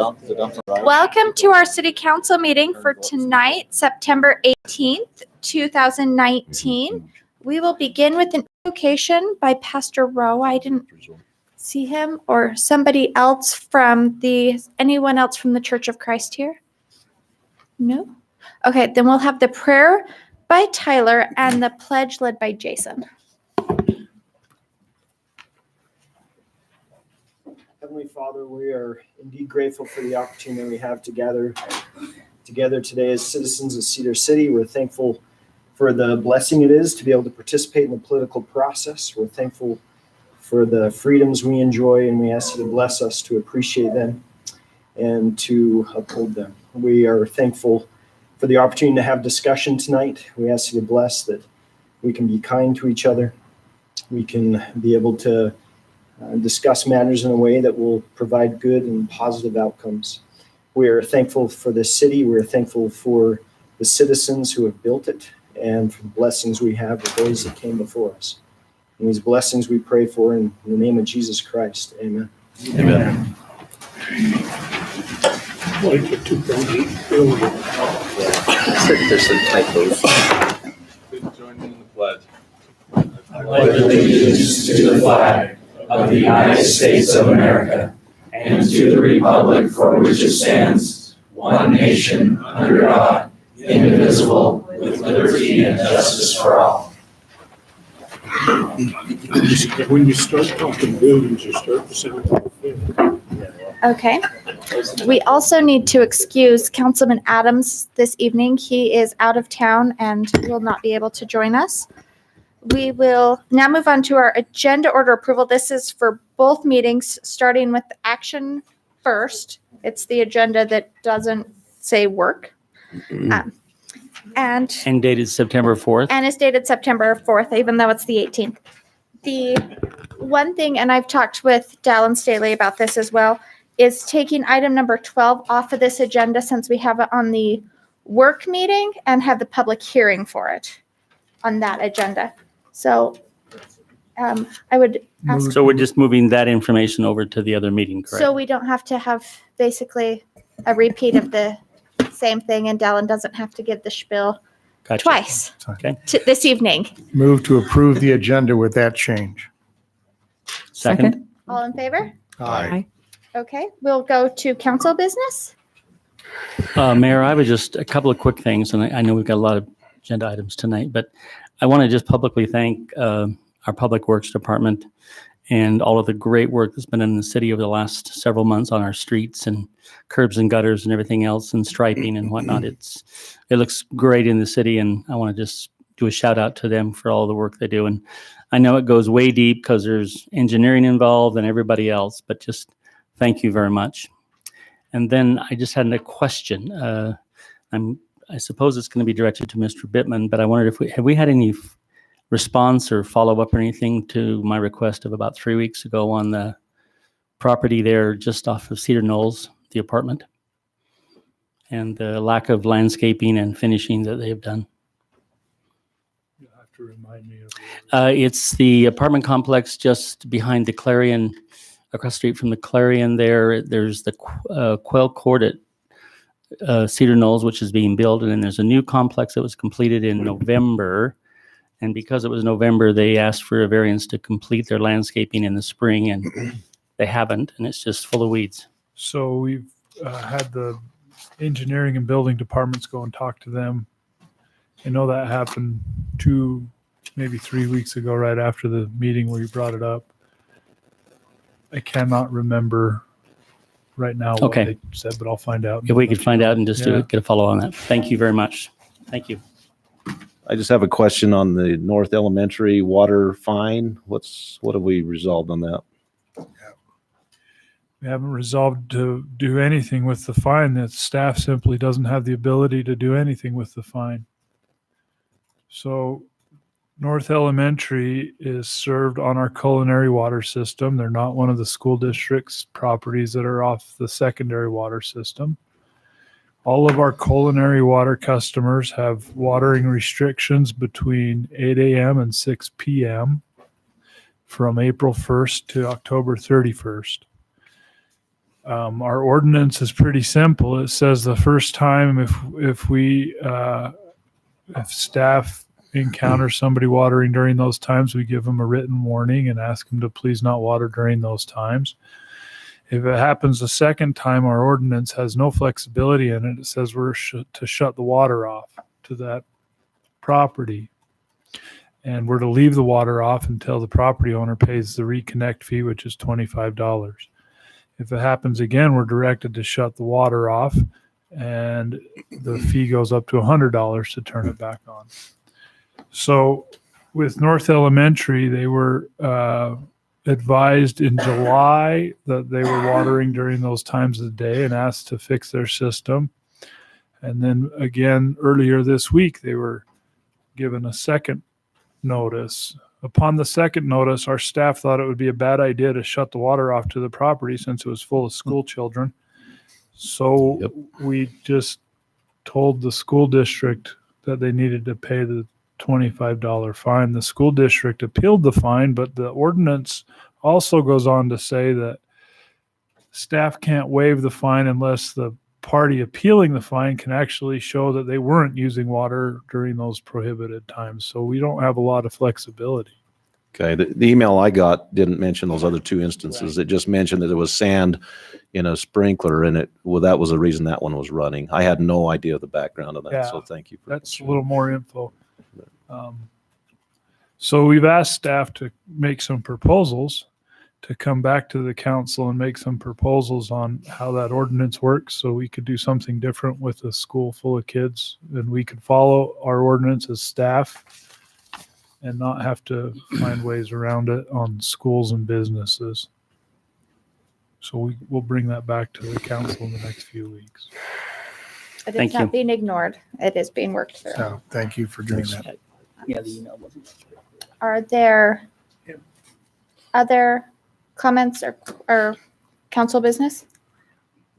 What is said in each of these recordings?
Welcome to our City Council meeting for tonight, September 18th, 2019. We will begin with an invocation by Pastor Rowe. I didn't see him, or somebody else from anyone else from the Church of Christ here? No? Okay, then we'll have the prayer by Tyler and the pledge led by Jason. Heavenly Father, we are indeed grateful for the opportunity we have to gather together today as citizens of Cedar City. We're thankful for the blessing it is to be able to participate in the political process. We're thankful for the freedoms we enjoy, and we ask you to bless us to appreciate them and to uphold them. We are thankful for the opportunity to have discussion tonight. We ask you to bless that we can be kind to each other. We can be able to discuss matters in a way that will provide good and positive outcomes. We are thankful for this city. We're thankful for the citizens who have built it and for the blessings we have with those that came before us. And these blessings we pray for in the name of Jesus Christ. Amen. Amen. There's some typos. Join me in the pledge. I pledge allegiance to the flag of the United States of America and to the republic for which it stands, one nation, under God, indivisible, with liberty and justice for all. When you start talking buildings, you start to sound like a film. Okay. We also need to excuse Councilman Adams this evening. He is out of town and will not be able to join us. We will now move on to our agenda order approval. This is for both meetings, starting with action first. It's the agenda that doesn't say work. And dated September 4th. And is dated September 4th, even though it's the 18th. The one thing, and I've talked with Dallin Staley about this as well, is taking item number 12 off of this agenda since we have it on the work meeting and have the public hearing for it on that agenda. So I would ask. So we're just moving that information over to the other meeting, correct? So we don't have to have basically a repeat of the same thing, and Dallin doesn't have to give the spiel Gotcha. twice Okay. this evening. Move to approve the agenda with that change. Second. All in favor? Aye. Okay, we'll go to council business. Mayor, I have just a couple of quick things, and I know we've got a lot of agenda items tonight, but I want to just publicly thank our Public Works Department and all of the great work that's been done in the city over the last several months on our streets and curbs and gutters and everything else and striping and whatnot. It looks great in the city, and I want to just do a shout out to them for all the work they do. And I know it goes way deep because there's engineering involved and everybody else, but just thank you very much. And then I just had a question. I suppose it's going to be directed to Mr. Bittman, but I wondered if have we had any response or follow-up or anything to my request of about 3 weeks ago on the property there just off of Cedar Knolls, the apartment, and the lack of landscaping and finishing that they've done. You'll have to remind me of it. It's the apartment complex just behind the Clarion, across the street from the Clarion there. There's the Quail Court at Cedar Knolls, which is being built, and then there's a new complex that was completed in November. And because it was November, they asked for a variance to complete their landscaping in the spring, and they haven't, and it's just full of weeds. So we've had the engineering and building departments go and talk to them. I know that happened 2, maybe 3 weeks ago, right after the meeting where you brought it up. I cannot remember right now what they said, but I'll find out. If we could find out and just get a follow on that. Thank you very much. Thank you. I just have a question on the North Elementary water fine. What have we resolved on that? We haven't resolved to do anything with the fine. That staff simply doesn't have the ability to do anything with the fine. So North Elementary is served on our culinary water system. They're not one of the school district's properties that are off the secondary water system. All of our culinary water customers have watering restrictions between 8 a.m. and 6 p.m. from April 1st to October 31st. Our ordinance is pretty simple. It says the first time if staff encounter somebody watering during those times, we give them a written warning and ask them to please not water during those times. If it happens the second time, our ordinance has no flexibility in it. It says we're to shut the water off to that property. And we're to leave the water off until the property owner pays the reconnect fee, which is $25. If it happens again, we're directed to shut the water off, and the fee goes up to $100 to turn it back on. So with North Elementary, they were advised in July that they were watering during those times of the day and asked to fix their system. And then again, earlier this week, they were given a second notice. Upon the second notice, our staff thought it would be a bad idea to shut the water off to the property since it was full of school children. So we just told the school district that they needed to pay the $25 fine. The school district appealed the fine, but the ordinance also goes on to say that staff can't waive the fine unless the party appealing the fine can actually show that they weren't using water during those prohibited times. So we don't have a lot of flexibility. Okay, the email I got didn't mention those other two instances. It just mentioned that there was sand in a sprinkler, and that was the reason that one was running. I had no idea the background of that, Yeah, so thank you. That's a little more info. So we've asked staff to make some proposals, to come back to the council and make some proposals on how that ordinance works, so we could do something different with a school full of kids, and we could follow our ordinance as staff and not have to find ways around it on schools and businesses. So we'll bring that back to the council in the next few weeks. It Thank is not you. being ignored. It is being worked through. So thank you for doing that. Yeah, the email wasn't. Are there other comments or council business?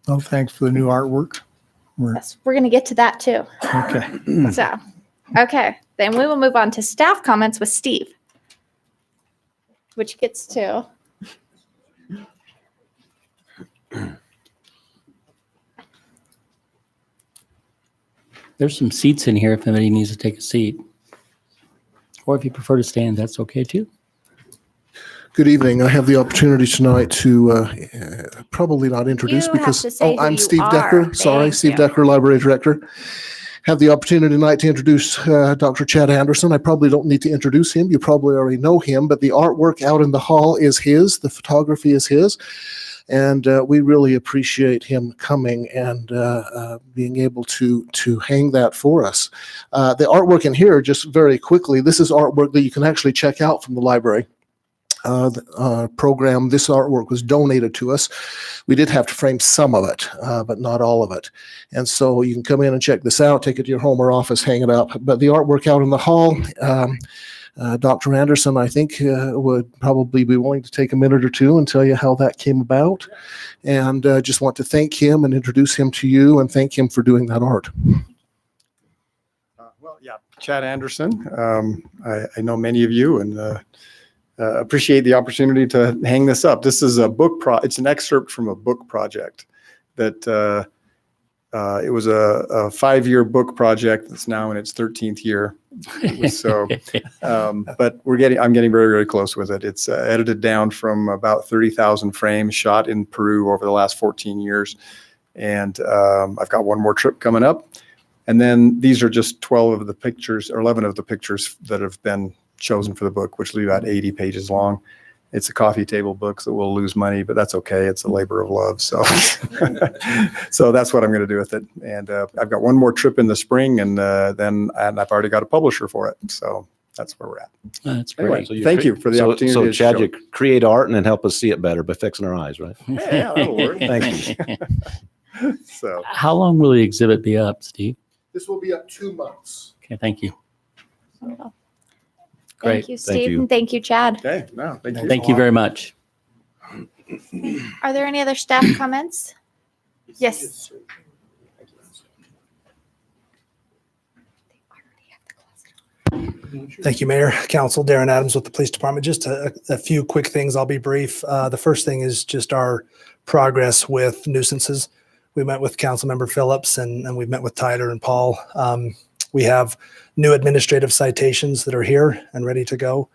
Well, thanks for the new artwork. Yes, we're going to get to that too. Okay. So, okay, then we will move on to staff comments with Steve, which gets to. There's some seats in here if anybody needs to take a seat. Or if you prefer to stand, that's okay too. Good evening. I have the opportunity tonight to probably not introduce You have because to say who I'm you Steve are. Decker. Sorry, Thank Steve you. Decker, Library Director. Have the opportunity tonight to introduce Dr. Chad Anderson. I probably don't need to introduce him. You probably already know him, but the artwork out in the hall is his. The photography is his. And we really appreciate him coming and being able to hang that for us. The artwork in here, just very quickly, this is artwork that you can actually check out from the library program. This artwork was donated to us. We did have to frame some of it, but not all of it. And so you can come in and check this out, take it to your home or office, hang it up. But the artwork out in the hall, Dr. Anderson, I think, would probably be willing to take a minute or two and tell you how that came about. And just want to thank him and introduce him to you and thank him for doing that art. Well, yeah, Chad Anderson. I know many of you and appreciate the opportunity to hang this up. This is a book it's an excerpt from a book project that it was a 5-year book project that's now in its 13th year. So, but I'm getting very, very close with it. It's edited down from about 30,000 frames shot in Peru over the last 14 years. And I've got one more trip coming up. And then these are just 12 of the pictures or 11 of the pictures that have been chosen for the book, which will be about 80 pages long. It's a coffee table book, so we'll lose money, but that's okay. It's a labor of love. So, so that's what I'm going to do with it. And I've got one more trip in the spring, and then I've already got a publisher for it. So that's where we're at. That's great. Anyway, So you thank you for the opportunity. So to Chad, show you create art and then help us see it better by fixing our eyes, right? Yeah, that'll work. Thank you. So How long will the exhibit be up, Steve? This will be up 2 months. Okay, thank you. Wonderful. Great. Thank you, Thank Steve, you. and thank you, Chad. okay, no, thank you. Thank you very much. Are there any other staff comments? Yes. Thank you, Mayor. Council, Darren Adams with the Police Department. Just a few quick things. I'll be brief. The first thing is just our progress with nuisances. We met with Councilmember Phillips and we've met with Tyler and Paul. We have new administrative citations that are here and ready to go.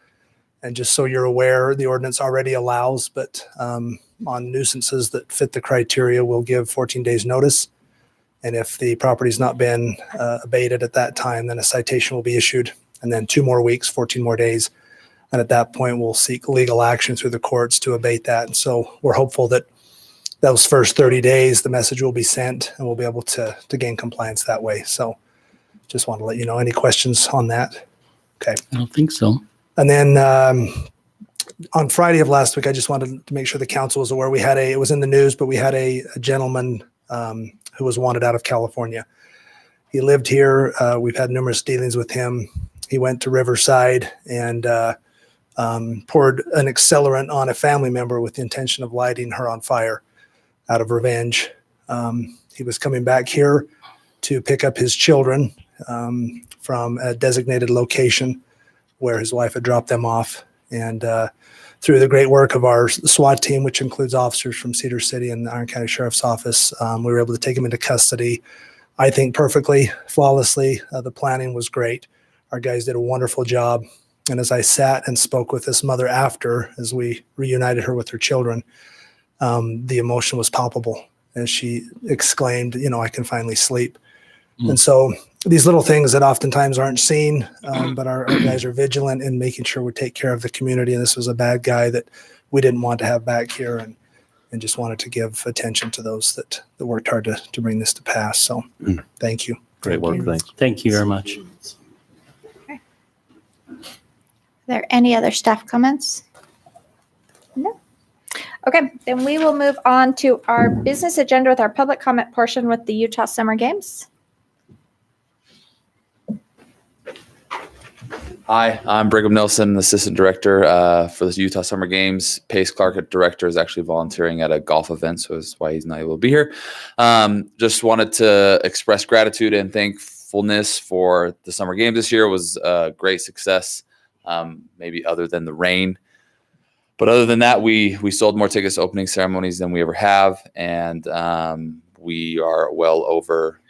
And just so you're aware, the ordinance already allows, but on nuisances that fit the criteria, we'll give 14 days notice. And if the property's not been abated at that time, then a citation will be issued. And then 2 more weeks, 14 more days. And at that point, we'll seek legal action through the courts to abate that. And so we're hopeful that those first 30 days, the message will be sent and we'll be able to gain compliance that way. So just want to let you know. Any questions on that? Okay. I don't think so. And then on Friday of last week, I just wanted to make sure the council was aware. It was in the news, but we had a gentleman who was wanted out of California. He lived here. We've had numerous dealings with him. He went to Riverside and poured an accelerant on a family member with the intention of lighting her on fire out of revenge. He was coming back here to pick up his children from a designated location where his wife had dropped them off. And through the great work of our SWAT team, which includes officers from Cedar City and the Iron County Sheriff's Office, we were able to take him into custody, I think perfectly, flawlessly. The planning was great. Our guys did a wonderful job. And as I sat and spoke with this mother after, as we reunited her with her children, the emotion was palpable as she exclaimed, I can finally sleep. And so these little things that oftentimes aren't seen, but our guys are vigilant in making sure we take care of the community. And this was a bad guy that we didn't want to have back here and just wanted to give attention to those that worked hard to bring this to pass. So thank you. Great work. Thanks. Thank you very much. Are there any other staff comments? No. Okay, then we will move on to our business agenda with our public comment portion with the Utah Summer Games. Hi, I'm Brigham Nelson, Assistant Director for the Utah Summer Games. Pace Clark, Director, is actually volunteering at a golf event, so that's why he's not able to be here. Just wanted to express gratitude and thankfulness for the Summer Games this year. It was a great success, maybe other than the rain. But other than that, we sold more tickets to opening ceremonies than we ever have, and we are well over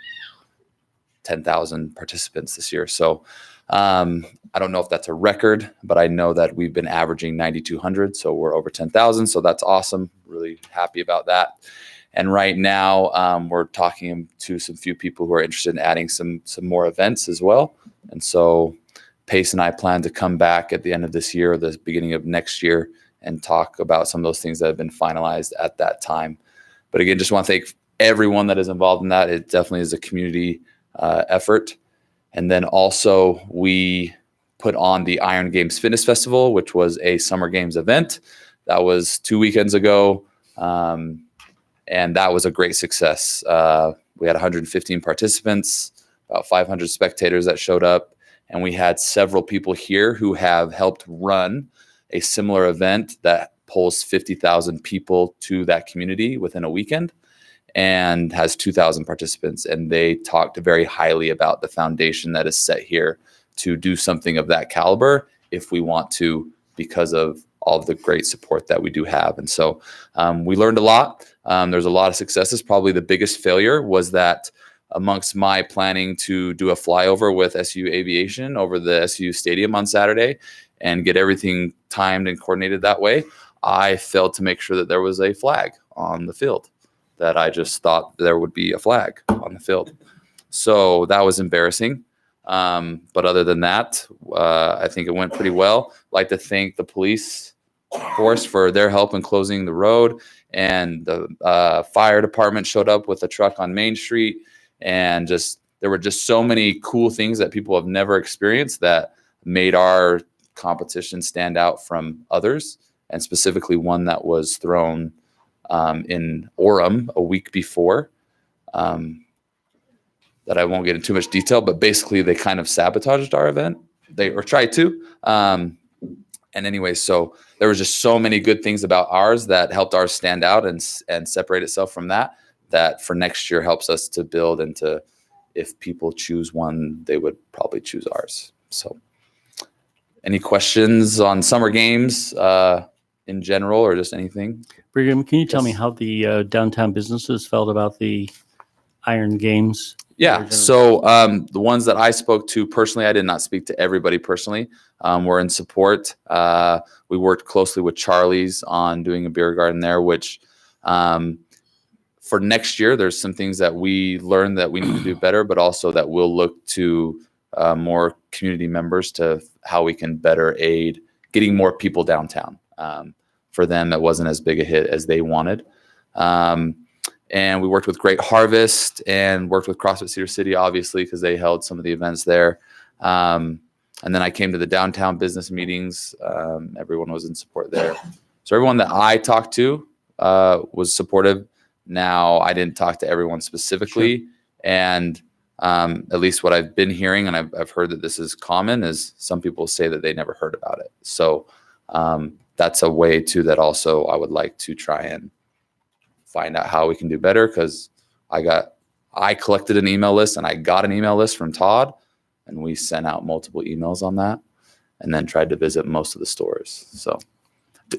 10,000 participants this year. So I don't know if that's a record, but I know that we've been averaging 9,200, so we're over 10,000. So that's awesome. Really happy about that. And right now, we're talking to some few people who are interested in adding some more events as well. And so Pace and I plan to come back at the end of this year, or the beginning of next year, and talk about some of those things that have been finalized at that time. But again, just want to thank everyone that is involved in that. It definitely is a community effort. And then also we put on the Iron Games Fitness Festival, which was a Summer Games event. That was 2 weekends ago. And that was a great success. We had 115 participants, about 500 spectators that showed up. And we had several people here who have helped run a similar event that pulls 50,000 people to that community within a weekend and has 2,000 participants. And they talked very highly about the foundation that is set here to do something of that caliber if we want to, because of all of the great support that we do have. And so we learned a lot. There's a lot of successes. Probably the biggest failure was that amongst my planning to do a flyover with SU Aviation over the SU Stadium on Saturday and get everything timed and coordinated that way, I failed to make sure that there was a flag on the field, that I just thought there would be a flag on the field. So that was embarrassing. But other than that, I think it went pretty well. I'd like to thank the police force for their help in closing the road, and the fire department showed up with a truck on Main Street, and there were just so many cool things that people have never experienced that made our competition stand out from others, and specifically one that was thrown in Orem a week before, that I won't get into too much detail, but basically they kind of sabotaged our event. Or tried to. And anyway, so there was just so many good things about ours that helped ours stand out and separate itself from that for next year helps us to build into, if people choose one, they would probably choose ours. So Any questions on summer games in general, or just anything? Brigham, can you tell me Yes. how the downtown businesses felt about the Iron Games? Yeah. So the ones that I spoke to personally, I did not speak to everybody personally. We're in support. We worked closely with Charlie's on doing a beer garden there, which for next year, there's some things that we learned that we need to do better, but also that we'll look to more community members to how we can better aid getting more people downtown. For them, it wasn't as big a hit as they wanted. And we worked with Great Harvest and worked with CrossFit Cedar City, obviously, because they held some of the events there. And then I came to the downtown business meetings. Everyone was in support there. So everyone that I talked to was supportive. Now, I didn't talk to everyone specifically. Sure. And at least what I've been hearing, and I've heard that this is common, is some people say that they never heard about it. So that's a way too that also I would like to try and find out how we can do better, because I collected an email list and I got an email list from Todd, and we sent out multiple emails on that and then tried to visit most of the stores. So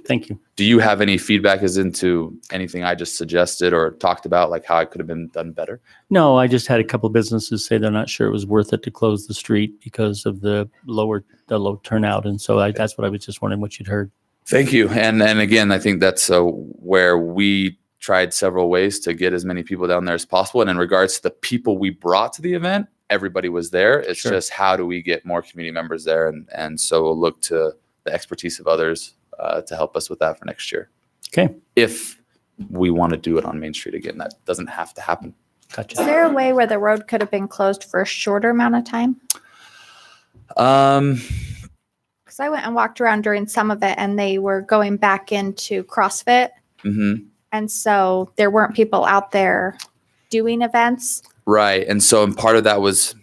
thank you. Do you have any feedback as into anything I just suggested or talked about, like how it could have been done better? No, I just had a couple businesses say they're not sure it was worth it to close the street because of the low turnout. And so that's what I was just wondering what you'd heard. Thank you. And again, I think that's where we tried several ways to get as many people down there as possible. And in regards to the people we brought to the event, everybody was there. It's Sure. just how do we get more community members there? And so we'll look to the expertise of others to help us with that for next year. Okay. If we want to do it on Main Street again, that doesn't have to happen. Gotcha. Is there a way where the road could have been closed for a shorter amount of time? Because I went and walked around during some of it, and they were going back into CrossFit. Mm-hmm. And so there weren't people out there doing events. Right. And so, and part of that was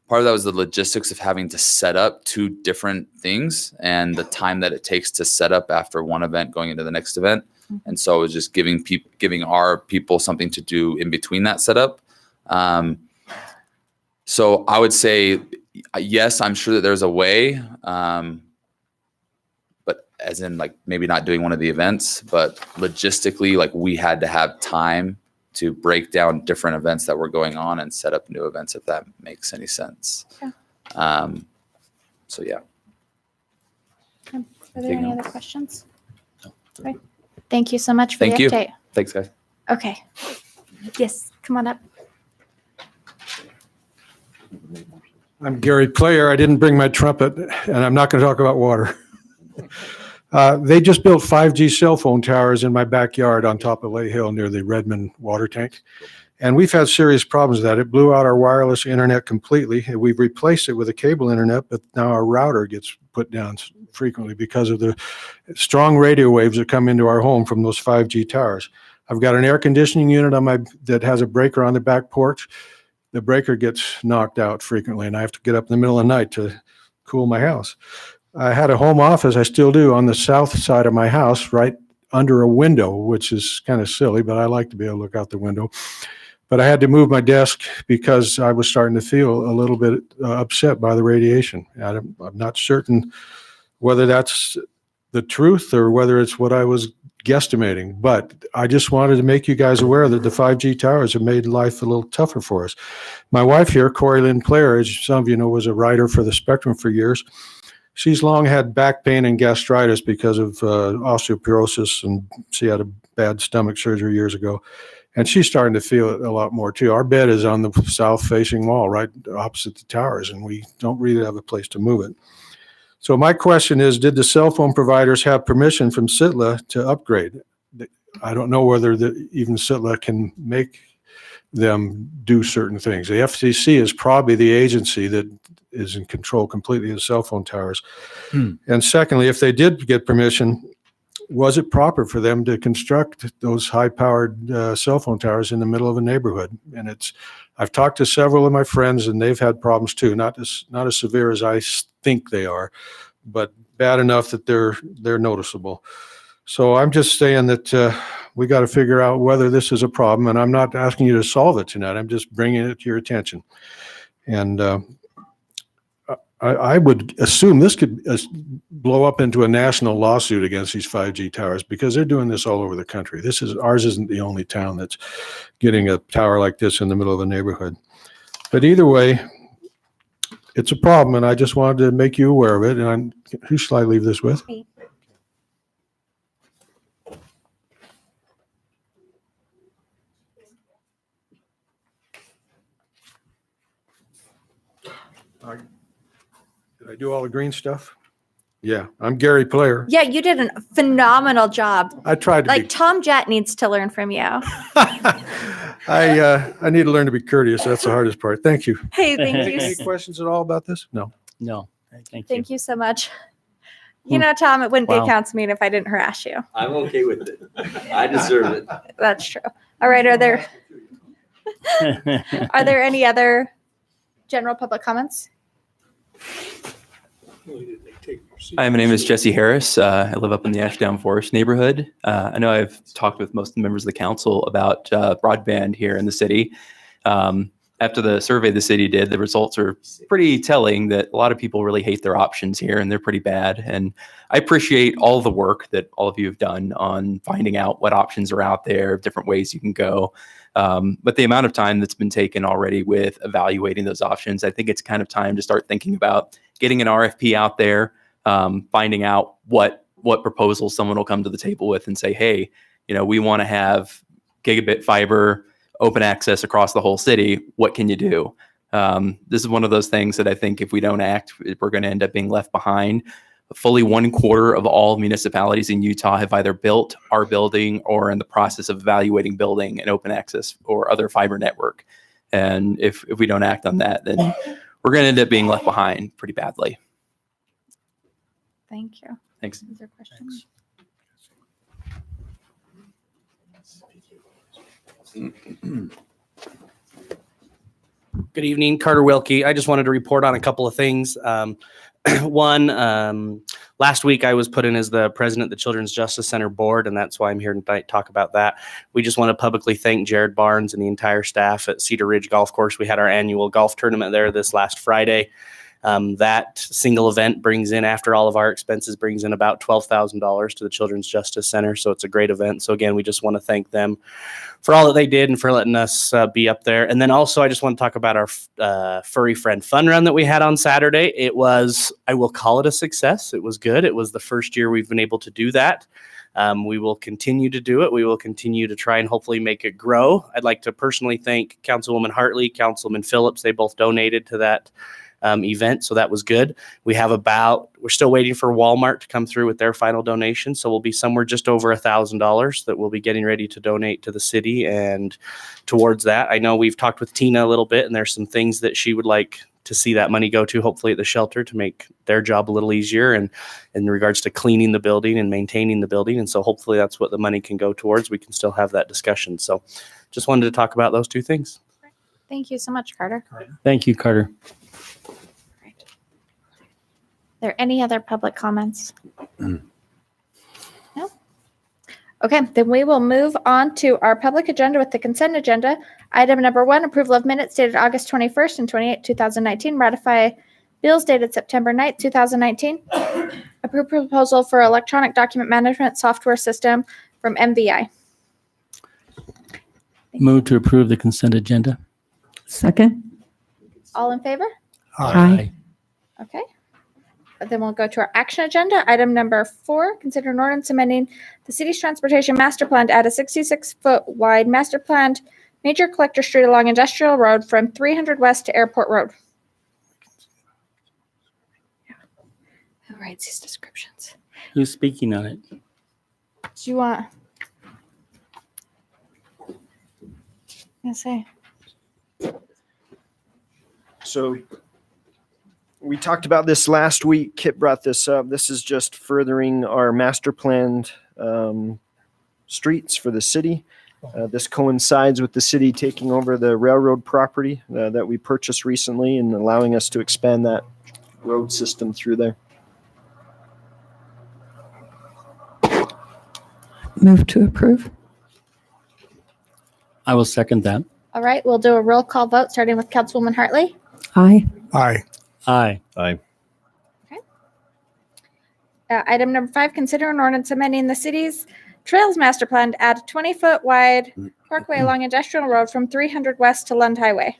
the logistics of having to set up two different things and the time that it takes to set up after one event going into the next event. Mm-hmm. And so it was just giving our people something to do in between that setup. So I would say, yes, I'm sure that there's a way, but as in like maybe not doing one of the events, but logistically, like we had to have time to break down different events that were going on and set up new events, if that makes any sense. Yeah. So yeah. Are there any other questions? Okay. Thank you so much for Thank the you. update. Thanks, guys. Okay. Yes, come on up. I'm Gary Player. I didn't bring my trumpet, and I'm not going to talk about water. They just built 5G cell phone towers in my backyard on top of Lay Hill near the Redmond water tank. And we've had serious problems with that. It blew out our wireless internet completely. And we've replaced it with a cable internet, but now our router gets put down frequently because of the strong radio waves that come into our home from those 5G towers. I've got an air conditioning unit that has a breaker on the back porch. The breaker gets knocked out frequently, and I have to get up in the middle of the night to cool my house. I had a home office, I still do, on the south side of my house, right under a window, which is kind of silly, but I like to be able to look out the window. But I had to move my desk because I was starting to feel a little bit upset by the radiation. I'm not certain whether that's the truth or whether it's what I was guesstimating, but I just wanted to make you guys aware that the 5G towers have made life a little tougher for us. My wife here, Corey Lynn Player, as some of you know, was a writer for the Spectrum for years. She's long had back pain and gastritis because of osteoporosis, and she had a bad stomach surgery years ago. And she's starting to feel it a lot more too. Our bed is on the south-facing wall, right opposite the towers, and we don't really have a place to move it. So my question is, did the cell phone providers have permission from CITLA to upgrade? I don't know whether even CITLA can make them do certain things. The FCC is probably the agency that is in control completely of cell phone towers. And secondly, if they did get permission, was it proper for them to construct those high-powered cell phone towers in the middle of a neighborhood? And I've talked to several of my friends, and they've had problems too. Not as severe as I think they are, but bad enough that they're noticeable. So I'm just saying that we got to figure out whether this is a problem, and I'm not asking you to solve it tonight. I'm just bringing it to your attention. And I would assume this could blow up into a national lawsuit against these 5G towers because they're doing this all over the country. Ours isn't the only town that's getting a tower like this in the middle of the neighborhood. But either way, it's a problem, and I just wanted to make you aware of it. And who shall I leave this with? Me. Did I do all the green stuff? Yeah, I'm Gary Player. Yeah, you did a phenomenal job. I tried to Like Tom Jett needs to learn from you. I need to learn to be courteous. That's the hardest part. Thank you. Hey, thank you. Any questions at all about this? No. No, thank you. Thank you so much. You know, Tom, it wouldn't be Wow. a council meeting if I didn't harass you. I'm okay with it. I deserve it. That's true. All right. Are there any other general public comments? Hi, my name is Jesse Harris. I live up in the Ashdown Forest neighborhood. I know I've talked with most of the members of the council about broadband here in the city. After the survey the city did, the results are pretty telling that a lot of people really hate their options here and they're pretty bad. And I appreciate all the work that all of you have done on finding out what options are out there, different ways you can go. But the amount of time that's been taken already with evaluating those options, I think it's kind of time to start thinking about getting an RFP out there, finding out what proposals someone will come to the table with and say, hey, we want to have gigabit fiber, open access across the whole city. What can you do? This is one of those things that I think if we don't act, we're going to end up being left behind. Fully 1/4 of all municipalities in Utah have either built, are building, or in the process of evaluating building an open access or other fiber network. And if we don't act on that, then we're going to end up being left behind pretty badly. Thank you. Thanks. Is there questions? Good evening, Carter Wilkie. I just wanted to report on a couple of things. One, last week I was put in as the president of the Children's Justice Center board, and that's why I'm here tonight to talk about that. We just want to publicly thank Jared Barnes and the entire staff at Cedar Ridge Golf Course. We had our annual golf tournament there this last Friday. That single event brings in, after all of our expenses, brings in about $12,000 to the Children's Justice Center. So it's a great event. So again, we just want to thank them for all that they did and for letting us be up there. And then also, I just want to talk about our Furry Friend Fun Run that we had on Saturday. It was, I will call it a success. It was good. It was the first year we've been able to do that. We will continue to do it. We will continue to try and hopefully make it grow. I'd like to personally thank Councilwoman Hartley, Councilman Phillips. They both donated to that event. So that was good. We're still waiting for Walmart to come through with their final donation. So we'll be somewhere just over $1,000 that we'll be getting ready to donate to the city. And towards that, I know we've talked with Tina a little bit, and there's some things that she would like to see that money go to, hopefully at the shelter, to make their job a little easier, and in regards to cleaning the building and maintaining the building. And so hopefully that's what the money can go towards. We can still have that discussion. So just wanted to talk about those two things. Thank you so much, Carter. Thank you, Carter. Are there any other public comments? No? Okay, then we will move on to our public agenda with the consent agenda. Item number 1, approval of minutes dated August 21st and 28th, 2019. Ratify bills dated September 9th, 2019. Approve proposal for electronic document management software system from MVI. Move to approve the consent agenda. Second. All in favor? Aye. Okay. Then we'll go to our action agenda. Item number 4, consider an ordinance amending the city's transportation master plan to add a 66-foot wide master planned major collector street along Industrial Road from 300 West to Airport Road. Who writes these descriptions? Who's speaking on it? Do you want? I say. So we talked about this last week. Kit brought this up. This is just furthering our master planned streets for the city. This coincides with the city taking over the railroad property that we purchased recently and allowing us to expand that road system through there. Move to approve. I will second that. All right, we'll do a roll call vote starting with Councilwoman Hartley. Aye. Aye. Aye. Aye. Item number 5, consider an ordinance amending the city's Trails Master Plan to add a 20-foot wide parkway along Industrial Road from 300 West to Lund Highway.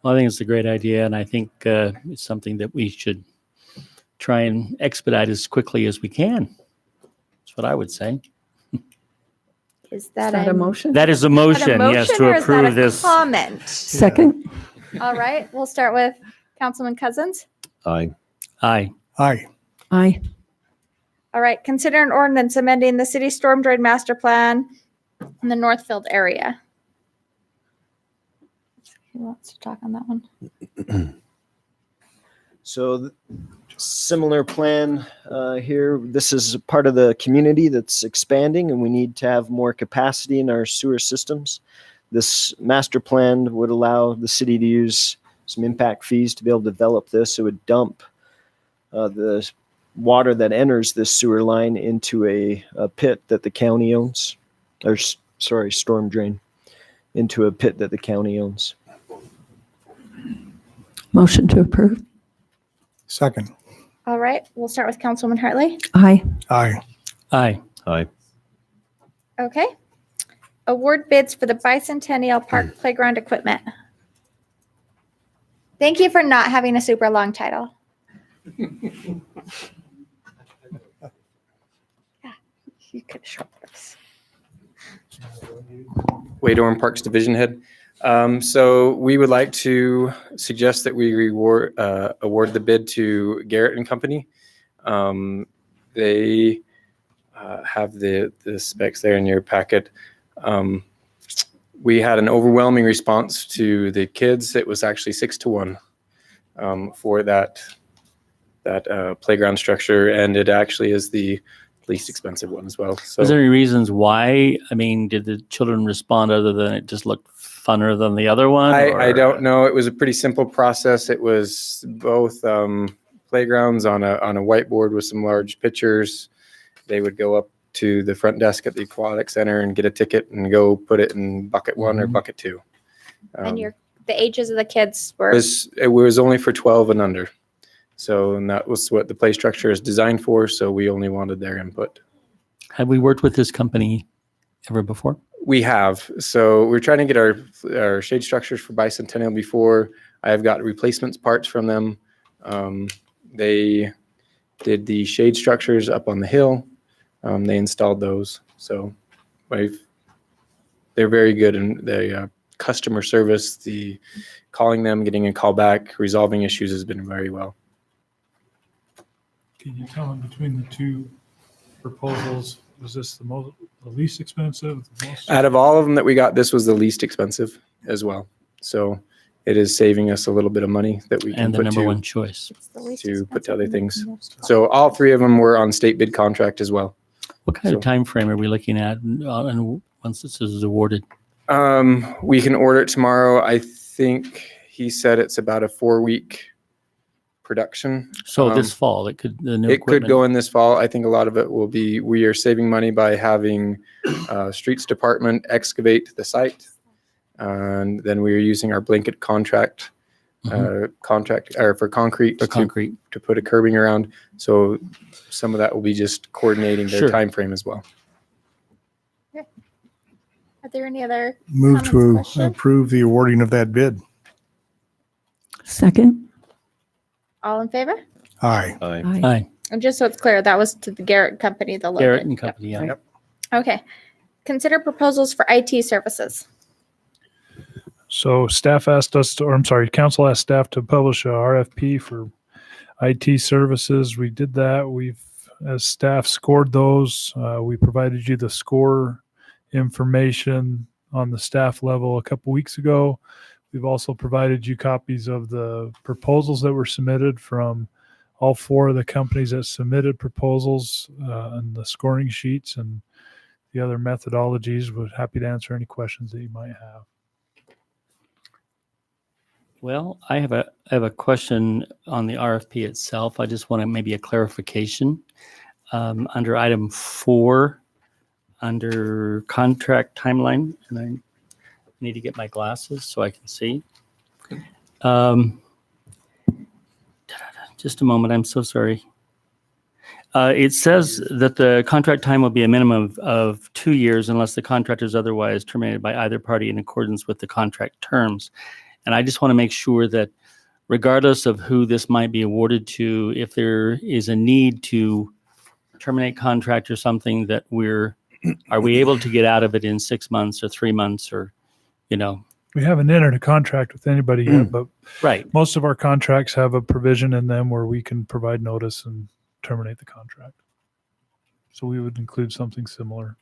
Well, I think it's a great idea, and I think it's something that we should try and expedite as quickly as we can. That's what I would say. Is that, a motion? That is a motion, yes, to or is that a approve this. comment? Second. All right, we'll start with Councilman Cousins. Aye. Aye. Aye. Aye. All right, consider an ordinance amending the city storm drain master plan in the Northfield area. Who wants to talk on that one? So similar plan here. This is part of the community that's expanding, and we need to have more capacity in our sewer systems. This master plan would allow the city to use some impact fees to be able to develop this. It would dump the water that enters this sewer line into a pit that the county owns, or storm drain into a pit that the county owns. Motion to approve. Second. All right, we'll start with Councilwoman Hartley. Aye. Aye. Aye. Aye. Okay. Award bids for the Bicentennial Park Playground equipment. Thank you for not having a super long title. Yeah, you could short this. Wade Orm, Parks Division Head. So we would like to suggest that we award the bid to Garrett and Company. They have the specs there in your packet. We had an overwhelming response to the kids. It was actually 6-1 for that playground structure, and it actually is the least expensive one as well. So, Was there any reasons why? I mean, did the children respond other than it just looked funner than the other one? I don't know. It was a pretty simple process. It was both playgrounds on a whiteboard with some large pictures. They would go up to the front desk at the aquatic center and get a ticket and go put it in bucket 1 or bucket 2. And the ages of the kids were? It was only for 12 and under. So, and that was what the play structure is designed for. So we only wanted their input. Have we worked with this company ever before? We have. So we're trying to get our shade structures for Bicentennial before. I have got replacements parts from them. They did the shade structures up on the hill. They installed those. So they're very good in the customer service. The calling them, getting a call back, resolving issues has been very well. Can you tell them between the two proposals, was this the least expensive? The most Out of all of them that we got, this was the least expensive as well. So it is saving us a little bit of money that we can And the put number to, one choice. to put to other things. So all 3 of them were on state bid contract as well. What kind So- of time frame are we looking at and once this is awarded? We can order it tomorrow. I think he said it's about a 4-week production. So this fall, the new It equipment. could go in this fall. I think a lot of it will be, we are saving money by having streets department excavate the site. And then we are using our blanket contract or for concrete, to put a curbing around. So some of that will be just coordinating their Sure. time frame as well. Are there any other Move comments, to questions? approve the awarding of that bid. Second. All in favor? Aye. Aye. Aye. And just so it's clear, that was to the Garrett Company, the low Garrett bid. and Company, yeah. Yep. Okay. Consider proposals for IT services. So council asked staff to publish a RFP for IT services. We did that. As staff scored those, we provided you the score information on the staff level a couple weeks ago. We've also provided you copies of the proposals that were submitted from all 4 of the companies that submitted proposals and the scoring sheets and the other methodologies. We're happy to answer any questions that you might have. Well, I have a question on the RFP itself. I just want maybe a clarification. Under item 4, under contract timeline, and I need to get my glasses so I can see. Just a moment. I'm so sorry. It says that the contract time will be a minimum of 2 years unless the contract is otherwise terminated by either party in accordance with the contract terms. And I just want to make sure that regardless of who this might be awarded to, if there is a need to terminate contract or something, that are we able to get out of it in 6 months or 3 months or, We haven't entered a contract with anybody yet, but right. most of our contracts have a provision in them where we can provide notice and terminate the contract. So we would include something similar.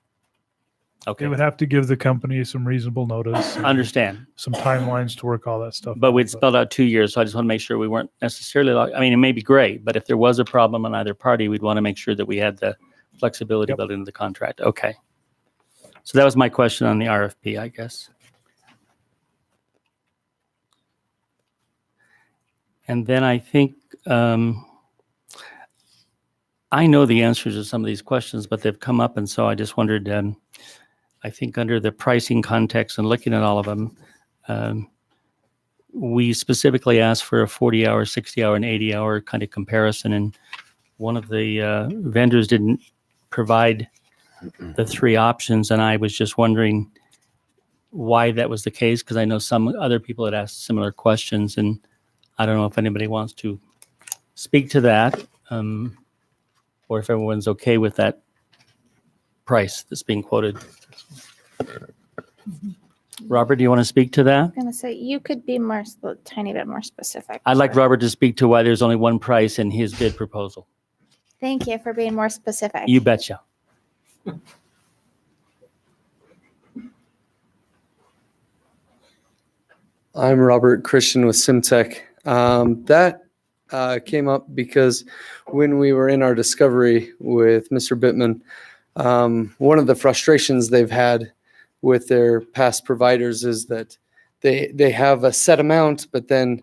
Okay. They would have to give the company some reasonable notice. and Understand. Some timelines to work all that stuff. But out, we'd spelled out 2 years, so I just want to make sure we weren't necessarily, it may be great, but if there was a problem on either party, we'd want to make sure that we had the flexibility built into the contract. Okay. So that was my question on the RFP, I guess. And then I think, I know the answers to some of these questions, but they've come up, and so I just wondered, I think under the pricing context and looking at all of them, we specifically asked for a 40-hour, 60-hour, and 80-hour kind of comparison, and one of the vendors didn't provide the 3 options, and I was just wondering why that was the case, because I know some other people had asked similar questions, and I don't know if anybody wants to speak to that, or if everyone's okay with that price that's being quoted. Robert, do you want to speak to that? I'm going to say you could be a tiny bit more specific. I'd like Robert to speak to why there's only one price in his bid proposal. Thank you for being more specific. You betcha. I'm Robert Christian with Simtech. That came up because when we were in our discovery with Mr. Bittman, one of the frustrations they've had with their past providers is that they have a set amount, but then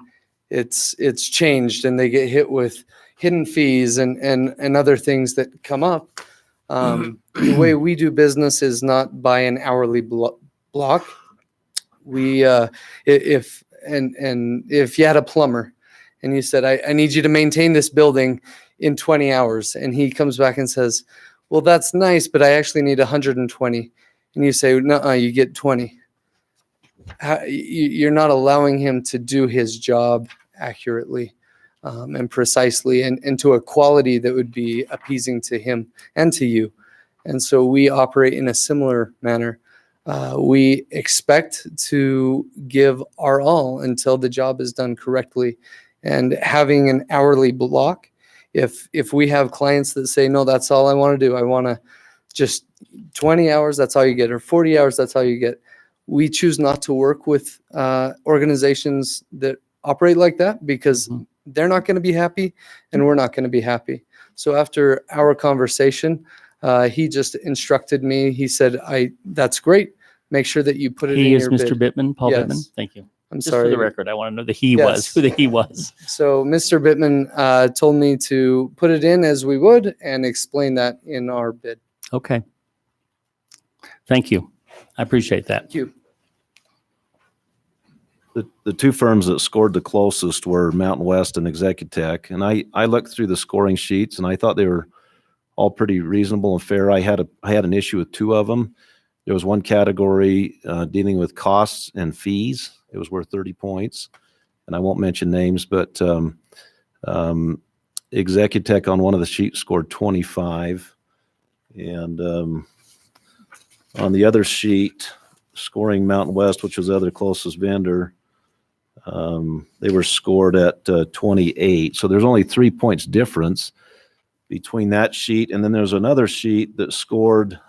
it's changed and they get hit with hidden fees and other things that come up. The way we do business is not by an hourly block. We if you had a plumber and you said, I need you to maintain this building in 20 hours, and he comes back and says, well, that's nice, but I actually need 120. And you say, no, you get 20. You're not allowing him to do his job accurately and precisely and to a quality that would be appeasing to him and to you. And so we operate in a similar manner. We expect to give our all until the job is done correctly. And having an hourly block, if we have clients that say, no, that's all I want to do, I want to just 20 hours, that's all you get, or 40 hours, that's all you get. We choose not to work with organizations that operate like that because they're not going to be happy and we're not going to be happy. So after our conversation, he just instructed me. He said, that's great. Make sure that you put it in your bid. He is Mr. Bittman, Paul Yes. Bittman? Thank you. I'm Just sorry. for the record, I want to know who the he was. So Mr. Bittman told me to put it in as we would and explain that in our bid. Okay. Thank you. I appreciate that. Thank you. The 2 firms that scored the closest were Mountain West and Executech. And I looked through the scoring sheets and I thought they were all pretty reasonable and fair. I had an issue with 2 of them. There was one category dealing with costs and fees. It was worth 30 points. And I won't mention names, but Executech on one of the sheets scored 25. And on the other sheet, scoring Mountain West, which was the other closest vendor, they were scored at 28. So there's only 3 points difference between that sheet. And then there's another sheet that scored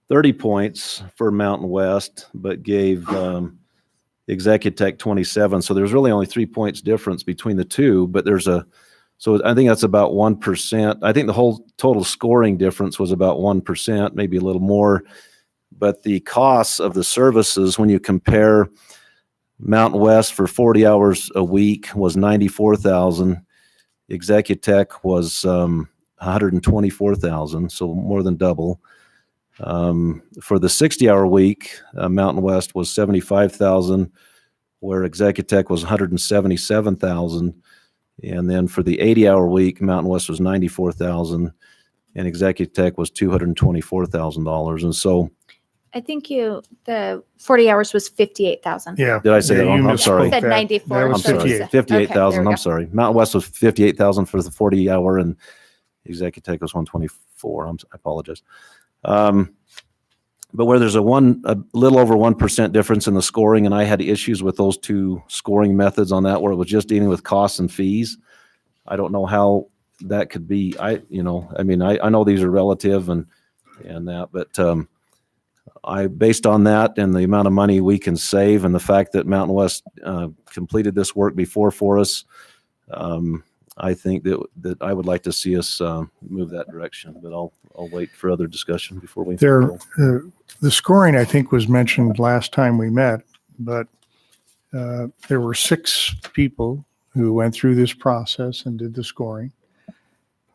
30 points for Mountain West, but gave Executech 27. So there's really only 3 points difference between the 2, but so I think that's about 1%. I think the whole total scoring difference was about 1%, maybe a little more. But the costs of the services, when you compare Mountain West for 40 hours a week was $94,000. Executech was $124,000, so more than double. For the 60-hour week, Mountain West was $75,000, where Executech was $177,000. And then for the 80-hour week, Mountain West was 94,000 and Executive Tech was $224,000. And so, I think the 40 hours was 58,000. Yeah. did I say that you wrong? I'm misspoke sorry. Said that. 94. That I'm was so sorry. it's- 58,000. okay, there we I'm go. sorry. Mountain West was 58,000 for the 40-hour and Executive Tech was 124. I apologize. But where there's a little over 1% difference in the scoring, and I had issues with those two scoring methods on that, where it was just dealing with costs and fees. I don't know how that could be. I know these are relative and that, but based on that and the amount of money we can save and the fact that Mountain West completed this work before for us, I think that I would like to see us move that direction, but I'll wait for other discussion before we go. The scoring, I think, was mentioned last time we met, but there were 6 people who went through this process and did the scoring.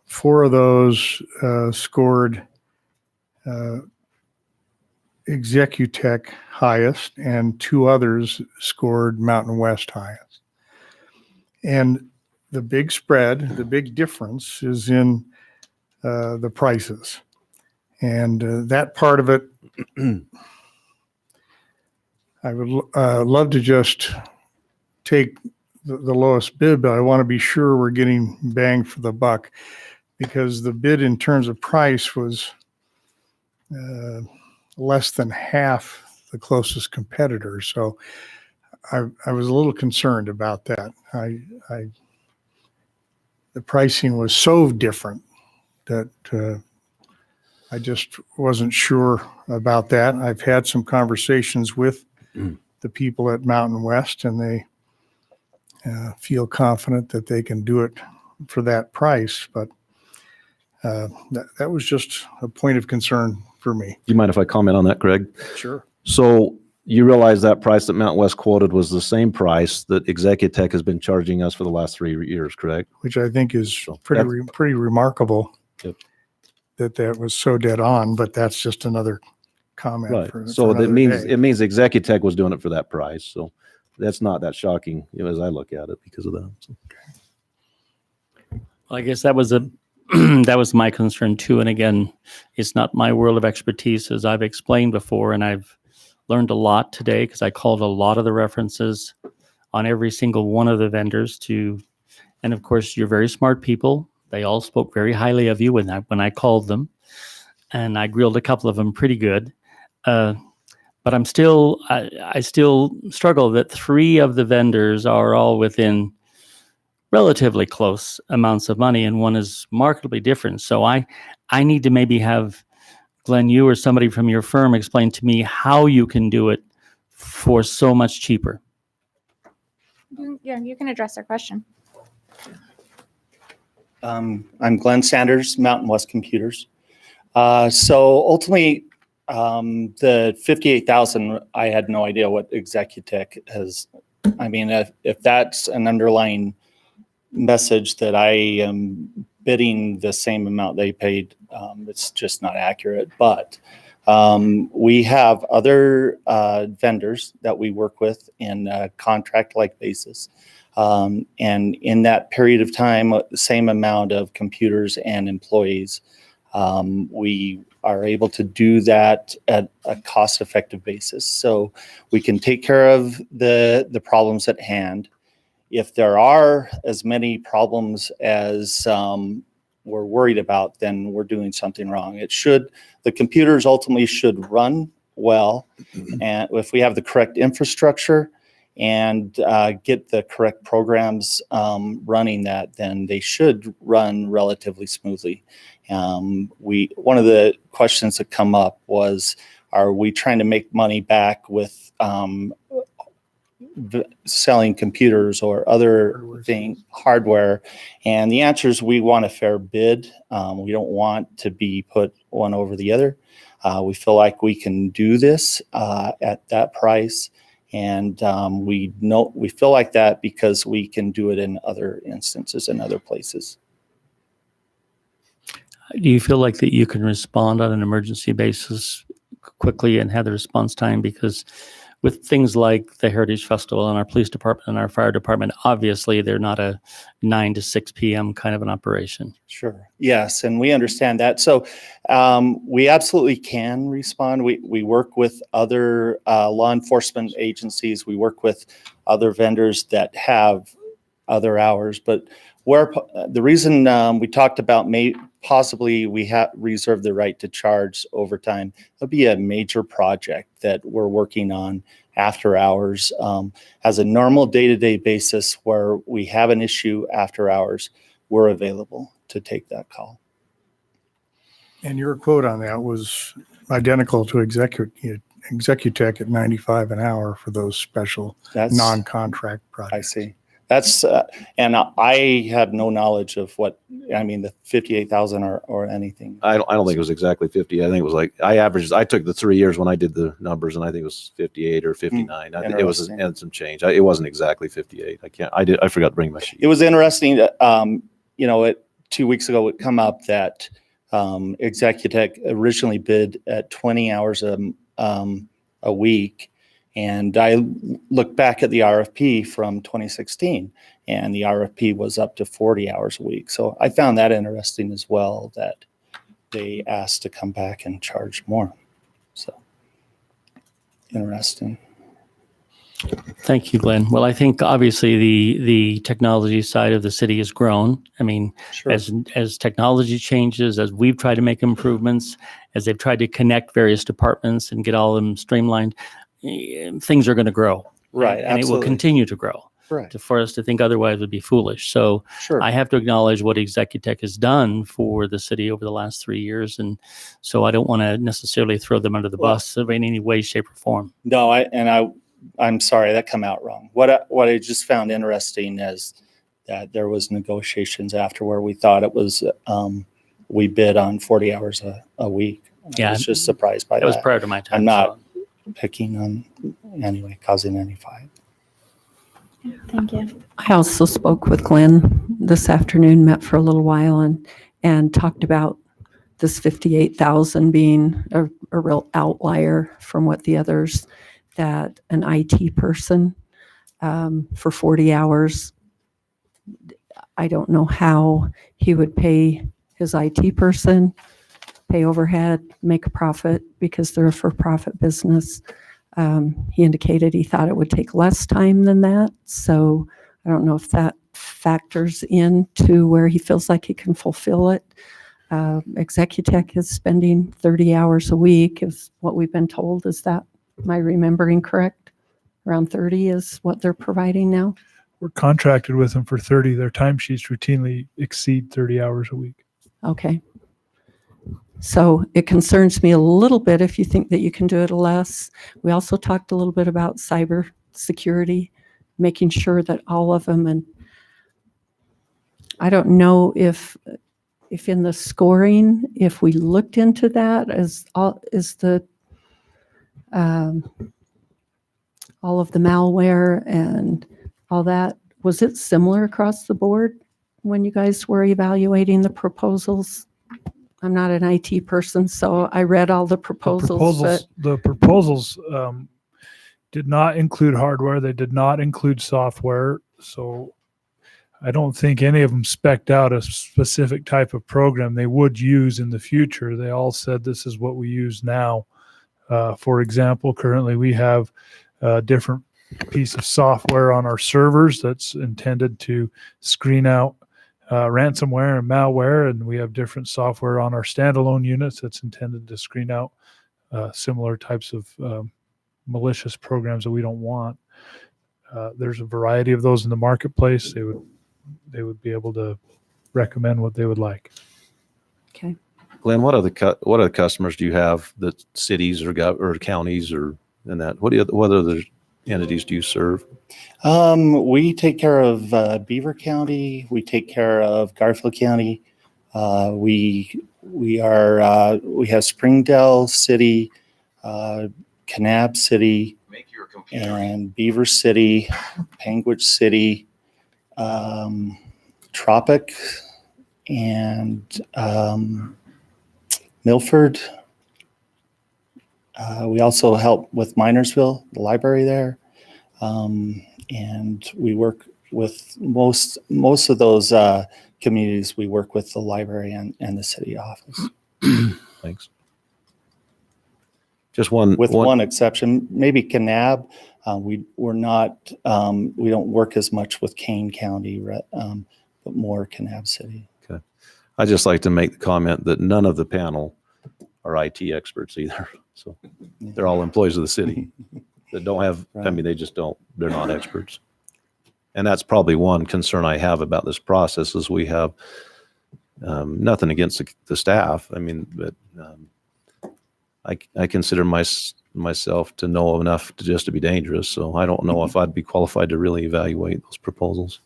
4 of those scored Executech highest, and 2 others scored Mountain West highest. And the big spread, the big difference is in the prices. And that part of it, I would love to just take the lowest bid, but I want to be sure we're getting bang for the buck, because the bid in terms of price was less than half the closest competitor. So I was a little concerned about that. The pricing was so different that I just wasn't sure about that. I've had some conversations with the people at Mountain West, and they feel confident that they can do it for that price. But that was just a point of concern for me. Do you mind if I comment on that, Greg? Sure. So you realize that price that Mountain West quoted was the same price that Executive Tech has been charging us for the last 3 years, correct? Which I think is So pretty remarkable. Yep. That was so dead on, but that's just another comment. Right. So that means Executive Tech was doing it for that price. So that's not that shocking, as I look at it, because of that. So. Well, I guess that was that was my concern too. And again, it's not my world of expertise, as I've explained before, and I've learned a lot today because I called a lot of the references on every single one of the vendors and of course, you're very smart people. They all spoke very highly of you when I called them, and I grilled a couple of them pretty good. But I still struggle that 3 of the vendors are all within relatively close amounts of money, and one is markedly different. So I need to maybe have Glenn, you or somebody from your firm explain to me how you can do it for so much cheaper. Yeah, you can address their question. I'm Glenn Sanders, Mountain West Computers. So ultimately, the 58,000, I had no idea what Executech has. I mean, if that's an underlying message that I am bidding the same amount they paid, it's just not accurate. But we have other vendors that we work with in a contract-like basis. And in that period of time, the same amount of computers and employees, we are able to do that at a cost-effective basis. So we can take care of the problems at hand. If there are as many problems as we're worried about, then we're doing something wrong. The computers ultimately should run well, and if we have the correct infrastructure and get the correct programs running then they should run relatively smoothly. One of the questions that come up was, are we trying to make money back with selling computers or other hardware? And the answer is we want a fair bid. We don't want to be put one over the other. We feel like we can do this at that price. And we feel like that because we can do it in other instances and other places. Do you feel like that you can respond on an emergency basis quickly and have the response time? Because with things like the Heritage Festival and our police department and our fire department, obviously they're not a 9 to 6 p.m. kind of an operation. Sure. Yes, and we understand that. So we absolutely can respond. We work with other law enforcement agencies. We work with other vendors that have other hours. But where the reason we talked about possibly we have reserved the right to charge overtime. It'll be a major project that we're working on after hours as a normal day-to-day basis where we have an issue after hours. We're available to take that call. And your quote on that was identical to Executech at 95 an hour for those special non-contract projects. I see. That's and I had no knowledge of what the 58,000 or anything. I don't think it was exactly 50. I think it was like I took the 3 years when I did the numbers, and I think it was 58 or 59. I think it was and some change. It wasn't exactly 58. I forgot to bring my sheet. It was interesting that 2 weeks ago it come up that Executech originally bid at 20 hours a week. And I looked back at the RFP from 2016, and the RFP was up to 40 hours a week. So I found that interesting as well, that they asked to come back and charge more. So interesting. Thank you, Glenn. Well, I think obviously the technology side of the city has grown. I mean, Sure. as technology changes, as we've tried to make improvements, as they've tried to connect various departments and get all of them streamlined, things are going to grow. Right. And it will continue to grow. Right. For us to think otherwise would be foolish. So Sure. I have to acknowledge what Executech has done for the city over the last 3 years. And so I don't want to necessarily throw them under the bus in any way, shape, or form. No, I'm sorry that come out wrong. What I just found interesting is that there was negotiations after where we thought it was we bid on 40 hours a week. Yeah, I was just surprised by that. That was prior to my time. I'm not picking on causing any fight. Thank you. I also spoke with Glenn this afternoon, met for a little while and talked about this 58,000 being a real outlier from what the others, that an IT person for 40 hours, I don't know how he would pay his IT person, pay overhead, make a profit because they're a for-profit business. He indicated he thought it would take less time than that. So I don't know if that factors into where he feels like he can fulfill it. Executech is spending 30 hours a week is what we've been told. Is that, am I remembering correct? Around 30 is what they're providing now? We're contracted with them for 30. Their timesheets routinely exceed 30 hours a week. Okay. So it concerns me a little bit if you think that you can do it less. We also talked a little bit about cyber security, making sure that all of them, and I don't know if in the scoring, if we looked into that as all of the malware and all that, was it similar across the board when you guys were evaluating the proposals? I'm not an IT person, so I read all the proposals. The proposals did not include hardware. They did not include software. So I don't think any of them spec'd out a specific type of program they would use in the future. They all said this is what we use now. For example, currently we have a different piece of software on our servers that's intended to screen out ransomware and malware, and we have different software on our standalone units that's intended to screen out similar types of malicious programs that we don't want. There's a variety of those in the marketplace. They would be able to recommend what they would like. Okay. Glenn, what other customers do you have? That cities or counties or and that? What other entities do you serve? We take care of Beaver County. We take care of Garfield County. We have Springdale City, Kanab City, and Beaver City, Panguitch City, Tropic, and Milford. We also help with Minersville, the library there. And we work with most of those communities. We work with the library and the city office. Thanks. Just one exception, maybe Kanab. We're not, we don't work as much with Kane County, but more Kanab City. Okay. I just like to make the comment that none of the panel are IT experts either. So they're all employees of the city that don't have, I mean, they're not experts. And that's probably one concern I have about this process is we have nothing against the staff. I mean, but I consider myself to know enough to be dangerous. So I don't know if I'd be qualified to really evaluate those proposals.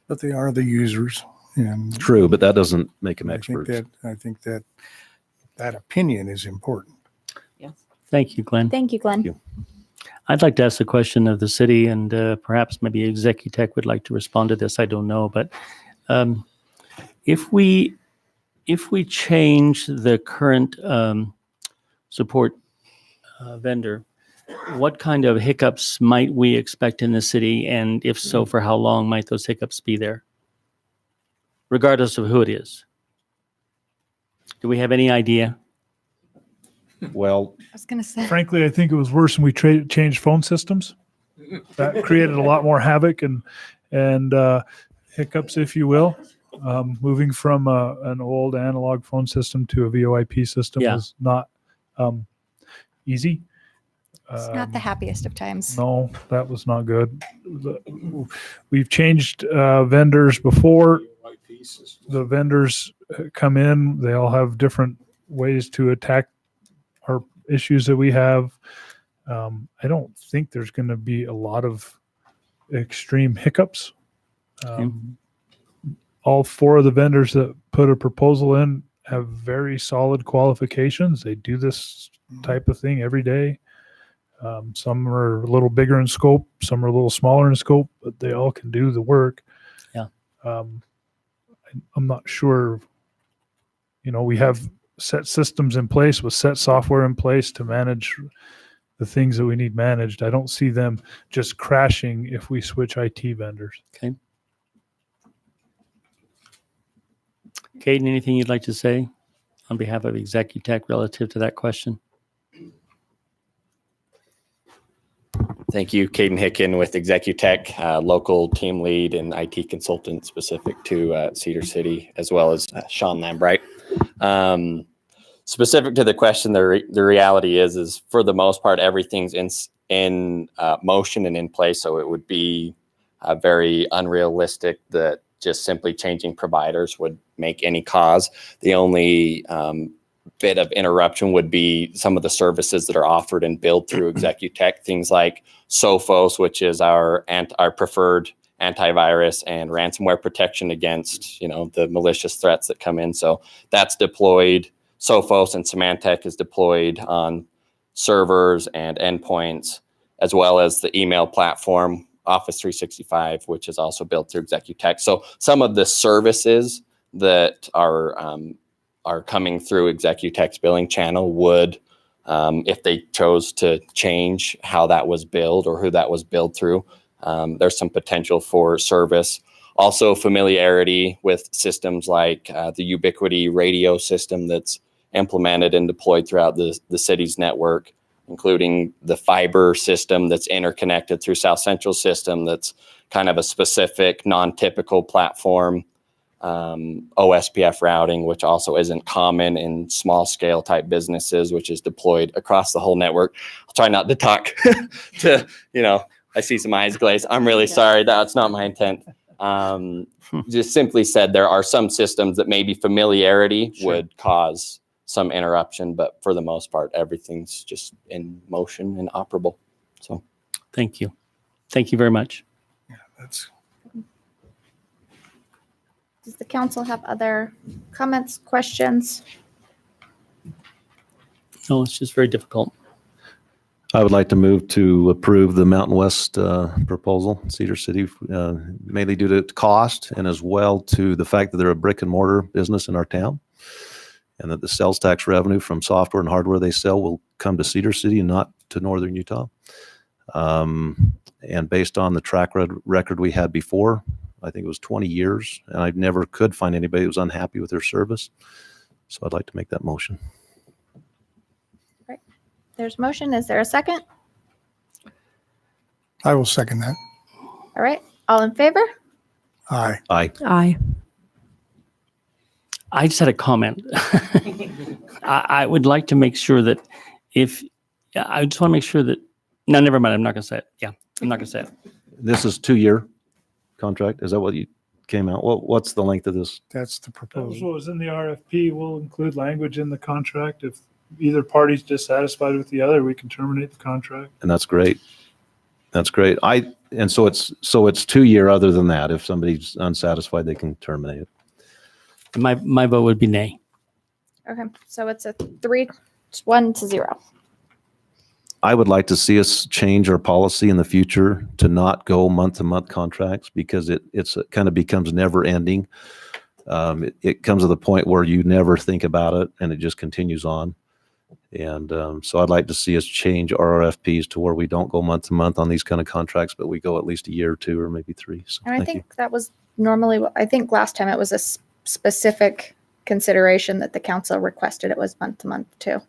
But they are the users. And true, but that doesn't make them experts. I think that opinion is important. Yes. Thank you, Glenn. Thank you, Glenn. Thank you. I'd like to ask a question of the city, and perhaps maybe Executech would like to respond to this. I don't know, but if we change the current support vendor, what kind of hiccups might we expect in the city? And if so, for how long might those hiccups be there? Regardless of who it is. Do we have any idea? Well, I was going to say. Frankly, I think it was worse when we changed phone systems. That created a lot more havoc and hiccups, if you will. Moving from an old analog phone system to a VoIP system was not easy. It's not the happiest of times. No, that was not good. We've changed vendors before. The vendors come in, they all have different ways to attack our issues that we have. I don't think there's going to be a lot of extreme hiccups. All four of the vendors that put a proposal in have very solid qualifications. They do this type of thing every day. Some are a little bigger in scope, some are a little smaller in scope, but they all can do the work. Yeah. I'm not sure, we have set systems in place with set software in place to manage the things that we need managed. I don't see them just crashing if we switch IT vendors. Okay. Caden, anything you'd like to say on behalf of Executech relative to that question? Thank you. Caden Hicken with Executech, local team lead and IT consultant specific to Cedar City, as well as Sean Lambright. Specific to the question, the reality is for the most part, everything's in motion and in place. So it would be very unrealistic that just simply changing providers would make any cause. The only bit of interruption would be some of the services that are offered and billed through Executech, things like Sophos, which is our preferred antivirus and ransomware protection against, the malicious threats that come in. So that's deployed. Sophos and Symantec is deployed on servers and endpoints, as well as the email platform, Office 365, which is also built through Executech. So some of the services that are coming through Executech's billing channel would, if they chose to change how that was billed or who that was billed through, there's some potential for service. Also, familiarity with systems like the Ubiquity radio system that's implemented and deployed throughout the city's network, including the fiber system that's interconnected through South Central system that's kind of a specific, non-typical platform. OSPF routing, which also isn't common in small scale type businesses, which is deployed across the whole network. I'll try not to talk to, I see some eyes glaze. I'm really sorry. That's not my intent. Just simply said, there are some systems that maybe familiarity would cause some interruption, but for the most part, everything's just in motion and operable. So thank you. Thank you very much. Yeah, that's. Does the council have other comments, questions? No, it's just very difficult. I would like to move to approve the Mountain West proposal, Cedar City, mainly due to cost and as well to the fact that they're a brick and mortar business in our town. and that the sales tax revenue from software and hardware they sell will come to Cedar City and not to northern Utah. And based on the track record we had before, I think it was 20 years, and I never could find anybody who was unhappy with their service. So I'd like to make that motion. Right. There's motion. Is there a second? I will second that. All right. All in favor? Aye. Aye. Aye. I just had a comment. I would like to make sure that I just want to make sure that, no, never mind. I'm not going to say it. Yeah, I'm not going to say it. This is 2-year contract. Is that what you came out? What's the length of this? That's the That was proposal. what was in the RFP. We'll include language in the contract. If either party's dissatisfied with the other, we can terminate the contract. And that's great. That's great. So it's 2-year. Other than that, if somebody's unsatisfied, they can terminate it. My vote would be nay. Okay. So it's a 3-1-0. I would like to see us change our policy in the future to not go month-to-month contracts, because it kind of becomes never ending. It comes to the point where you never think about it and it just continues on. And so I'd like to see us change our RFPs to where we don't go month-to-month on these kind of contracts, but we go at least a year or 2 or maybe 3. So And I thank you. think that was normally, I think last time it was a specific consideration that the council requested. It was month to month too.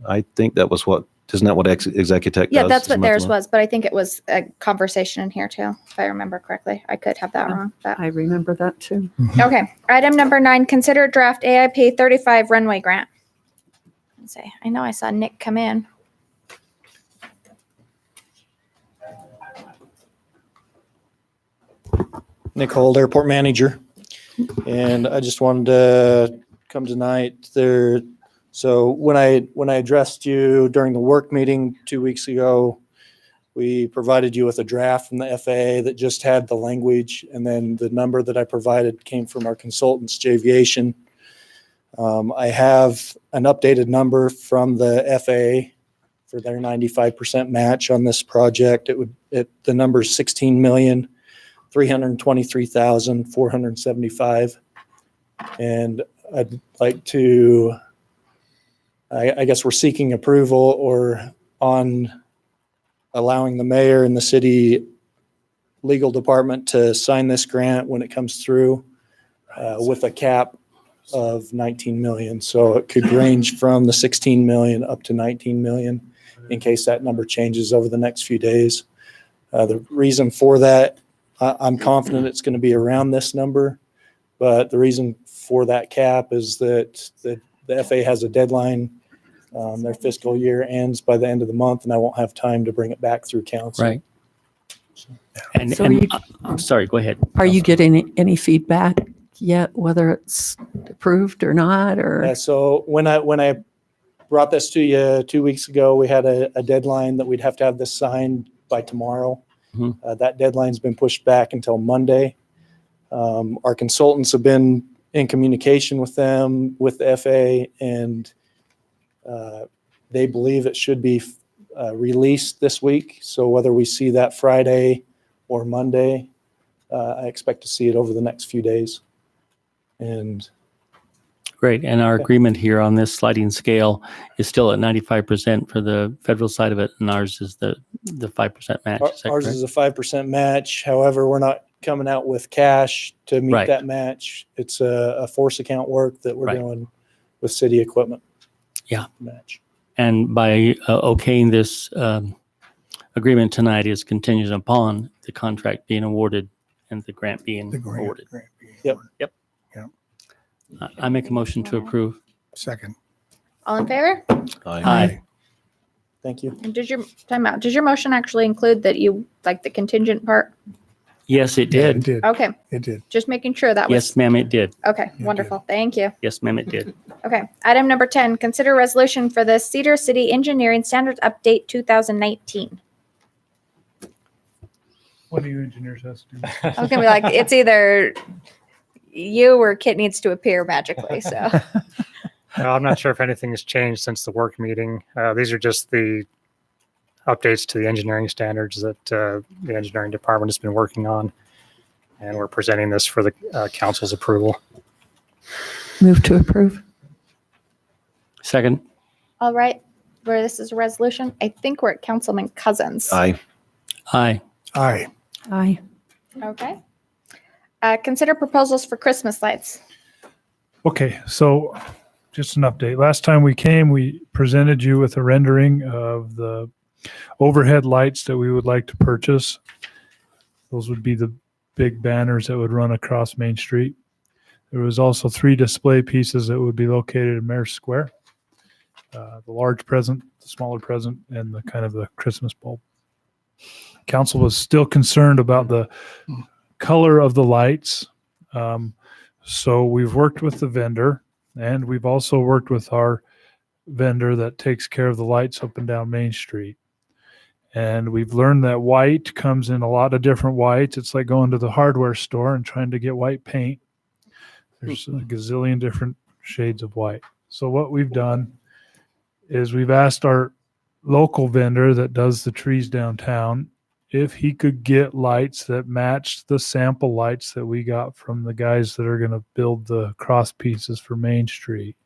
I think that was isn't that what Executech does? Yeah, that's is what theirs month-to-month? was, but I think it was a conversation in here too, if I remember correctly. I could have that wrong. But. I remember that too. Okay. Item number 9, consider draft AIP 35 runway grant. Let's see. I know I saw Nick come in. Nick Holt, airport manager. And I just wanted to come tonight there. So when I addressed you during the work meeting 2 weeks ago, we provided you with a draft from the FAA that just had the language, and then the number that I provided came from our consultants, Javiation. I have an updated number from the FAA for their 95% match on this project. The number is $16,323,475. And I'd like to, I guess we're seeking approval or on allowing the mayor and the city legal department to sign this grant when it comes through with a cap of 19 million. So it could range from the 16 million up to 19 million in case that number changes over the next few days. The reason for that, I'm confident it's going to be around this number, but the reason for that cap is that the FAA has a deadline. Their fiscal year ends by the end of the month, and I won't have time to bring it back through council. Right. And, So and you- I'm sorry, go ahead. Are you getting any feedback yet, whether it's approved or not, or? So when I brought this to you 2 weeks ago, we had a deadline that we'd have to have this signed by tomorrow. Mhm. That deadline's been pushed back until Monday. Our consultants have been in communication with them, with the FAA, and they believe it should be released this week. So whether we see that Friday or Monday, I expect to see it over the next few days. And Great. And our agreement here on this sliding scale is still at 95% for the federal side of it, and ours is the 5% match. Is that ours correct? is a 5% match. However, we're not coming out with cash to meet Right. that match. It's a force account work that we're Right. doing with city equipment. Yeah. Match. And by okaying this agreement tonight is contingent upon the contract being awarded and the grant being awarded. Yep. Yep. I make a motion to approve. Second. All in favor? Aye. Thank you. And does your motion actually include that you like the contingent part? Yes, it did. Okay. It did. Just making sure that was. Yes, ma'am, it did. Okay. Wonderful. Thank you. Yes, ma'am, it did. Okay. Item number 10, consider resolution for the Cedar City Engineering Standards Update 2019. What do you engineers have to do? I was gonna be like, it's either you or Kit needs to appear magically. So No, I'm not sure if anything has changed since the work meeting. These are just the updates to the engineering standards that the engineering department has been working on. And we're presenting this for the council's approval. Move to approve. Second. All right, where this is a resolution, I think we're at Councilman Cousins. Aye. Aye. Aye. Aye. Okay. Consider proposals for Christmas lights. Okay, so just an update. Last time we came, we presented you with a rendering of the overhead lights that we would like to purchase. Those would be the big banners that would run across Main Street. There was also 3 display pieces that would be located in Mayor's Square. The large present, the smaller present, and the kind of the Christmas bulb. Council was still concerned about the color of the lights. So we've worked with the vendor, and we've also worked with our vendor that takes care of the lights up and down Main Street. And we've learned that white comes in a lot of different whites. It's like going to the hardware store and trying to get white paint. There's a gazillion different shades of white. So what we've done is we've asked our local vendor that does the trees downtown if he could get lights that matched the sample lights that we got from the guys that are going to build the cross pieces for Main Street.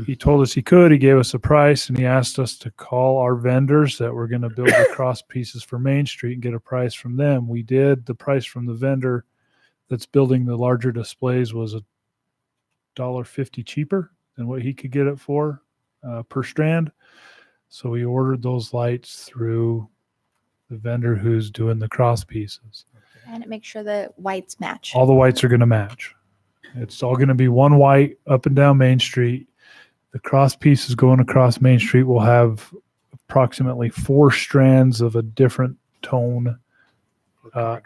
He told us he could. He gave us a price, and he asked us to call our vendors that were going to build the cross pieces for Main Street and get a price from them. We did. The price from the vendor that's building the larger displays was $1.50 cheaper than what he could get it for per strand. So we ordered those lights through the vendor who's doing the cross pieces. And it makes sure the whites match. All the whites are going to match. It's all going to be one white up and down Main Street. The cross pieces going across Main Street will have approximately 4 strands of a different tone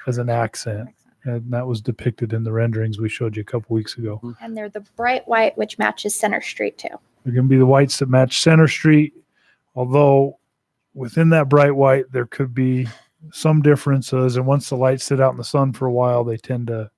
as an accent. And that was depicted in the renderings we showed you a couple weeks ago. And they're the bright white, which matches Center Street too. They're going to be the whites that match Center Street, although within that bright white, there could be some differences. And once the lights sit out in the sun for a while, they tend to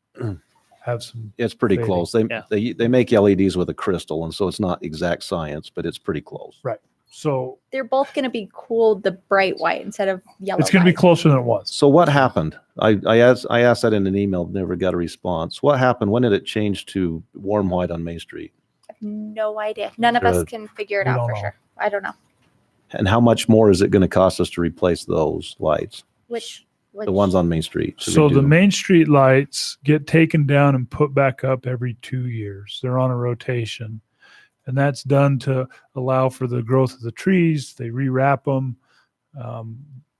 have some. It's pretty fading. close. They make LEDs with a crystal, and so it's not exact science, but it's pretty close. Right. So They're both going to be cooled the bright white instead of yellow. it's going to be closer than it was. So what happened? I asked that in an email, never got a response. What happened? When did it change to warm white on Main Street? I have no idea. None of us Good. can figure it We out don't for know. sure. I don't know. And how much more is it going to cost us to replace those lights? Which The ones on Main Street? to So redo the them? Main Street lights get taken down and put back up every 2 years. They're on a rotation. And that's done to allow for the growth of the trees. They rewrap them.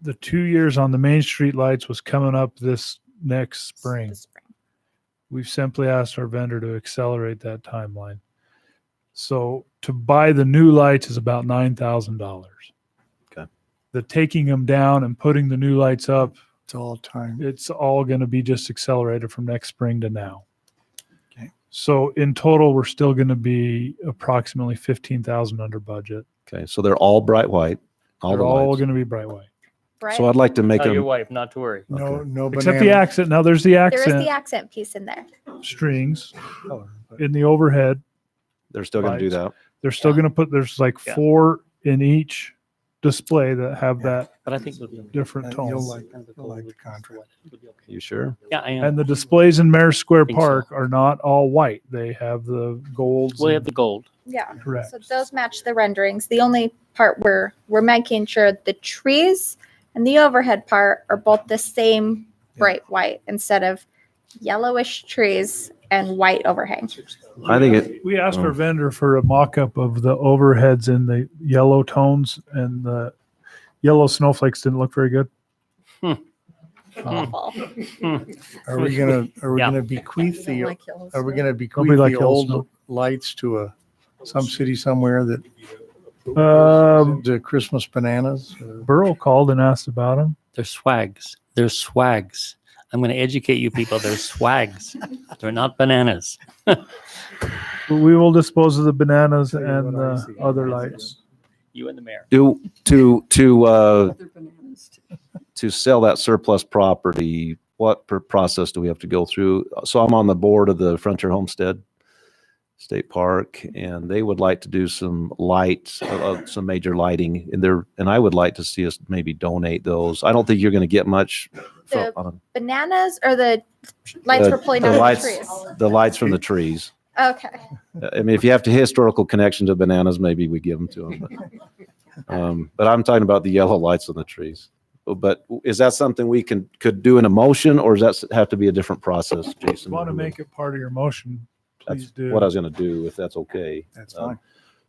The 2 years on the Main Street lights was coming up this next spring. We've simply asked our vendor to accelerate that timeline. So to buy the new lights is about $9,000. Okay. The taking them down and putting the new lights up, It's all time. it's all going to be just accelerated from next spring to now. Okay. So in total, we're still going to be approximately 15,000 under budget. Okay, so they're all bright white. They're all going to be bright white. bright. So I'd like to make Tell your them. wife not to worry. No Except the banana. accent. Now there's the There is accent the accent piece in there. strings in the overhead. They're still going to do lights. that. They're still going to put, there's like Yeah. 4 in each display that have that But I think it'll be okay. different You'll tones. like the contract. You sure? Yeah, I am. And the displays in Mayor's Square Think so. Park are not all white. They have the golds. We'll have and- the gold. Yeah. Correct. So those match the renderings. The only part where we're making sure the trees and the overhead part are both the same bright white instead of yellowish trees and white overhang. I think it. We asked our vendor for a mock-up of the overheads in the yellow tones, and the yellow snowflakes didn't look very good. Awful. Are we gonna Yeah. bequeath the Like yellow are we snow. gonna bequeath Nobody like the yellow old snow. lights to some city somewhere that the Christmas bananas? Burrow called and asked about them. They're swags. They're swags. I'm going to educate you people. They're swags. They're not bananas. We will dispose of the bananas Tell you and what I the see. other lights. You and the mayor. To sell that surplus property, what process do we have to go through? So I'm on the board of the Frontier Homestead State Park, and they would like to do some lights, some major lighting in there, and I would like to see us maybe donate those. I don't think you're going to get much. The bananas or the lights we're pulling the down lights, the trees? the lights from the trees. Okay. I mean, if you have to historical connection to bananas, maybe we give them to them. But I'm talking about the yellow lights on the trees. But is that something we could do in a motion, or does that have to be a different process, If you Jason? want to make it part of your motion, please That's do. what I was going to do, if that's okay. That's fine.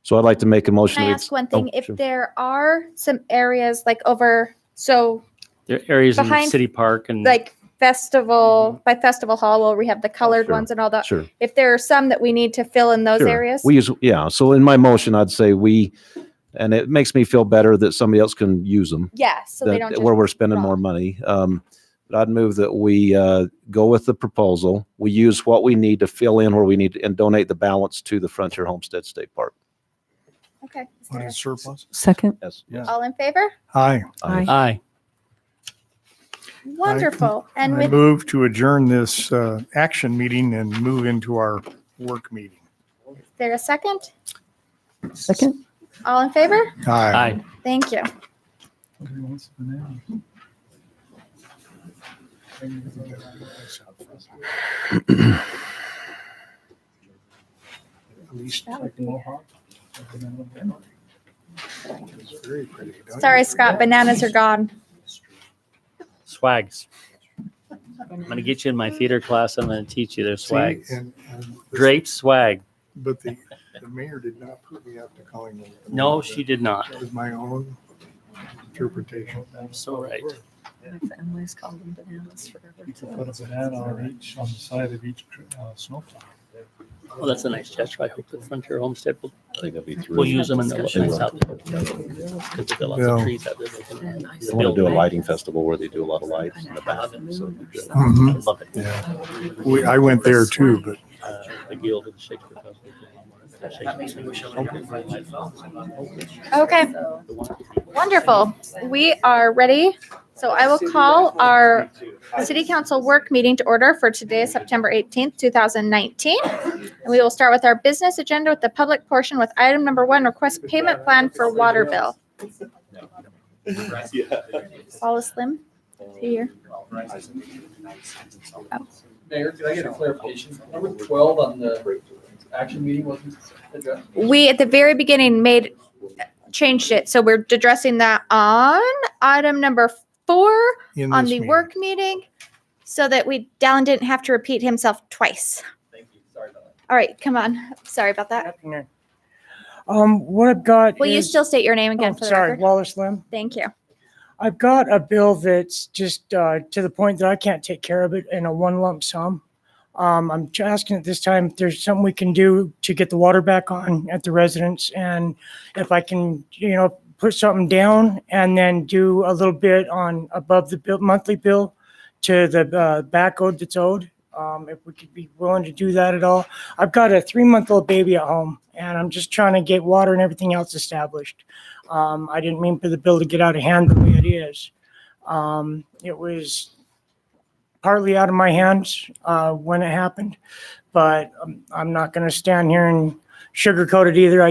So I'd like to make a motion. Can I to ask one thing? Oh, If sure. there are some areas like over, so There are areas in the Behind, city park and like festival, by Festival Hall where we have the colored sure, ones and all that. sure. If there are some that we need to fill in those Sure. areas. We use, yeah. So in my motion, I'd say and it makes me feel better that somebody else can use them. Yeah, so they don't just where we're spending rot. more money. But I'd move that we go with the proposal. We use what we need to fill in where we need to, and donate the balance to the Frontier Homestead State Park. Okay. What is surplus? Second. Yes. All in favor? Aye. Aye. Wonderful. And I with move to adjourn this action meeting and move into our work meeting. there a second? Second. All in favor? Aye. Thank you. Sorry, Scott, bananas are gone. Swags. I'm going to get you in my theater class. I'm going to teach you their swags. See, and Great swag. But the mayor did not put me up to calling them. No, she did not. That was my own interpretation. That's so right. My family's called them bananas forever. Put a banana on the side of each snowplow. Well, that's a nice gesture. I hope that Frontier Homestead will, I think that'd be three. will use them in the nice out there. Because they've got lots Yeah. of trees out there. They can They want to build. do a lighting festival where they do a lot of lights in the back. So it'd be good. Mhm. I love it. Yeah. I went there too, but The Guild of the Shakespeare Festival. Okay. Wonderful. We are ready. So I will call our city council work meeting to order for today, September 18th, 2019. And we will start with our business agenda with the public portion with item number 1, request payment plan for water bill. Wallace Lim, is he here? Oh. Mayor, could I get a clarification? Number 12 on the action meeting wasn't addressed? We, at the very beginning, changed it. So we're addressing that on item number 4 in on this the meeting. work meeting so that Dallin didn't have to repeat himself twice. Thank you. Sorry about that. All right, come on. Sorry about that. What I've got Will you is, still state your name again for the sorry, record? Wallace Lim. Thank you. I've got a bill that's just to the point that I can't take care of it in a one lump sum. I'm asking at this time if there's something we can do to get the water back on at the residence, and if I can, put something down and then do a little bit on above the bill, monthly bill to the back owed that's owed. If we could be willing to do that at all. I've got a 3-month-old baby at home, and I'm just trying to get water and everything else established. I didn't mean for the bill to get out of hand the way it is. It was partly out of my hands when it happened, but I'm not going to stand here and sugarcoat it either. I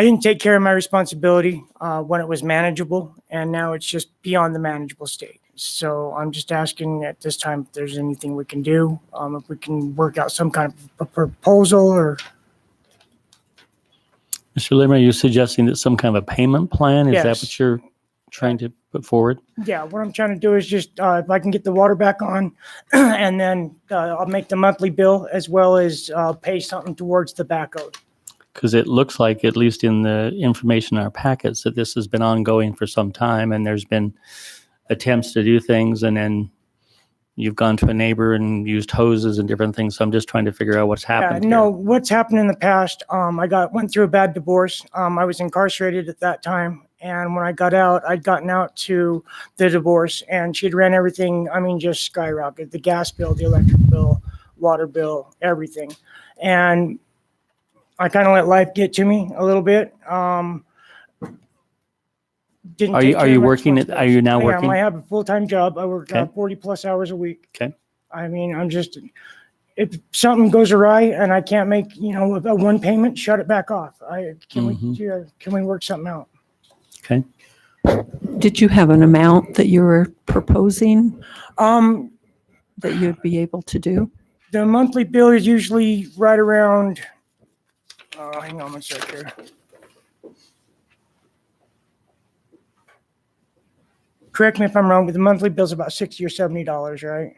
didn't take care of my responsibility when it was manageable, and now it's just beyond the manageable state. So I'm just asking at this time if there's anything we can do, if we can work out some kind of a proposal or. Mr. Lim, are you suggesting that some kind of a payment plan? Is that Yes. what you're trying to put forward? Yeah, what I'm trying to do is just if I can get the water back on, and then I'll make the monthly bill as well as pay something towards the back owed. Because it looks like, at least in the information in our packets, that this has been ongoing for some time, and there's been attempts to do things, and then you've gone to a neighbor and used hoses and different things. So I'm just trying to figure out what's happened. No, what's happened in the past, I went through a bad divorce. I was incarcerated at that time. And when I got out, I'd gotten out to the divorce, and she'd ran everything, just skyrocketed. The gas bill, the electric bill, water bill, everything. And I kind of let life get to me a little bit. Didn't Are take you care of my working? Are you now I am. working? I have a full-time job. I work Okay. 40 plus hours a week. Okay. If something goes awry and I can't make, a one payment, shut it back off. Can we work something out? Okay. Did you have an amount that you were proposing that you'd be able to do? The monthly bill is usually right around, hang on one sec here. Correct me if I'm wrong, but the monthly bill's about $60 or $70, right?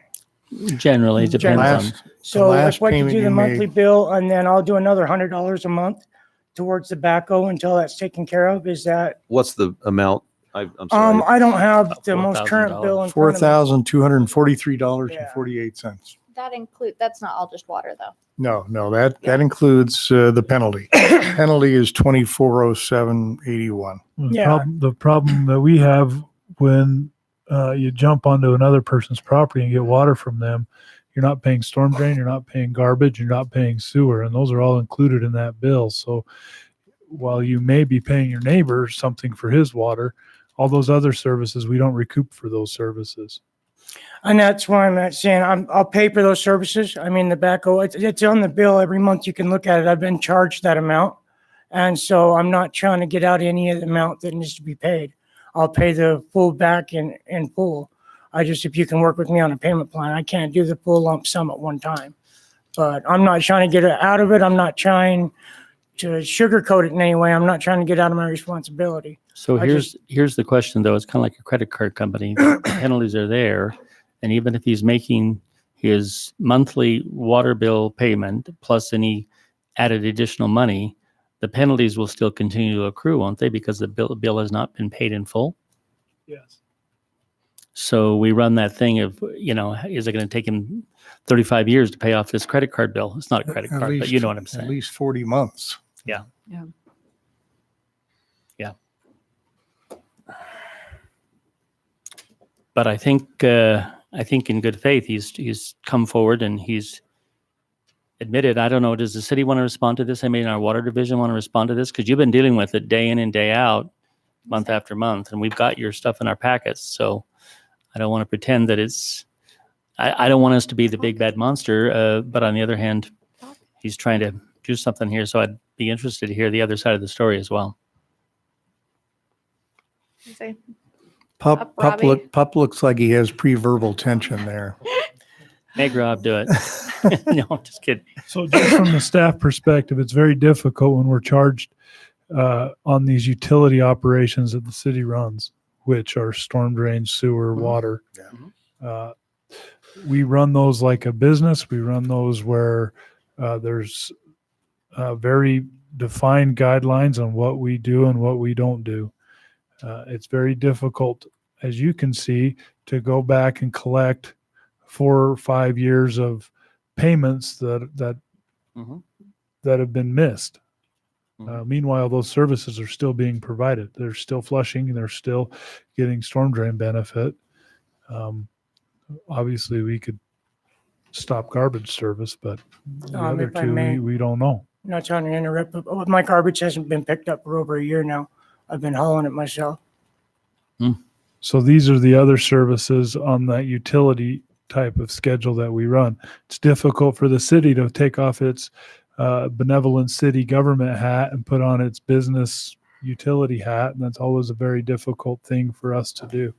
Generally, it depends on. Last- So last if I could payment do you the monthly made- bill and then I'll do another $100 a month towards the backhoe until that's taken care of, is that? What's the amount? I'm sorry. I don't have the most current bill in front of me. $4,243.48. That's not all just water though. No, that includes the penalty. Penalty is 2407.81. Yeah. The problem that we have when you jump onto another person's property and get water from them, you're not paying storm drain, you're not paying garbage, you're not paying sewer, and those are all included in that bill. So while you may be paying your neighbor something for his water, all those other services, we don't recoup for those services. And that's why I'm not saying I'll pay for those services. I mean, the backhoe, it's on the bill every month. You can look at it. I've been charged that amount. And so I'm not trying to get out any of the amount that needs to be paid. I'll pay the full back in full. If you can work with me on a payment plan, I can't do the full lump sum at one time. But I'm not trying to get out of it. I'm not trying to sugarcoat it in any way. I'm not trying to get out of my responsibility. So here's the question though. It's kind of like a credit card company. The penalties are there. And even if he's making his monthly water bill payment plus any added additional money, the penalties will still continue to accrue, won't they? Because the bill has not been paid in full. Yes. So we run that thing of, is it going to take him 35 years to pay off this credit card bill? It's not a credit card, but you know what I'm saying. At least 40 months. Yeah. Yeah. Yeah. But I think in good faith, he's come forward and he's admitted. I don't know. Does the city want to respond to this? I mean, our water division want to respond to this? Because you've been dealing with it day in and day out, month after month, and we've got your stuff in our packets. So I don't want to pretend that it's. I don't want us to be the big bad monster. But on the other hand, he's trying to do something here. So I'd be interested to hear the other side of the story as well. Pup looks like he has pre-verbal tension there. Make Rob do it. No, I'm just kidding. So just from the staff perspective, it's very difficult when we're charged on these utility operations that the city runs, which are storm drain, sewer, water. We run those like a business. We run those where there's very defined guidelines on what we do and what we don't do. It's very difficult, as you can see, to go back and collect 4 or 5 years of payments that have been missed. Meanwhile, those services are still being provided. They're still flushing. They're still getting storm drain benefit. Obviously, we could stop garbage service, but the other if I two, may. we don't know. Not trying to interrupt, but my garbage hasn't been picked up for over a year now. I've been hauling it myself. So these are the other services on that utility type of schedule that we run. It's difficult for the city to take off its benevolent city government hat and put on its business utility hat, and that's always a very difficult thing for us to do.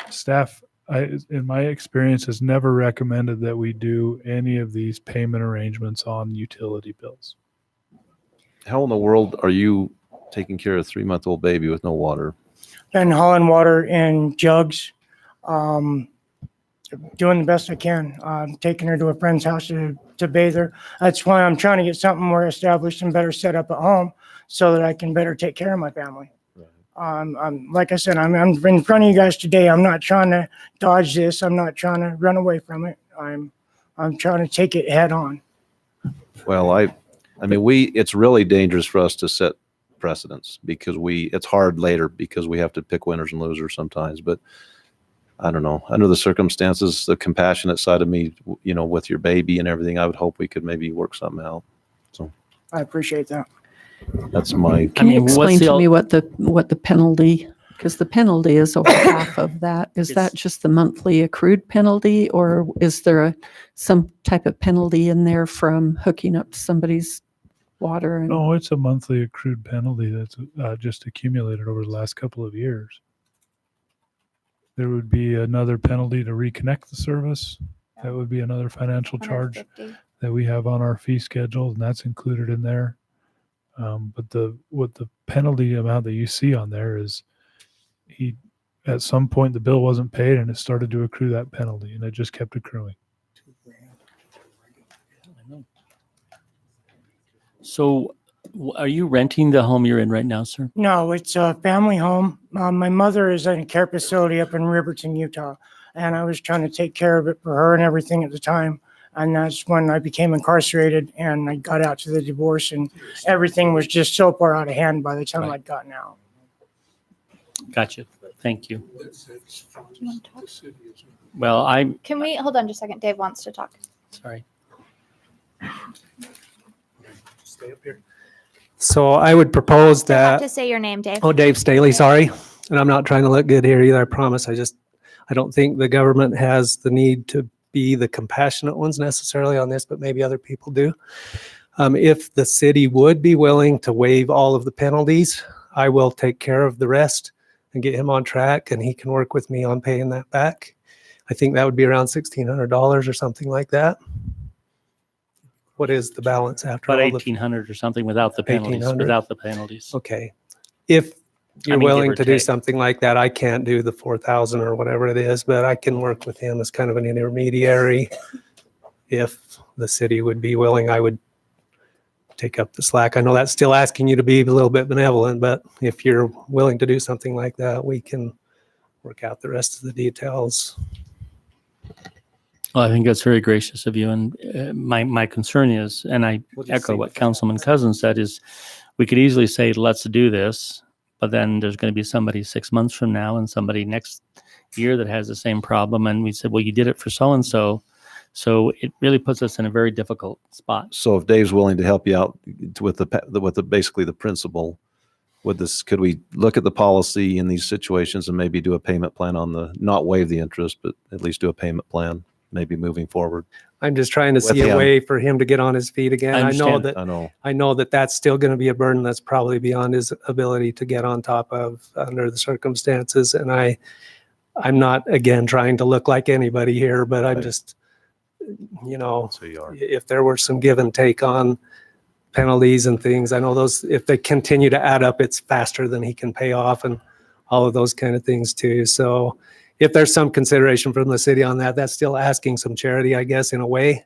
Staff, in my experience, has never recommended that we do any of these payment arrangements on utility bills. How in the world are you taking care of a 3-month-old baby with no water? Been hauling water in jugs, doing the best I can. Taking her to a friend's house to bathe her. That's why I'm trying to get something more established and better set up at home so that I can better take care of my family. Like I said, I'm in front of you guys today. I'm not trying to dodge this. I'm not trying to run away from it. I'm trying to take it head on. Well, I mean, it's really dangerous for us to set precedents because it's hard later because we have to pick winners and losers sometimes. But I don't know, under the circumstances, the compassionate side of me, with your baby and everything, I would hope we could maybe work something out. So I appreciate that. that's my. Can you explain to me what the penalty? Because the penalty is over half of that. Is that just the monthly accrued penalty, or is there some type of penalty in there from hooking up to somebody's water? No, it's a monthly accrued penalty that's just accumulated over the last couple of years. There would be another penalty to reconnect the service, That would be another financial charge 150. that we have on our fee schedule, and that's included in there. But the penalty amount that you see on there is at some point the bill wasn't paid and it started to accrue that penalty, and it just kept accruing. So are you renting the home you're in right now, sir? No, it's a family home. My mother is in a care facility up in Riverton, Utah, and I was trying to take care of it for her and everything at the time. And that's when I became incarcerated and I got out to the divorce, and everything was just so far out of hand by the time I'd gotten out. Gotcha. Thank you. Do you want to talk? Well, Can we hold on just a second? Dave wants to talk. sorry. Stay up here. So I would propose You have that. to say your name, Dave. Oh, Dave Staley, sorry. And I'm not trying to look good here either, I promise. I don't think the government has the need to be the compassionate ones necessarily on this, but maybe other people do. If the city would be willing to waive all of the penalties, I will take care of the rest and get him on track, and he can work with me on paying that back. I think that would be around $1,600 or something like that. What is the balance after About all the 1,800 or something without the penalties. 1,800? Without the penalties. Okay. If you're I mean, give willing or to do take. something like that, I can't do the 4,000 or whatever it is, but I can work with him as kind of an intermediary. If the city would be willing, I would take up the slack. I know that's still asking you to be a little bit benevolent, but if you're willing to do something like that, we can work out the rest of the details. Well, I think that's very gracious of you. And my concern is, and I echo what Councilman Cousins said, is we could easily say, let's do this, but then there's going to be somebody 6 months from now and somebody next year that has the same problem. And we said, well, you did it for so-and-so. So it really puts us in a very difficult spot. So if Dave's willing to help you out with basically the principle, could we look at the policy in these situations and maybe do a payment plan not waive the interest, but at least do a payment plan, maybe moving forward? I'm just trying to With see a him. way for him to get on his feet again. I know understand. that that's still going to be a burden that's probably beyond his ability to get on top of under the circumstances. And I'm not, again, trying to look like anybody here, but I'm just, if there were some give and take on penalties and things, I know those, if they continue to add up, it's faster than he can pay off and all of those kind of things too. So if there's some consideration from the city on that, that's still asking some charity, I guess, in a way.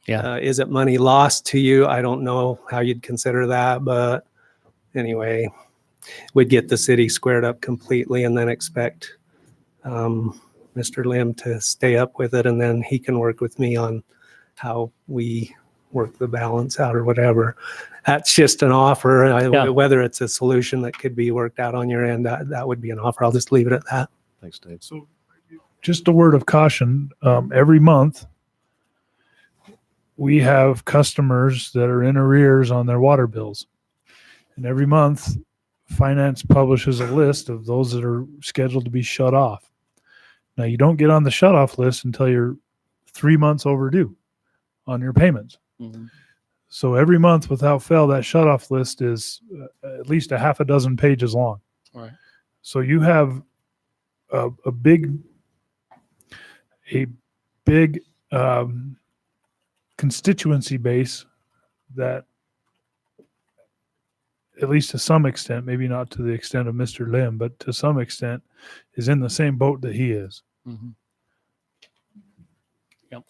Yeah. Is it money lost to you? I don't know how you'd consider that, but anyway, we'd get the city squared up completely and then expect Mr. Lim to stay up with it, and then he can work with me on how we work the balance out or whatever. That's just an offer. Whether it's a solution that could be worked out on your end, that would be an offer. I'll just leave it at that. Thanks, Dave. So just a word of caution, every month we have customers that are in arrears on their water bills. And every month finance publishes a list of those that are scheduled to be shut off. Now you don't get on the shut off list until you're 3 months overdue on your payments. Mm-hmm. So every month without fail, that shut off list is at least a half a dozen pages long. All right. So you have a big constituency base that, at least to some extent, maybe not to the extent of Mr. Lim, but to some extent, is in the same boat that he is. Mm-hmm. Yep.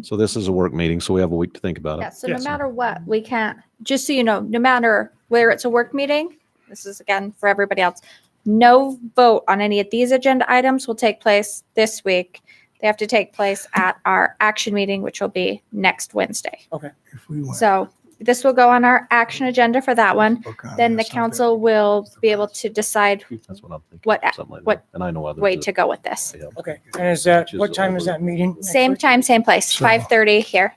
So this is a work meeting, so we have a week to think about it. Yeah, so no matter what, we can't, just so you know, no matter where it's a work meeting, this is again for everybody else, no vote on any of these agenda items will take place this week. They have to take place at our action meeting, which will be next Wednesday. Okay. So this will go on our action agenda for that one. Then the council will be able to decide That's what I'm thinking. what Something like what that. And I know others way that- to go with this. Okay. And is that, what time is that meeting? Same time, same place, 5:30 here.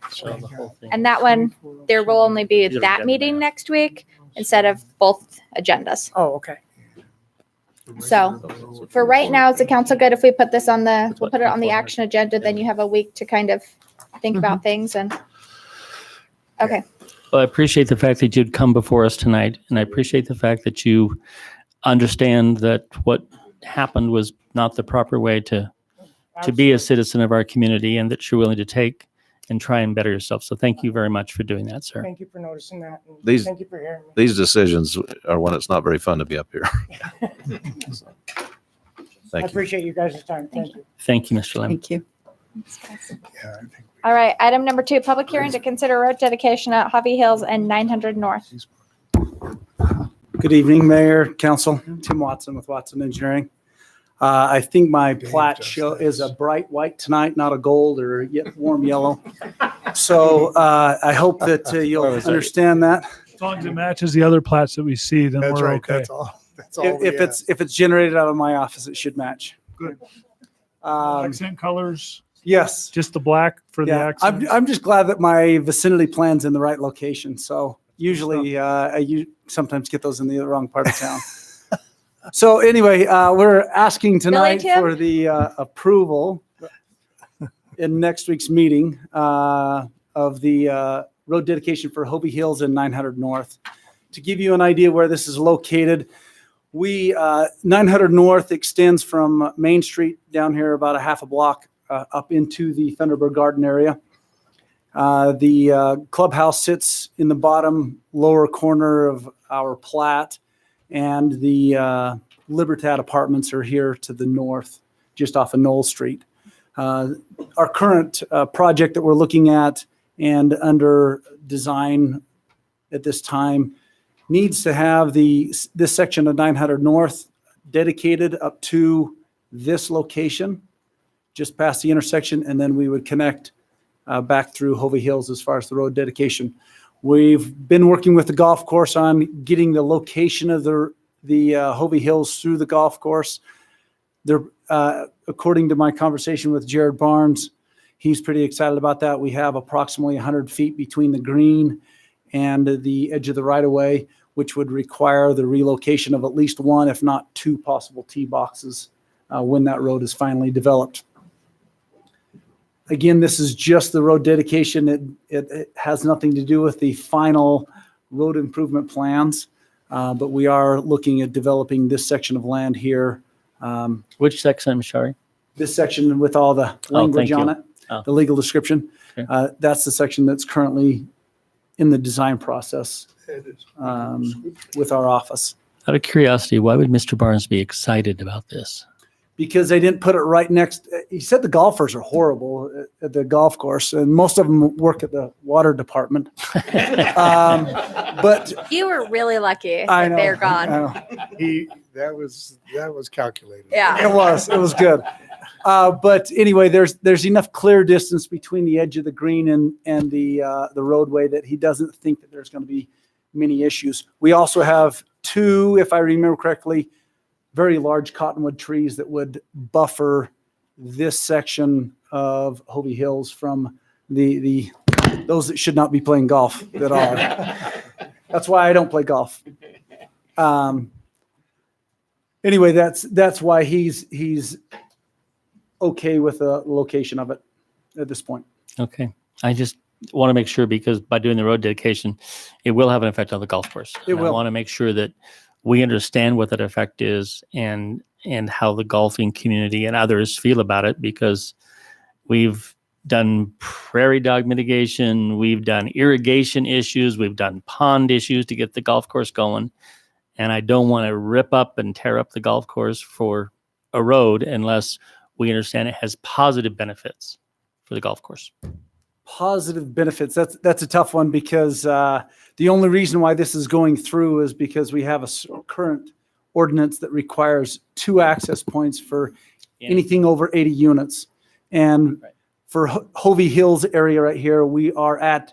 And that one, there will only be that meeting next week instead of both agendas. Oh, okay. So for right now, is the council good if we put this on we'll put it on the action agenda, then you have a week to kind of think about things and, okay. Well, I appreciate the fact that you'd come before us tonight, and I appreciate the fact that you understand that what happened was not the proper way to to be a citizen of our community and that you're willing to take and try and better yourself. So thank you very much for doing that, sir. Thank you for noticing that. And These- thank you for hearing me. These decisions are when it's not very fun to be up here. I Thank you. appreciate you guys' time. Thank you. Thank you, Mr. Lim. Thank you. All right, item number 2, public hearing to consider road dedication at Hovey Hills and 900 North. Good evening, Mayor, Council. Tim Watson with Watson Engineering. I think my plat show is a bright white tonight, not a gold or yet warm yellow. So I hope that you'll understand that. As long as it matches the other plats that we see, then That's we're right. okay. That's all. That's all. we If ask. it's generated out of my office, it should match. Good. Um, Accent colors, Yes. just the black for the Yeah, accent. I'm just glad that my vicinity plan's in the right location. So usually I sometimes get those in the wrong part of town. So anyway, we're asking tonight Tim? for the approval in next week's meeting of the road dedication for Hovey Hills and 900 North. To give you an idea where this is located, 900 North extends from Main Street down here about a half a block up into the Thunderbird Garden area. The clubhouse sits in the bottom lower corner of our plat, and the Libertad apartments are here to the north, just off of Knoll Street. Our current project that we're looking at and under design at this time needs to have this section of 900 North dedicated up to this location, just past the intersection, and then we would connect back through Hovey Hills as far as the road dedication. We've been working with the golf course on getting the location of the Hovey Hills through the golf course. They're, according to my conversation with Jared Barnes, he's pretty excited about that. We have approximately 100 feet between the green and the edge of the right-of-way, which would require the relocation of at least one, if not two, possible tee boxes when that road is finally developed. Again, this is just the road dedication. It has nothing to do with the final road improvement plans, but we are looking at developing this section of land here. Which section, I'm sorry? This section with all the language thank on you. it, Oh. the legal description. Okay. That's the section that's currently in the design process with our office. Out of curiosity, why would Mr. Barnes be excited about this? Because they didn't put it right next. He said the golfers are horrible at the golf course, and most of them work at the water department. But You were really lucky I that know, they're gone. I know. That was calculated. Yeah. It was good. But anyway, there's enough clear distance between the edge of the green and the roadway that he doesn't think that there's going to be many issues. We also have two, if I remember correctly, very large cottonwood trees that would buffer this section of Hovey Hills from those that should not be playing golf that are. That's why I don't play golf. Anyway, that's why he's okay with the location of it at this point. Okay. I just want to make sure, because by doing the road dedication, it will have an effect on the golf course. It And I will. want to make sure that we understand what that effect is and how the golfing community and others feel about it, because we've done prairie dog mitigation, we've done irrigation issues, we've done pond issues to get the golf course going. And I don't want to rip up and tear up the golf course for a road unless we understand it has positive benefits for the golf course. Positive benefits. That's a tough one, because the only reason why this is going through is because we have a current ordinance that requires 2 access points for anything over 80 units. And for Hovey Hills area right here, we are at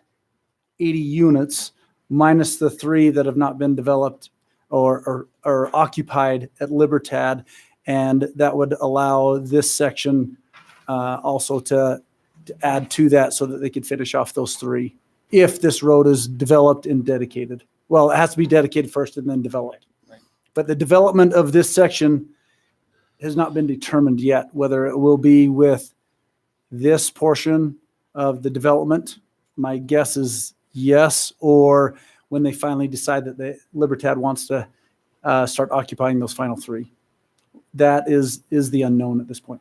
80 units minus the 3 that have not been developed or occupied at Libertad. And that would allow this section also to add to that so that they could finish off those 3 if this road is developed and dedicated. Well, it has to be dedicated first and then developed. Right. But the development of this section has not been determined yet, whether it will be with this portion of the development. My guess is yes, or when they finally decide that the Libertad wants to start occupying those final 3. That is the unknown at this point.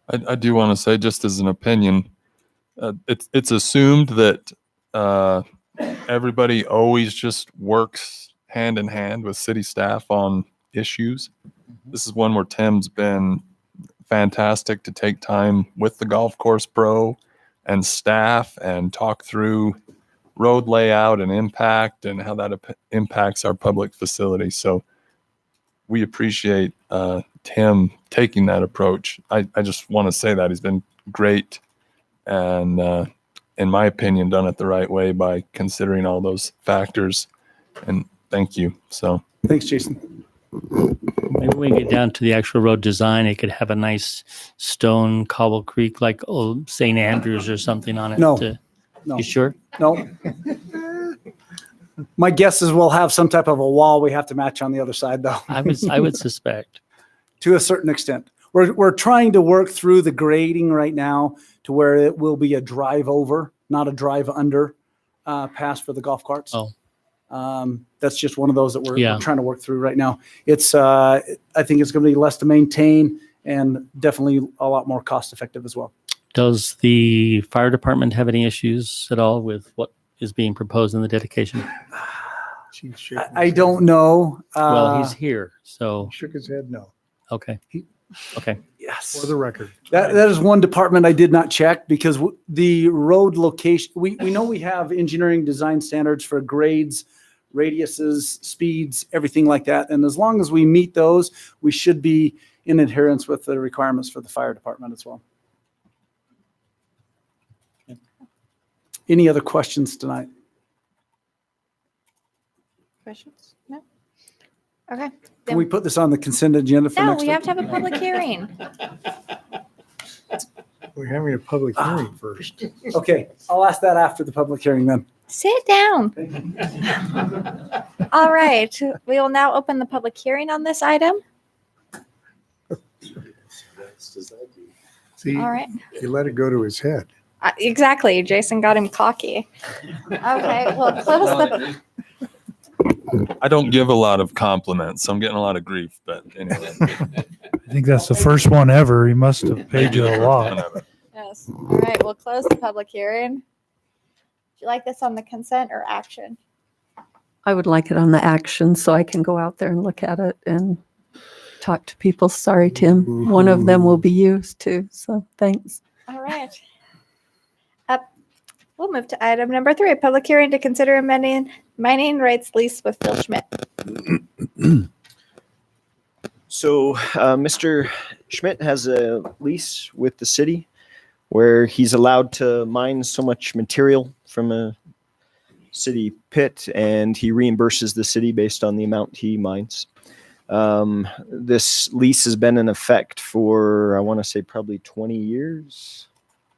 I do want to say, just as an opinion, it's assumed that everybody always just works hand in hand with city staff on issues. This is one where Tim's been fantastic to take time with the golf course pro and staff and talk through road layout and impact and how that impacts our public facility. So we appreciate Tim taking that approach. I just want to say that he's been great and in my opinion done it the right way by considering all those factors, and thank you. So Thanks, Jason. Maybe when we get down to the actual road design, it could have a nice stone cobble creek like old St. Andrews or something on it. No. You sure? No. My guess is we'll have some type of a wall we have to match on the other side, though. I would suspect. To a certain extent. We're trying to work through the grading right now to where it will be a drive over, not a drive under pass for the golf carts. Oh. That's just one of those that we're Yeah. trying to work through right now. It's I think it's going to be less to maintain and definitely a lot more cost effective as well. Does the fire department have any issues at all with what is being proposed in the dedication? I don't know. Well, he's here, so. Shook his head no. Okay. Okay. Yes. For the record. That is one department I did not check because the road location, we know we have engineering design standards for grades, radiuses, speeds, everything like that. And as long as we meet those, we should be in adherence with the requirements for the fire department as well. Any other questions tonight? Questions? No? Okay. Can we put this on the consent agenda for No, next we week? have to have a public hearing. We're having a public hearing first. Okay, I'll ask that after the public hearing then. Sit down. All right, we will now open the public hearing on this item. See, All right. you let it go to his head. Exactly, Jason got him cocky. Okay, we'll close the, I don't give a lot of compliments, so I'm getting a lot of grief, but anyway. I think that's the first one ever. He must have paid you a lot. yes, all right, we'll close the public hearing. Would you like this on the consent or action? I would like it on the action so I can go out there and look at it and talk to people. Sorry, Tim. One of them will be used too. So thanks. All right. We'll move to item number 3, public hearing to consider amending mining rights lease with Phil Schmidt. So Mr. Schmidt has a lease with the city where he's allowed to mine so much material from a city pit, and he reimburses the city based on the amount he mines. This lease has been in effect for, I want to say, probably 20 years,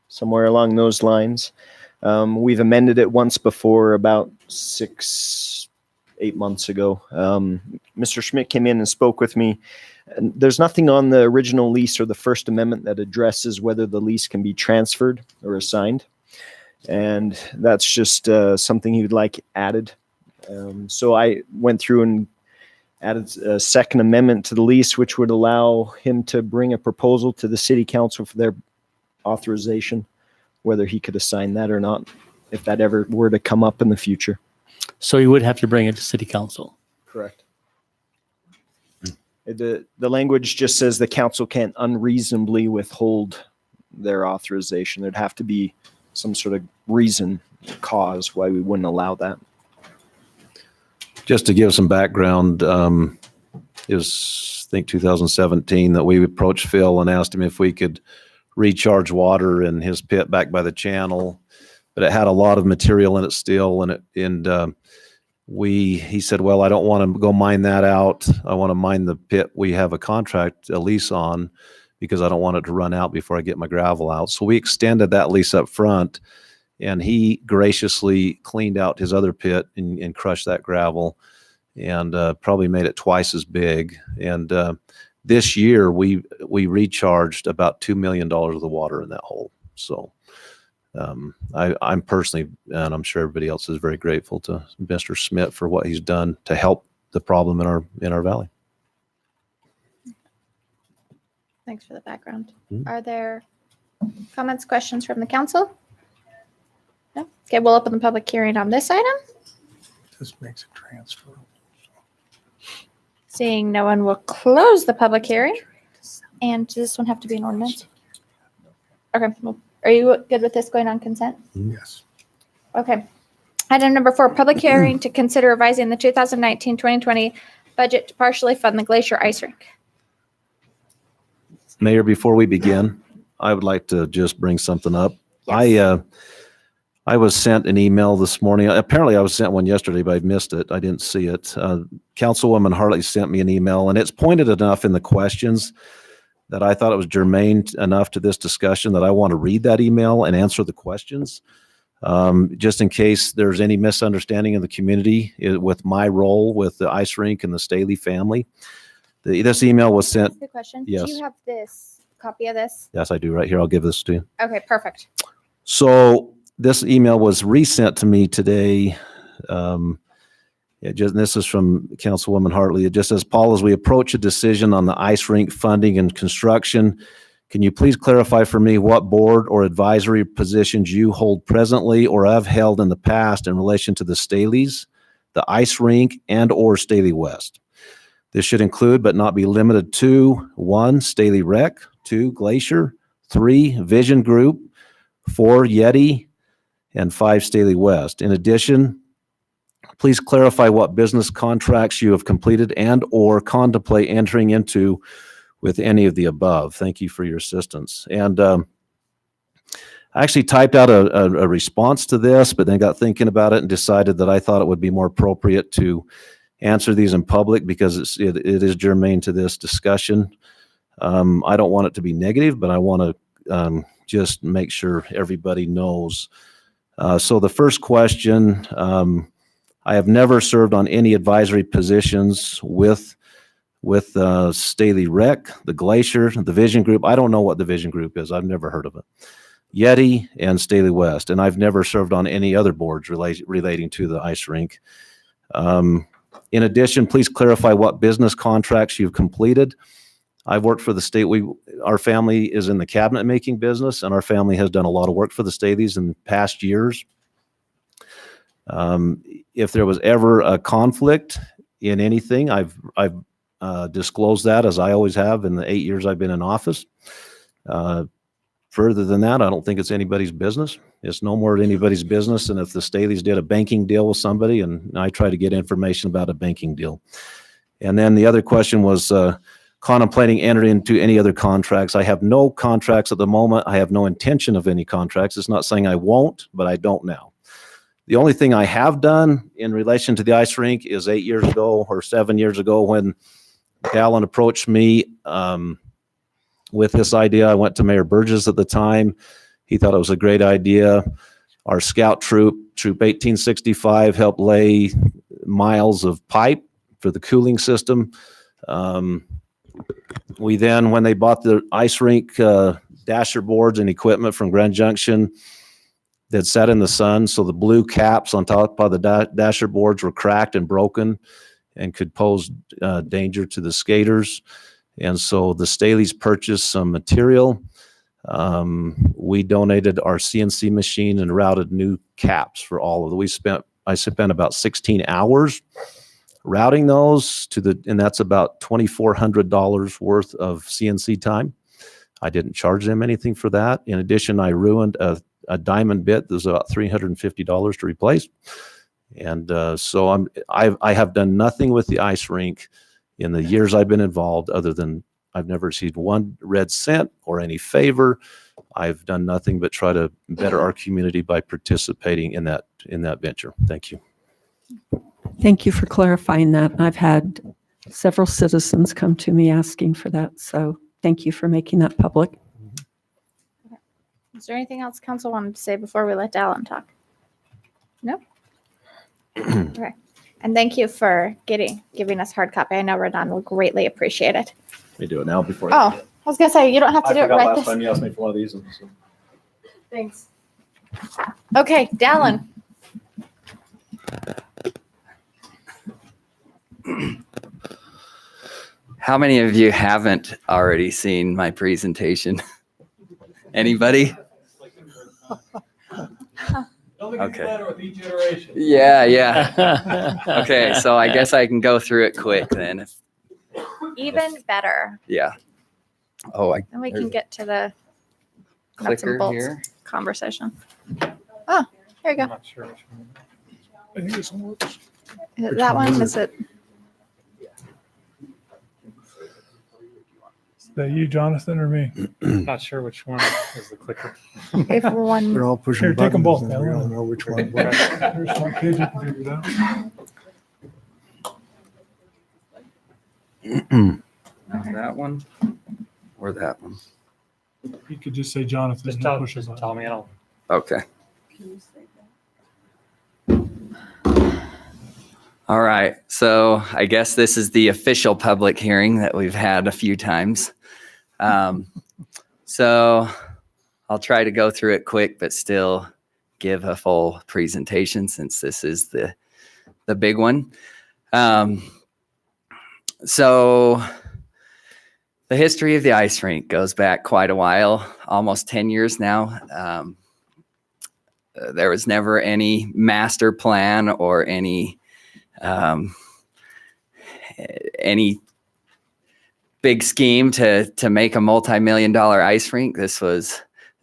somewhere along those lines. We've amended it once before, about 6-8 months ago. Mr. Schmidt came in and spoke with me. And there's nothing on the original lease or the First Amendment that addresses whether the lease can be transferred or assigned. And that's just something he would like added. So I went through and added a Second Amendment to the lease, which would allow him to bring a proposal to the city council for their authorization, whether he could assign that or not, if that ever were to come up in the future. So you would have to bring it to city council. Correct. The language just says the council can't unreasonably withhold their authorization. There'd have to be some sort of reason, cause why we wouldn't allow that. Just to give some background, it was, I think, 2017 that we approached Phil and asked him if we could recharge water in his pit back by the channel, but it had a lot of material in it still, he said, well, I don't want to go mine that out. I want to mine the pit we have a lease on, because I don't want it to run out before I get my gravel out. So we extended that lease up front, and he graciously cleaned out his other pit and crushed that gravel, and probably made it twice as big. And this year we recharged about $2 million of the water in that hole. So I'm personally, and I'm sure everybody else is very grateful to Mr. Schmidt for what he's done to help the problem in our valley. Thanks for the background. Mhm. Are there comments, questions from the council? No? Okay, we'll open the public hearing on this item. This makes a transfer. Seeing no one, will close the public hearing. And does this one have to be an ordinance? Okay, well, are you good with this going on consent? Yes. Okay. Item number 4, public hearing to consider revising the 2019-2020 budget to partially fund the Glacier Ice Rink. Mayor, before we begin, I would like to just bring something up. I was sent an email this morning. Apparently I was sent one yesterday, but I missed it. I didn't see it. Councilwoman Hartley sent me an email, and it's pointed enough in the questions that I thought it was germane enough to this discussion that I want to read that email and answer the questions. Just in case there's any misunderstanding in the community with my role with the ice rink and the Staley family. This email was sent. Good question. Yes. Do you have this copy of this? Yes, I do right here. I'll give this to you. Okay, perfect. So this email was resent to me today. This is from Councilwoman Hartley. It just says, Paul, as we approach a decision on the ice rink funding and construction, can you please clarify for me what board or advisory positions you hold presently or have held in the past in relation to the Staleys, the ice rink, and or Staley West? This should include but not be limited to 1, Staley Rec, 2, Glacier, 3, Vision Group, 4, Yeti, and 5, Staley West. In addition, please clarify what business contracts you have completed and or contemplate entering into with any of the above. Thank you for your assistance. And I actually typed out a response to this, but then got thinking about it and decided that I thought it would be more appropriate to answer these in public because it is germane to this discussion. I don't want it to be negative, but I want to just make sure everybody knows. So the first question, I have never served on any advisory positions with Staley Rec, the Glacier, the Vision Group. I don't know what the Vision Group is. I've never heard of it. Yeti and Staley West, and I've never served on any other boards relating to the ice rink. In addition, please clarify what business contracts you've completed. I've worked for the state. Our family is in the cabinet making business, and our family has done a lot of work for the Staleys in past years. If there was ever a conflict in anything, I've disclosed that, as I always have in the 8 years I've been in office. Further than that, I don't think it's anybody's business. It's no more anybody's business than if the Staleys did a banking deal with somebody and I try to get information about a banking deal. And then the other question was contemplating entering into any other contracts. I have no contracts at the moment. I have no intention of any contracts. It's not saying I won't, but I don't now. The only thing I have done in relation to the ice rink is 8 years ago or 7 years ago when Dallin approached me with this idea. I went to Mayor Burgess at the time. He thought it was a great idea. Our scout troop 1865, helped lay miles of pipe for the cooling system. We then, when they bought the ice rink dasher boards and equipment from Grand Junction, that sat in the sun, so the blue caps on top of the dasher boards were cracked and broken and could pose danger to the skaters. And so the Staleys purchased some material. We donated our CNC machine and routed new caps for all of them. I spent about 16 hours routing those and that's about $2,400 worth of CNC time. I didn't charge them anything for that. In addition, I ruined a diamond bit that was about $350 to replace. And so I have done nothing with the ice rink in the years I've been involved, other than I've never received one red cent or any favor. I've done nothing but try to better our community by participating in that venture. Thank you. Thank you for clarifying that. I've had several citizens come to me asking for that. So thank you for making that public. Is there anything else council wanted to say before we let Dallin talk? No? Okay. And thank you for giving us hard copy. I know Renan will greatly appreciate it. Let me do it now before. I was going to say, you don't have to do it right last this. time you asked me for one of these. So. Thanks. Okay, Dallin. How many of you haven't already seen my presentation? Anybody? Okay. Yeah. Okay, so I guess I can go through it quick then. Even better. Yeah. Oh, Then we can get to the nuts clicker and bolts here. conversation. Oh, there you go. I think this one works. Is it Which that one one? is Is it? Is that you, Jonathan, or me? Not sure which one is the clicker. If one. They're all pushing Here, take them buttons both. and we don't know which one. There's some kid you can figure it out. That one or that one? You could just say Jonathan. Just and tell, push just a button. tell me and I'll. Okay. All right. So I guess this is the official public hearing that we've had a few times. So I'll try to go through it quick, but still give a full presentation since this is the big one. So the history of the ice rink goes back quite a while, almost 10 years now. There was never any master plan or any big scheme to make a multi-million-dollar ice rink. This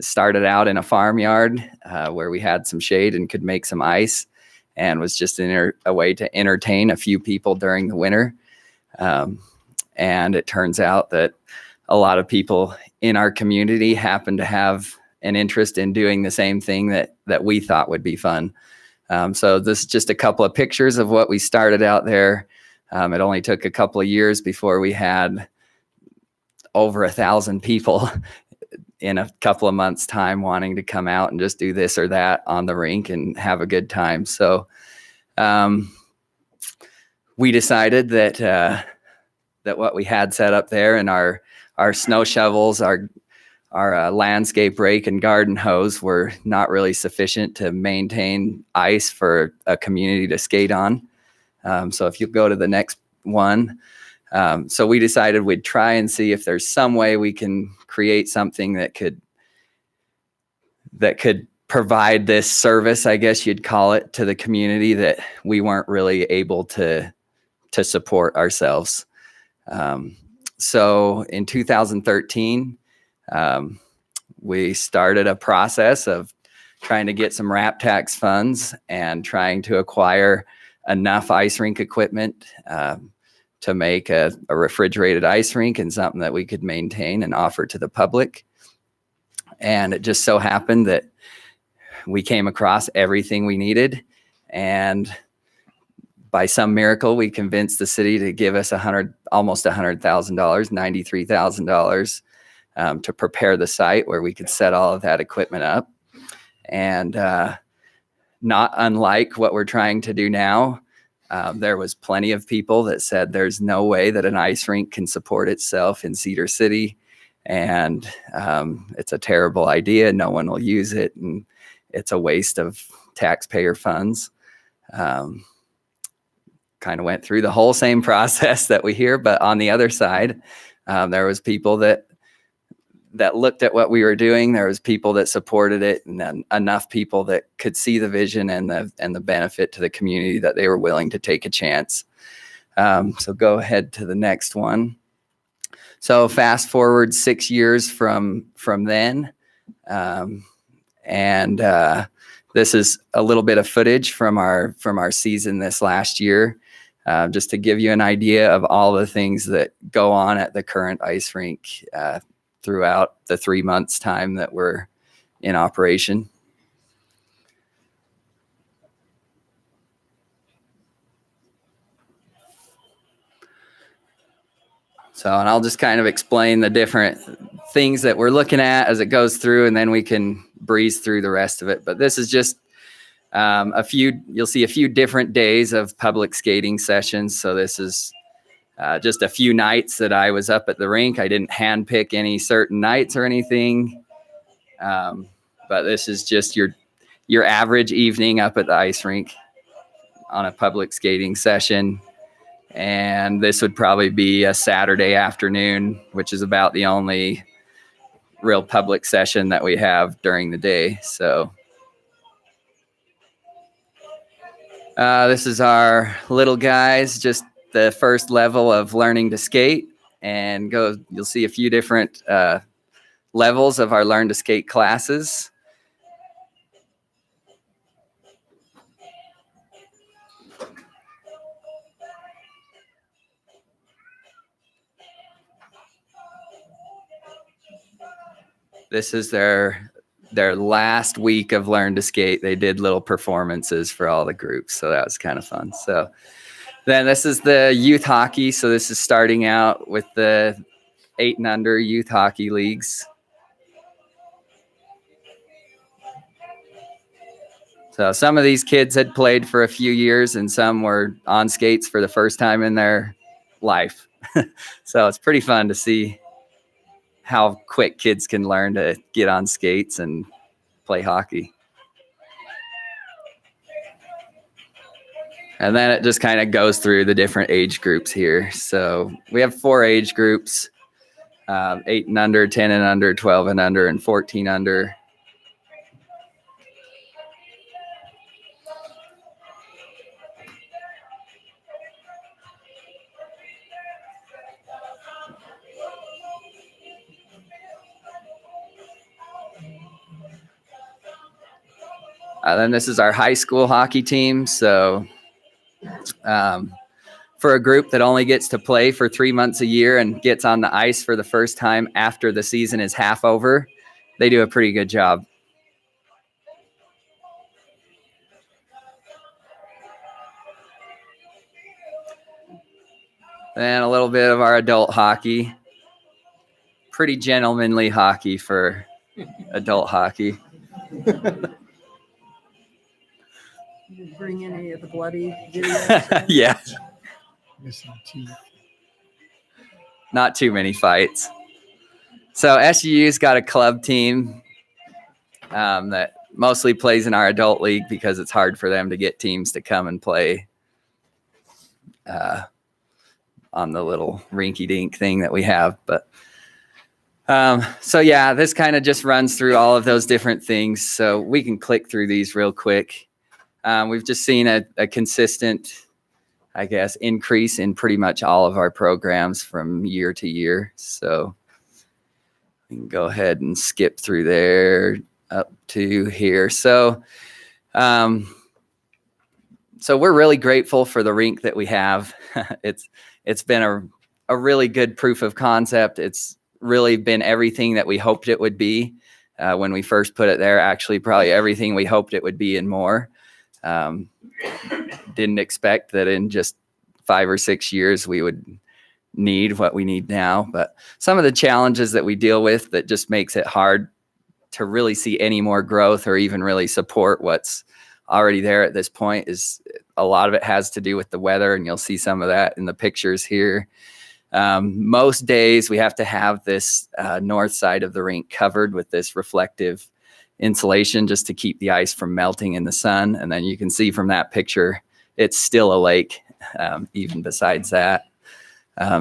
started out in a farmyard where we had some shade and could make some ice, and was just a way to entertain a few people during the winter. And it turns out that a lot of people in our community happen to have an interest in doing the same thing that we thought would be fun. So this is just a couple of pictures of what we started out there. It only took a couple of years before we had over 1,000 people in a couple of months' time wanting to come out and just do this or that on the rink and have a good time. So we decided that what we had set up there and our snow shovels, our landscape rake and garden hose were not really sufficient to maintain ice for a community to skate on. So if you go to the next one, so we decided we'd try and see if there's some way we can create something that could provide this service, I guess you'd call it, to the community that we weren't really able to support ourselves. So in 2013, we started a process of trying to get some RAP tax funds and trying to acquire enough ice rink equipment to make a refrigerated ice rink and something that we could maintain and offer to the public. And it just so happened that we came across everything we needed, and by some miracle, we convinced the city to give us almost $100,000, $93,000 to prepare the site where we could set all of that equipment up. And not unlike what we're trying to do now, there was plenty of people that said there's no way that an ice rink can support itself in Cedar City, and it's a terrible idea. No one will use it, and it's a waste of taxpayer funds. Kind of went through the whole same process that we hear, but on the other side, there was people that looked at what we were doing. There was people that supported it, and then enough people that could see the vision and the benefit to the community that they were willing to take a chance. So go ahead to the next one. So fast forward 6 years from then, and this is a little bit of footage from our season this last year, just to give you an idea of all the things that go on at the current ice rink throughout the 3 months' time that we're in operation. So, and I'll just kind of explain the different things that we're looking at as it goes through, and then we can breeze through the rest of it. But this is just you'll see a few different days of public skating sessions. So this is just a few nights that I was up at the rink. I didn't handpick any certain nights or anything. But this is just your average evening up at the ice rink on a public skating session. And this would probably be a Saturday afternoon, which is about the only real public session that we have during the day. So this is our little guys, just the first level of learning to skate. And you'll see a few different levels of our learn to skate classes. This is their last week of learn to skate. They did little performances for all the groups, so that was kind of fun. So then this is the youth hockey. So this is starting out with the 8 and under youth hockey leagues. So some of these kids had played for a few years and some were on skates for the first time in their life. So it's pretty fun to see how quick kids can learn to get on skates and play hockey. And then it just kind of goes through the different age groups here. So we have 4 age groups, 8 and under, 10 and under, 12 and under, and 14 under. Then this is our high school hockey team. So for a group that only gets to play for 3 months a year and gets on the ice for the first time after the season is half over, they do a pretty good job. Then a little bit of our adult hockey. Pretty gentlemanly hockey for adult hockey. You bring any of the bloody videos? Yeah. Not too many fights. So SUU's got a club team that mostly plays in our adult league because it's hard for them to get teams to come and play on the little rinky-dink thing that we have. But so yeah, this kind of just runs through all of those different things. So we can click through these real quick. We've just seen a consistent, I guess, increase in pretty much all of our programs from year to year. So we can go ahead and skip through there up to here. So, so we're really grateful for the rink that we have. It's been a really good proof of concept. It's really been everything that we hoped it would be when we first put it there. Actually, probably everything we hoped it would be and more. Didn't expect that in just 5 or 6 years we would need what we need now. But some of the challenges that we deal with that just makes it hard to really see any more growth or even really support what's already there at this point is a lot of it has to do with the weather, and you'll see some of that in the pictures here. Most days we have to have this north side of the rink covered with this reflective insulation just to keep the ice from melting in the sun. And then you can see from that picture, it's still a lake, even besides that.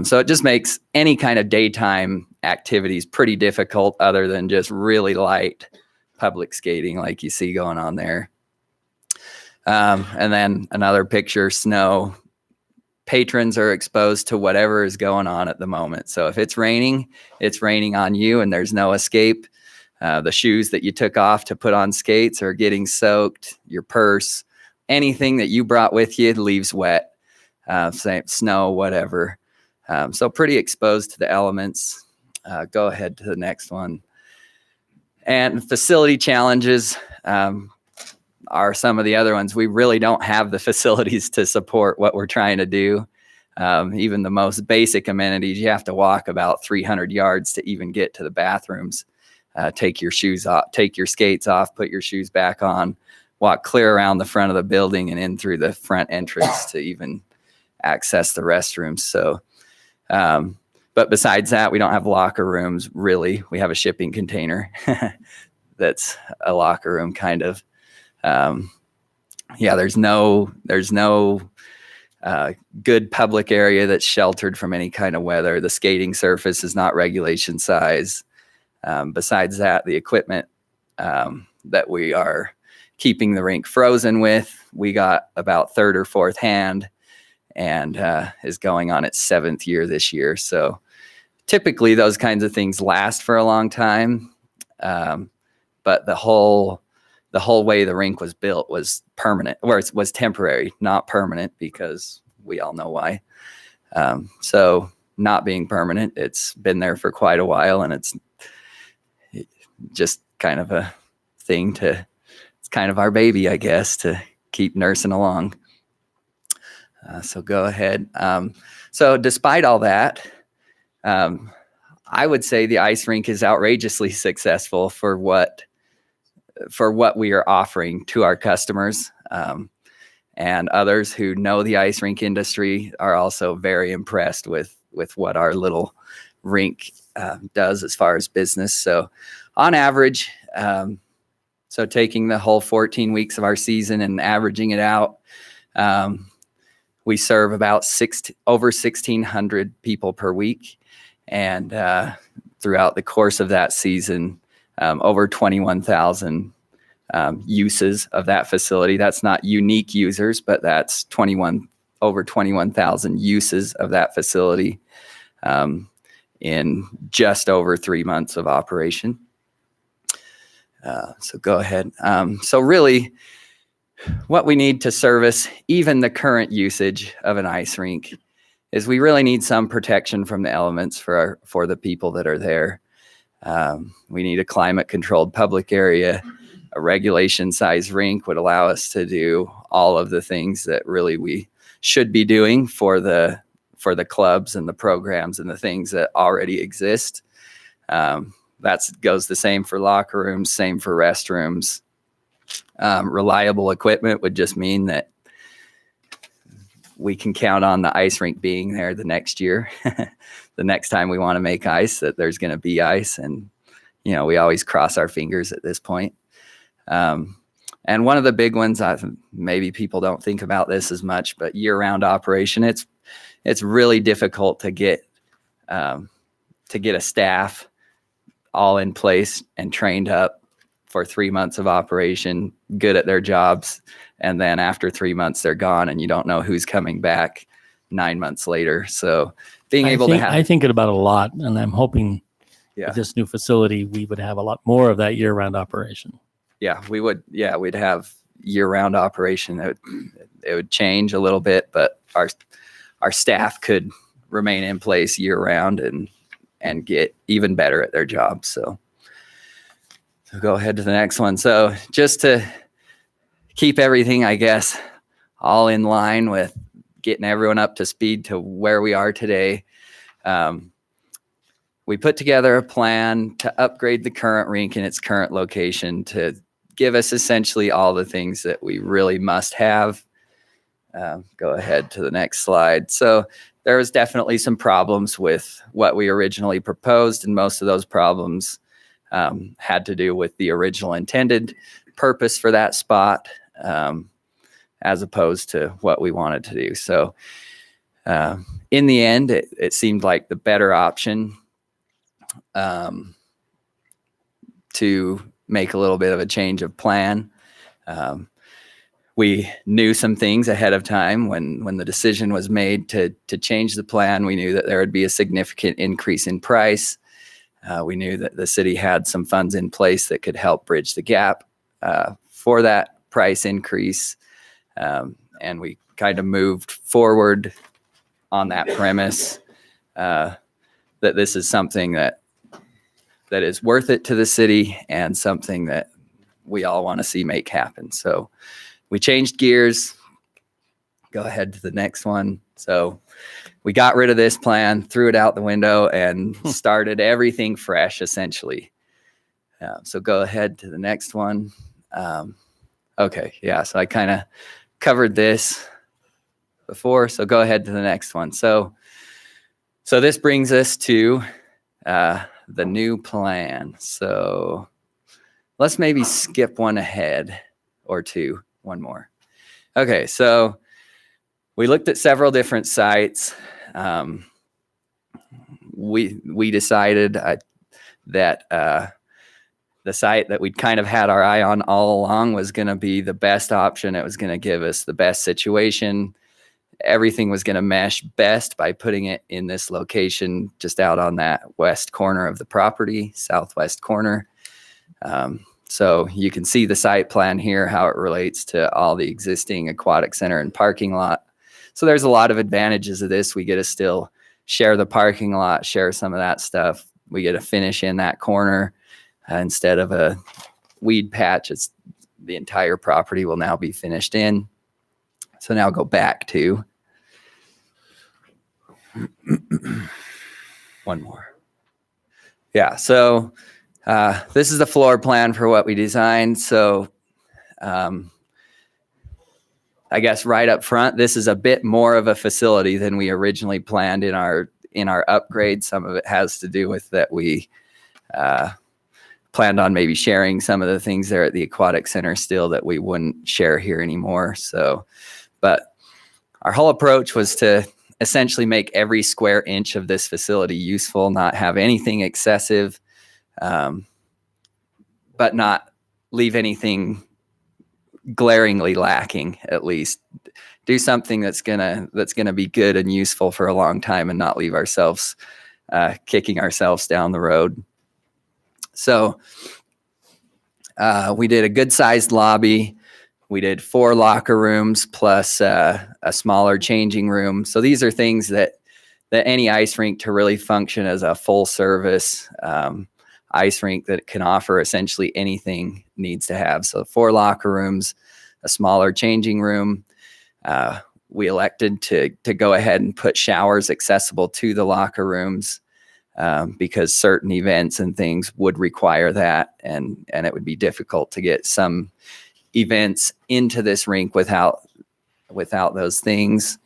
So it just makes any kind of daytime activities pretty difficult other than just really light public skating like you see going on there. And then another picture, snow. Patrons are exposed to whatever is going on at the moment. So if it's raining on you and there's no escape. The shoes that you took off to put on skates are getting soaked, your purse, anything that you brought with you leaves wet, snow, whatever. So pretty exposed to the elements. Go ahead to the next one. And facility challenges are some of the other ones. We really don't have the facilities to support what we're trying to do. Even the most basic amenities, you have to walk about 300 yards to even get to the bathrooms. Take your shoes off, take your skates off, put your shoes back on, walk clear around the front of the building and in through the front entrance to even access the restrooms. So, but besides that, we don't have locker rooms really. We have a shipping container that's a locker room kind of. Yeah, there's no good public area that's sheltered from any kind of weather. The skating surface is not regulation size. Besides that, the equipment that we are keeping the rink frozen with, we got about third or fourth hand, and is going on its 7th year this year. So typically those kinds of things last for a long time. But the whole way the rink was built was permanent, or it was temporary, not permanent, because we all know why. So not being permanent, it's been there for quite a while, and it's just kind of a thing it's kind of our baby, I guess, to keep nursing along. So go ahead. So despite all that, I would say the ice rink is outrageously successful for what we are offering to our customers. And others who know the ice rink industry are also very impressed with what our little rink does as far as business. So on average, so taking the whole 14 weeks of our season and averaging it out, we serve about over 1,600 people per week. And throughout the course of that season, over 21,000 uses of that facility. That's not unique users, but that's over 21,000 uses of that facility in just over 3 months of operation. So go ahead. So really, what we need to service even the current usage of an ice rink is we really need some protection from the elements for the people that are there. We need a climate-controlled public area. A regulation-size rink would allow us to do all of the things that really we should be doing for the clubs and the programs and the things that already exist. That goes the same for locker rooms, same for restrooms. Reliable equipment would just mean that we can count on the ice rink being there the next year. The next time we want to make ice, that there's going to be ice. And, we always cross our fingers at this point. And one of the big ones, maybe people don't think about this as much, but year-round operation, it's really difficult to get a staff all in place and trained up for 3 months of operation, good at their jobs. And then after 3 months, they're gone and you don't know who's coming back 9 months later. So being able to have, I think about it a lot, and I'm hoping with this new facility, we would have a lot more of that year-round operation. Yeah, we would. Yeah, we'd have year-round operation. It would change a little bit, but our staff could remain in place year-round and get even better at their jobs. So go ahead to the next one. So just to keep everything, I guess, all in line with getting everyone up to speed to where we are today, we put together a plan to upgrade the current rink in its current location to give us essentially all the things that we really must have. Go ahead to the next slide. So there was definitely some problems with what we originally proposed, and most of those problems had to do with the original intended purpose for that spot, as opposed to what we wanted to do. So in the end, it seemed like the better option to make a little bit of a change of plan. We knew some things ahead of time when the decision was made to change the plan. We knew that there would be a significant increase in price. We knew that the city had some funds in place that could help bridge the gap for that price increase. And we kind of moved forward on that premise that this is something that is worth it to the city and something that we all want to see make happen. So we changed gears. Go ahead to the next one. So we got rid of this plan, threw it out the window, and started everything fresh, essentially. So go ahead to the next one. Okay, yeah, so I kind of covered this before, so go ahead to the next one. So this brings us to the new plan. So let's maybe skip one ahead or two, one more. Okay, so we looked at several different sites. We decided that the site that we'd kind of had our eye on all along was going to be the best option. It was going to give us the best situation. Everything was going to mesh best by putting it in this location just out on that west corner of the property, southwest corner. So you can see the site plan here, how it relates to all the existing aquatic center and parking lot. So there's a lot of advantages of this. We get to still share the parking lot, share some of that stuff. We get to finish in that corner instead of a weed patch. It's the entire property will now be finished in. So now go back to one more. Yeah, so this is the floor plan for what we designed. So I guess right up front, this is a bit more of a facility than we originally planned in our upgrade. Some of it has to do with that we planned on maybe sharing some of the things there at the aquatic center still that we wouldn't share here anymore. So, but our whole approach was to essentially make every square inch of this facility useful, not have anything excessive, but not leave anything glaringly lacking. At least do something that's gonna be good and useful for a long time, and not leave ourselves kicking ourselves down the road. So we did a good sized lobby. We did 4 locker rooms plus a smaller changing room. So these are things that any ice rink to really function as a full service ice rink that can offer essentially anything needs to have. So 4 locker rooms, a smaller changing room. We elected to go ahead and put showers accessible to the locker rooms because certain events and things would require that, and it would be difficult to get some events into this rink without those things.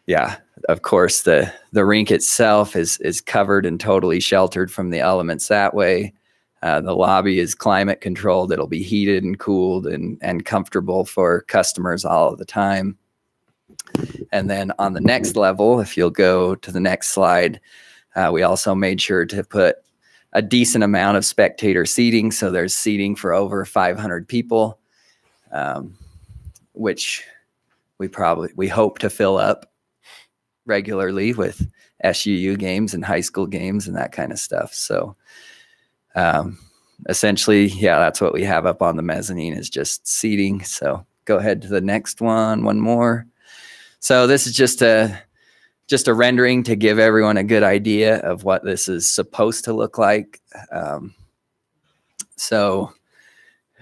Yeah, of course, the rink itself is covered and totally sheltered from the elements that way. The lobby is climate controlled. It'll be heated and cooled and comfortable for customers all of the time. And then on the next level, if you'll go to the next slide, we also made sure to put a decent amount of spectator seating. So there's seating for over 500 people, which we hope to fill up regularly with SUU games and high school games and that kind of stuff. So essentially, yeah, that's what we have up on the mezzanine is just seating. So go ahead to the next one more. So this is just a rendering to give everyone a good idea of what this is supposed to look like. So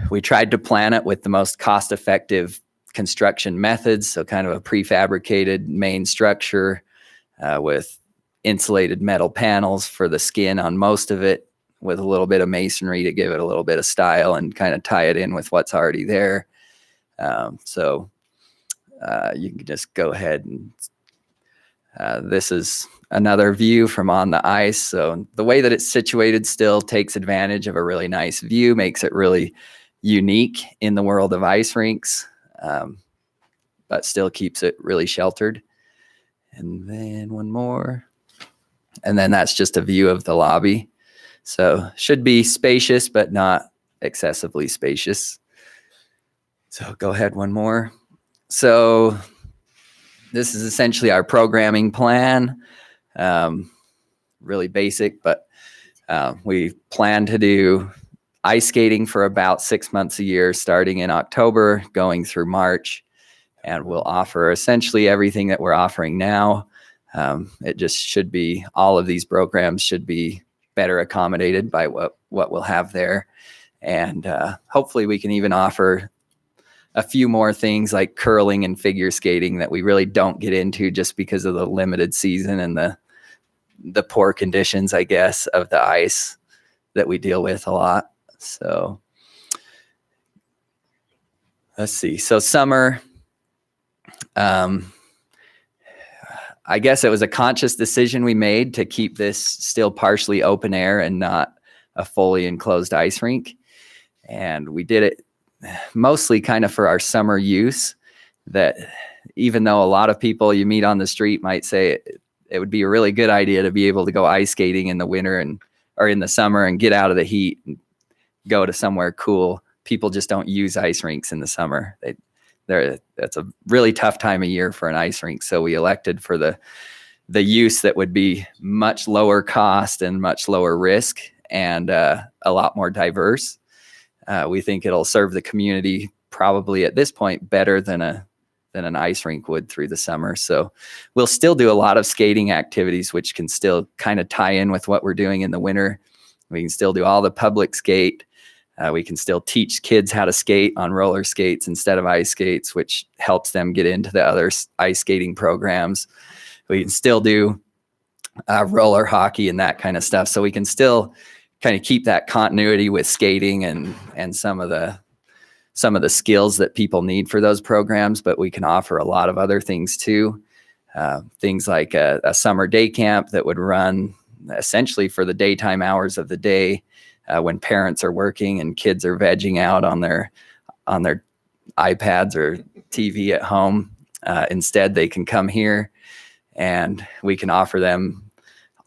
we tried to plan it with the most cost-effective construction methods. So kind of a prefabricated main structure with insulated metal panels for the skin on most of it, with a little bit of masonry to give it a little bit of style and kind of tie it in with what's already there. So you can just go ahead and this is another view from on the ice. So the way that it's situated still takes advantage of a really nice view, makes it really unique in the world of ice rinks, but still keeps it really sheltered. And then one more. And then that's just a view of the lobby. So should be spacious, but not excessively spacious. So go ahead, one more. So this is essentially our programming plan. Really basic, but we plan to do ice skating for about 6 months a year, starting in October, going through March. And we'll offer essentially everything that we're offering now. It just should be, all of these programs should be better accommodated by what we'll have there. And hopefully we can even offer a few more things like curling and figure skating that we really don't get into just because of the limited season and the poor conditions, I guess, of the ice that we deal with a lot. So let's see. So summer, I guess it was a conscious decision we made to keep this still partially open air and not a fully enclosed ice rink. And we did it mostly kind of for our summer use, that even though a lot of people you meet on the street might say it would be a really good idea to be able to go ice skating in the winter or in the summer and get out of the heat and go to somewhere cool, people just don't use ice rinks in the summer. That's a really tough time of year for an ice rink. So we elected for the use that would be much lower cost and much lower risk and a lot more diverse. We think it'll serve the community probably at this point better than an ice rink would through the summer. So we'll still do a lot of skating activities, which can still kind of tie in with what we're doing in the winter. We can still do all the public skate. We can still teach kids how to skate on roller skates instead of ice skates, which helps them get into the other ice skating programs. We can still do roller hockey and that kind of stuff. So we can still kind of keep that continuity with skating and some of the skills that people need for those programs, but we can offer a lot of other things too. Things like a summer day camp that would run essentially for the daytime hours of the day when parents are working and kids are vegging out on their iPads or TV at home. Instead, they can come here and we can offer them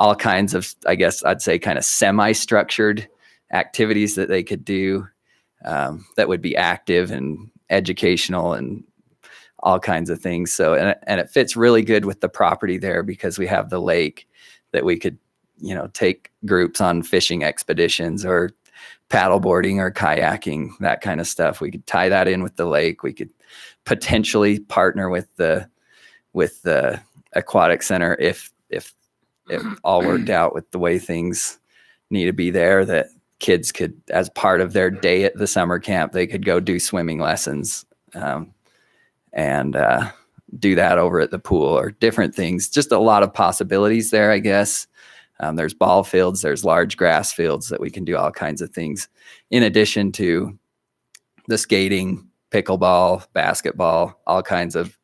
all kinds of, I guess I'd say, kind of semi-structured activities that they could do that would be active and educational and all kinds of things. So, and it fits really good with the property there because we have the lake that we could, take groups on fishing expeditions or paddleboarding or kayaking, that kind of stuff. We could tie that in with the lake. We could potentially partner with the aquatic center if it all worked out with the way things need to be there, that kids could, as part of their day at the summer camp, they could go do swimming lessons and do that over at the pool or different things. Just a lot of possibilities there, I guess. There's ball fields, there's large grass fields that we can do all kinds of things in addition to the skating, pickleball, basketball, all kinds of,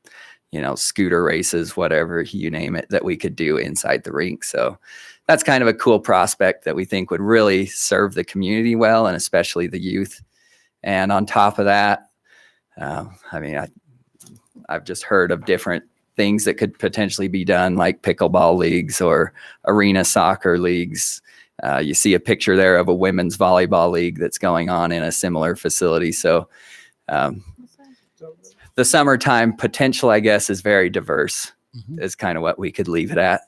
scooter races, whatever you name it, that we could do inside the rink. So that's kind of a cool prospect that we think would really serve the community well, and especially the youth. And on top of that, I've just heard of different things that could potentially be done, like pickleball leagues or arena soccer leagues. You see a picture there of a women's volleyball league that's going on in a similar facility. So the summertime potential, I guess, is very diverse, is kind of what we could leave it at.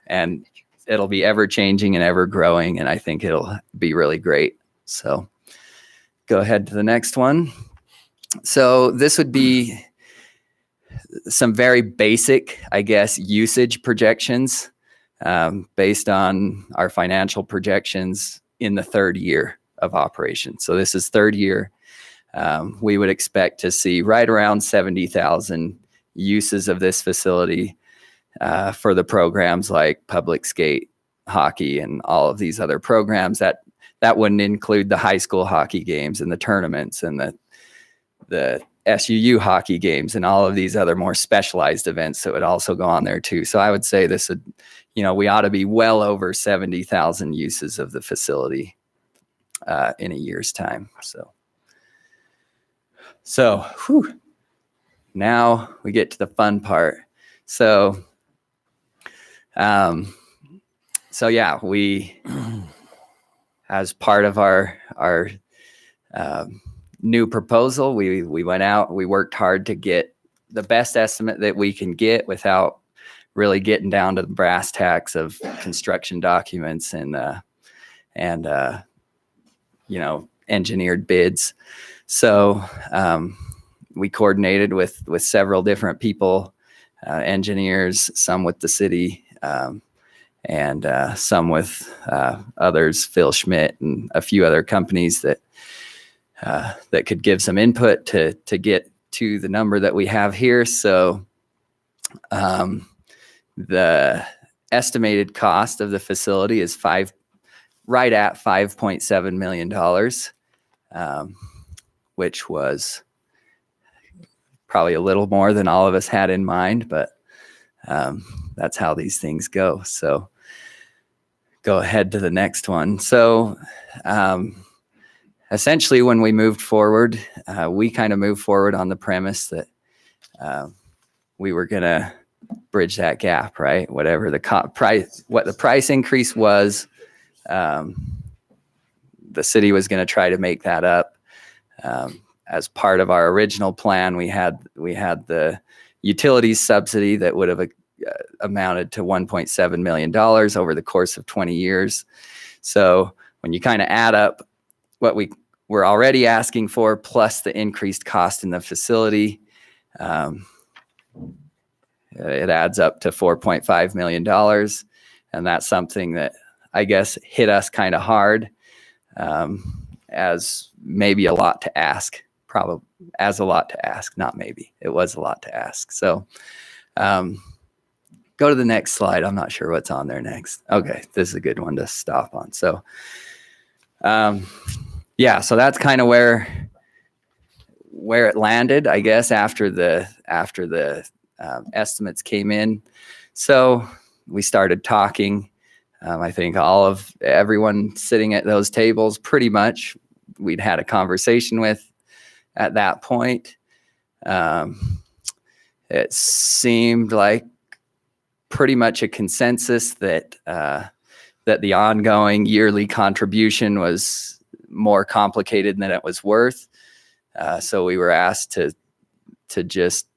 And it'll be ever changing and ever growing. And I think it'll be really great. So go ahead to the next one. So this would be some very basic, I guess, usage projections based on our financial projections in the third year of operation. So this is third year. We would expect to see right around 70,000 uses of this facility for the programs like public skate, hockey, and all of these other programs. That wouldn't include the high school hockey games and the tournaments and the SUU hockey games and all of these other more specialized events that would also go on there too. So I would say this would, we ought to be well over 70,000 uses of the facility in a year's time. So now we get to the fun part. So yeah, we, as part of our new proposal, we went out, we worked hard to get the best estimate that we can get without really getting down to the brass tacks of construction documents and engineered bids. So we coordinated with several different people, engineers, some with the city, and some with others, Phil Schmidt and a few other companies that could give some input to get to the number that we have here. So the estimated cost of the facility is right at $5.7 million, which was probably a little more than all of us had in mind, but that's how these things go. So go ahead to the next one. So essentially, when we moved forward, we kind of moved forward on the premise that we were going to bridge that gap, right? Whatever the price, what the price increase was, the city was going to try to make that up. As part of our original plan, we had the utilities subsidy that would have amounted to $1.7 million over the course of 20 years. So when you kind of add up what we were already asking for plus the increased cost in the facility, it adds up to $4.5 million. And that's something that I guess hit us kind of hard, as maybe a lot to ask, probably as a lot to ask, not maybe, it was a lot to ask. So go to the next slide. I'm not sure what's on there next. Okay, this is a good one to stop on. So yeah, so that's kind of where it landed, I guess, after the estimates came in. So we started talking. I think everyone sitting at those tables, pretty much, we'd had a conversation with at that point. It seemed like pretty much a consensus that the ongoing yearly contribution was more complicated than it was worth. So we were asked to just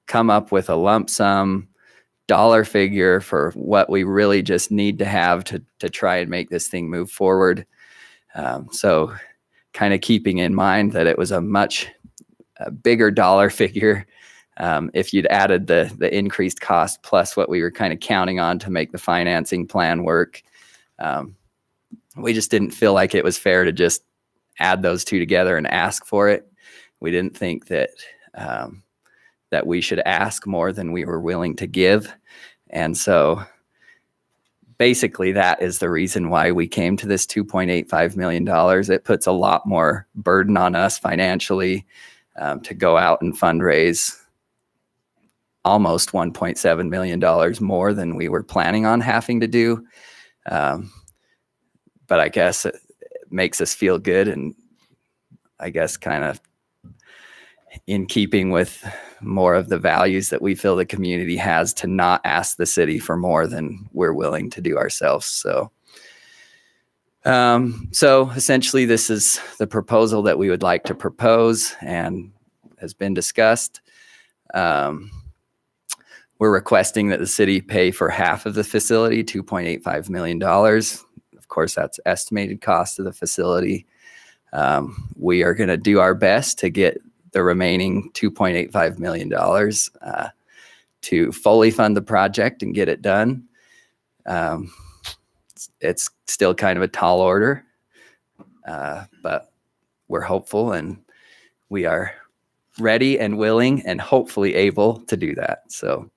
come up with a lump sum dollar figure for what we really just need to have to try and make this thing move forward. So kind of keeping in mind that it was a much bigger dollar figure if you'd added the increased cost plus what we were kind of counting on to make the financing plan work. We just didn't feel like it was fair to just add those two together and ask for it. We didn't think that we should ask more than we were willing to give. And so basically that is the reason why we came to this $2.85 million. It puts a lot more burden on us financially to go out and fundraise almost $1.7 million more than we were planning on having to do. But I guess it makes us feel good, and I guess kind of in keeping with more of the values that we feel the community has to not ask the city for more than we're willing to do ourselves. So essentially this is the proposal that we would like to propose and has been discussed. We're requesting that the city pay for half of the facility, $2.85 million. Of course, that's estimated cost of the facility. We are going to do our best to get the remaining $2.85 million to fully fund the project and get it done. It's still kind of a tall order, but we're hopeful and we are ready and willing and hopefully able to do that. So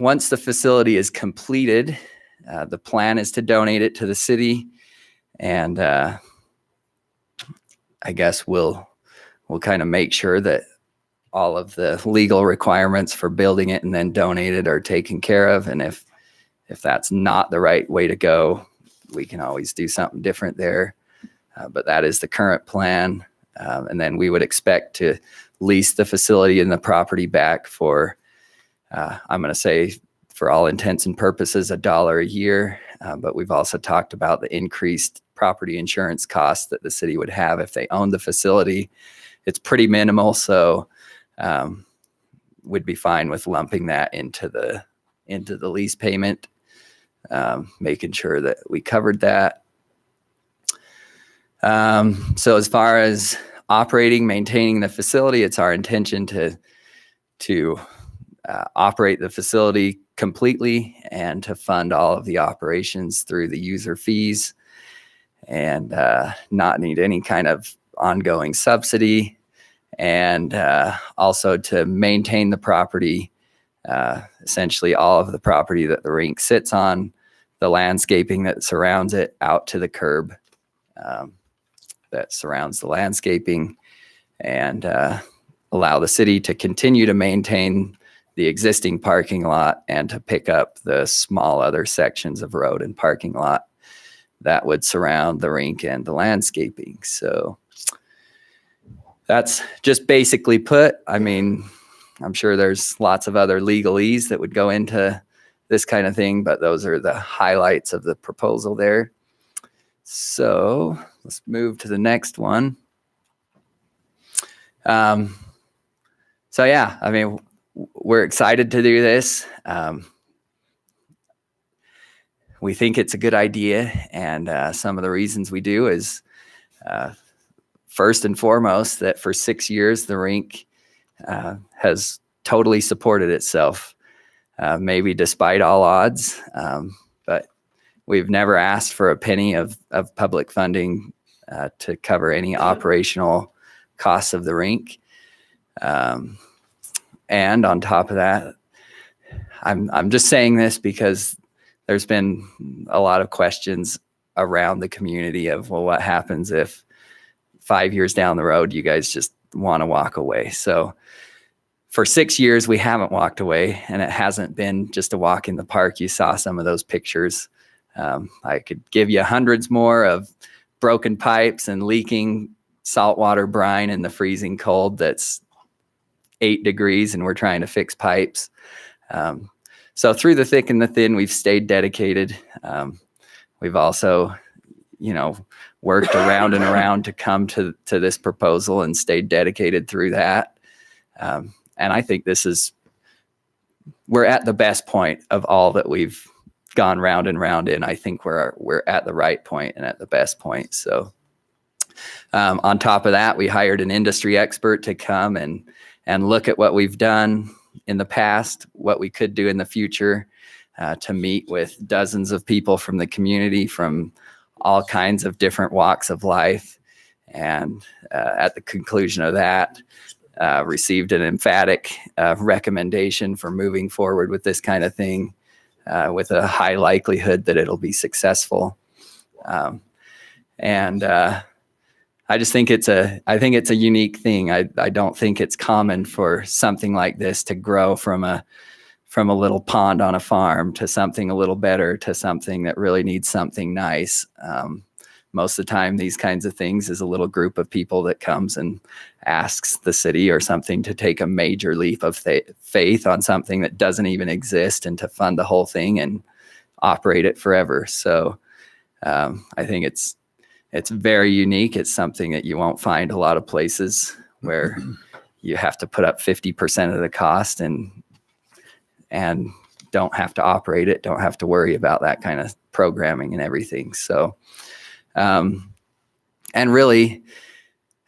once the facility is completed, the plan is to donate it to the city, and I guess we'll kind of make sure that all of the legal requirements for building it and then donate it are taken care of. And if that's not the right way to go, we can always do something different there. But that is the current plan. And then we would expect to lease the facility and the property back for, I'm going to say, for all intents and purposes, $1 a year. But we've also talked about the increased property insurance costs that the city would have if they owned the facility. It's pretty minimal, so we'd be fine with lumping that into the lease payment, making sure that we covered that. So as far as operating, maintaining the facility, it's our intention to operate the facility completely and to fund all of the operations through the user fees and not need any kind of ongoing subsidy, and also to maintain the property, essentially all of the property that the rink sits on, the landscaping that surrounds it out to the curb that surrounds the landscaping, and allow the city to continue to maintain the existing parking lot and to pick up the small other sections of road and parking lot that would surround the rink and the landscaping. So that's just basically put. I mean, I'm sure there's lots of other legalese that would go into this kind of thing, but those are the highlights of the proposal there. So let's move to the next one. So yeah, I mean, we're excited to do this. We think it's a good idea, and some of the reasons we do is first and foremost that for 6 years the rink has totally supported itself, maybe despite all odds, but we've never asked for a penny of public funding to cover any operational costs of the rink. And on top of that, I'm just saying this because there's been a lot of questions around the community of, well, what happens if 5 years down the road, you guys just want to walk away? So for 6 years, we haven't walked away, and it hasn't been just a walk in the park. You saw some of those pictures. I could give you hundreds more of broken pipes and leaking saltwater brine in the freezing cold that's 8 degrees, and we're trying to fix pipes. So through the thick and the thin, we've stayed dedicated. We've also, worked around and around to come to this proposal and stayed dedicated through that. And I think we're at the best point of all that we've gone round and round in. I think we're at the right point and at the best point. So on top of that, we hired an industry expert to come and look at what we've done in the past, what we could do in the future, to meet with dozens of people from the community from all kinds of different walks of life. And at the conclusion of that, received an emphatic recommendation for moving forward with this kind of thing with a high likelihood that it'll be successful. I just think it's a unique thing. I don't think it's common for something like this to grow from a little pond on a farm to something a little better, to something that really needs something nice. Most of the time, these kinds of things is a little group of people that comes and asks the city or something to take a major leap of faith on something that doesn't even exist and to fund the whole thing and operate it forever. So I think it's very unique. It's something that you won't find a lot of places where you have to put up 50% of the cost and don't have to operate it, don't have to worry about that kind of programming and everything. So, and really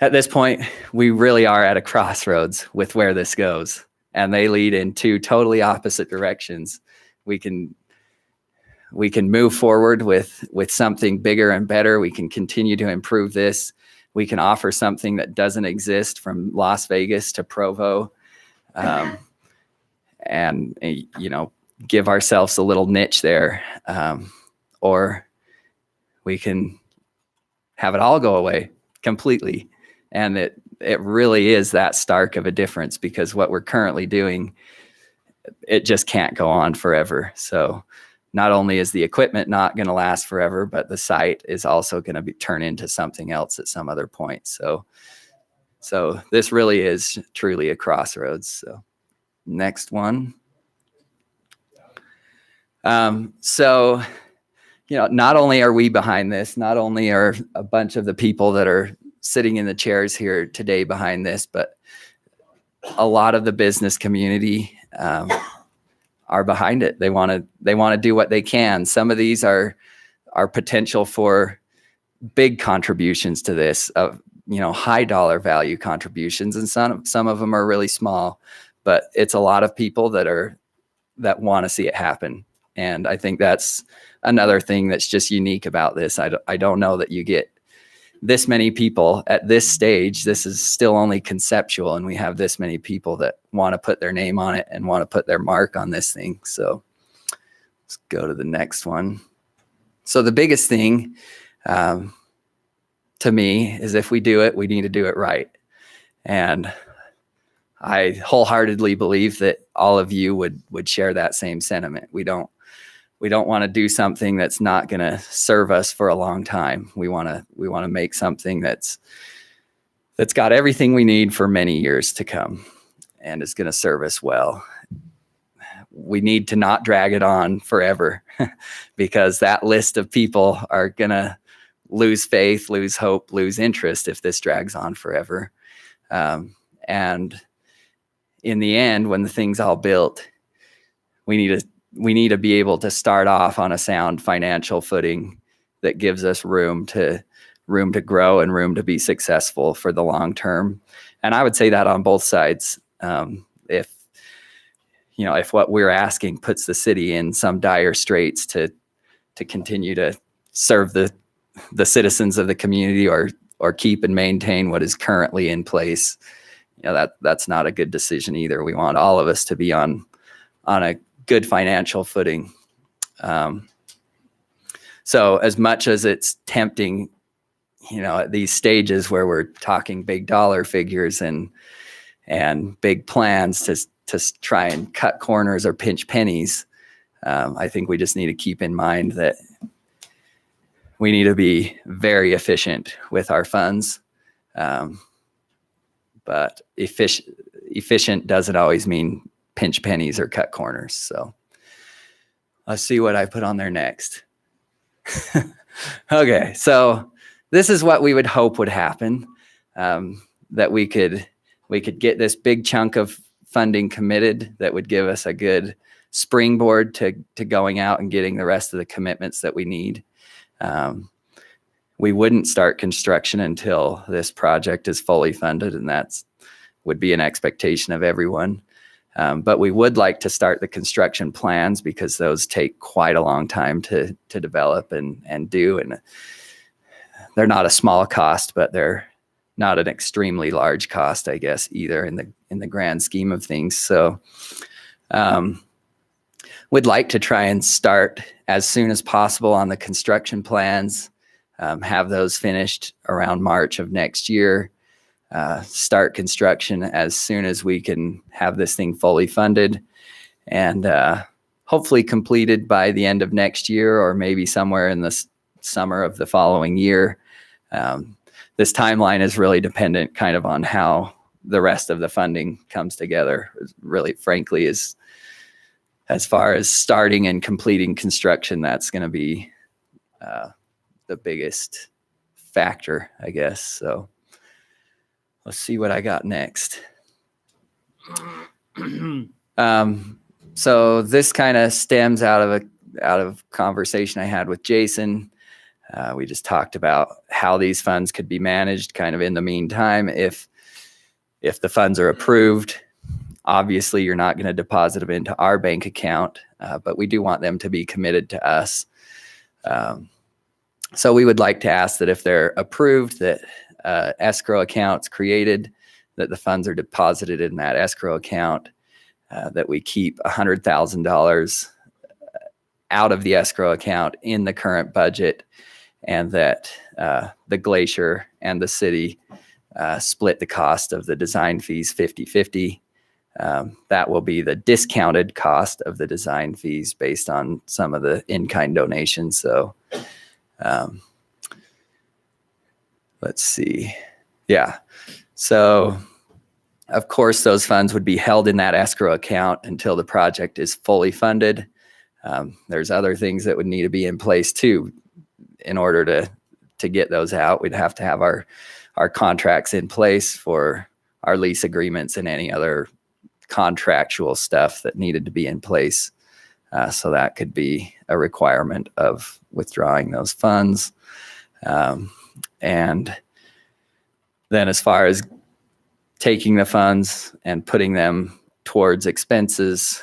at this point, we really are at a crossroads with where this goes, and they lead in two totally opposite directions. We can move forward with something bigger and better. We can continue to improve this. We can offer something that doesn't exist from Las Vegas to Provo, and give ourselves a little niche there, or we can have it all go away completely. And it really is that stark of a difference, because what we're currently doing, it just can't go on forever. So not only is the equipment not going to last forever, but the site is also going to turn into something else at some other point. So this really is truly a crossroads. So next one. Not only are we behind this, not only are a bunch of the people that are sitting in the chairs here today behind this, but a lot of the business community are behind it. They want to do what they can. Some of these are potential for big contributions to this, high dollar value contributions, and some of them are really small. But it's a lot of people that want to see it happen. And I think that's another thing that's just unique about this. I don't know that you get this many people at this stage. This is still only conceptual, and we have this many people that want to put their name on it and want to put their mark on this thing. So let's go to the next one. So the biggest thing to me is, if we do it, we need to do it right. And I wholeheartedly believe that all of you would share that same sentiment. We don't we don't want to do something that's not going to serve us for a long time. We want to make something that's got everything we need for many years to come and is going to serve us well. We need to not drag it on forever because that list of people are going to lose faith, lose hope, lose interest if this drags on forever. And in the end, when the thing's all built, we need to be able to start off on a sound financial footing that gives us room to grow and room to be successful for the long term. And I would say that on both sides. If what we're asking puts the city in some dire straits to continue to serve the citizens of the community or keep and maintain what is currently in place, that's not a good decision either. We want all of us to be on a good financial footing. So as much as it's tempting, at these stages where we're talking big dollar figures and big plans to try and cut corners or pinch pennies, I think we just need to keep in mind that we need to be very efficient with our funds. But efficient doesn't always mean pinch pennies or cut corners. So let's see what I put on there next. Okay, so this is what we would hope would happen, that we could get this big chunk of funding committed that would give us a good springboard to going out and getting the rest of the commitments that we need. We wouldn't start construction until this project is fully funded, and that's would be an expectation of everyone. But we would like to start the construction plans because those take quite a long time to develop and do. And they're not a small cost, but they're not an extremely large cost, I guess, either in the grand scheme of things. So we'd like to try and start as soon as possible on the construction plans, have those finished around March of next year, start construction as soon as we can have this thing fully funded, and hopefully completed by the end of next year or maybe somewhere in the summer of the following year. This timeline is really dependent kind of on how the rest of the funding comes together. Really, frankly, is as far as starting and completing construction, that's going to be the biggest factor, I guess. So let's see what I got next. So this kind of stems out of conversation I had with Jason. We just talked about how these funds could be managed kind of in the meantime. If the funds are approved, obviously you're not going to deposit them into our bank account, but we do want them to be committed to us. So we would like to ask that if they're approved, that escrow accounts created, that the funds are deposited in that escrow account, that we keep $100,000 out of the escrow account in the current budget, and that the Glacier and the city split the cost of the design fees 50-50. That will be the discounted cost of the design fees based on some of the in-kind donations. So let's see. Yeah. So of course, those funds would be held in that escrow account until the project is fully funded. There's other things that would need to be in place too. In order to get those out, we'd have to have our contracts in place for our lease agreements and any other contractual stuff that needed to be in place. So that could be a requirement of withdrawing those funds. And then as far as taking the funds and putting them towards expenses,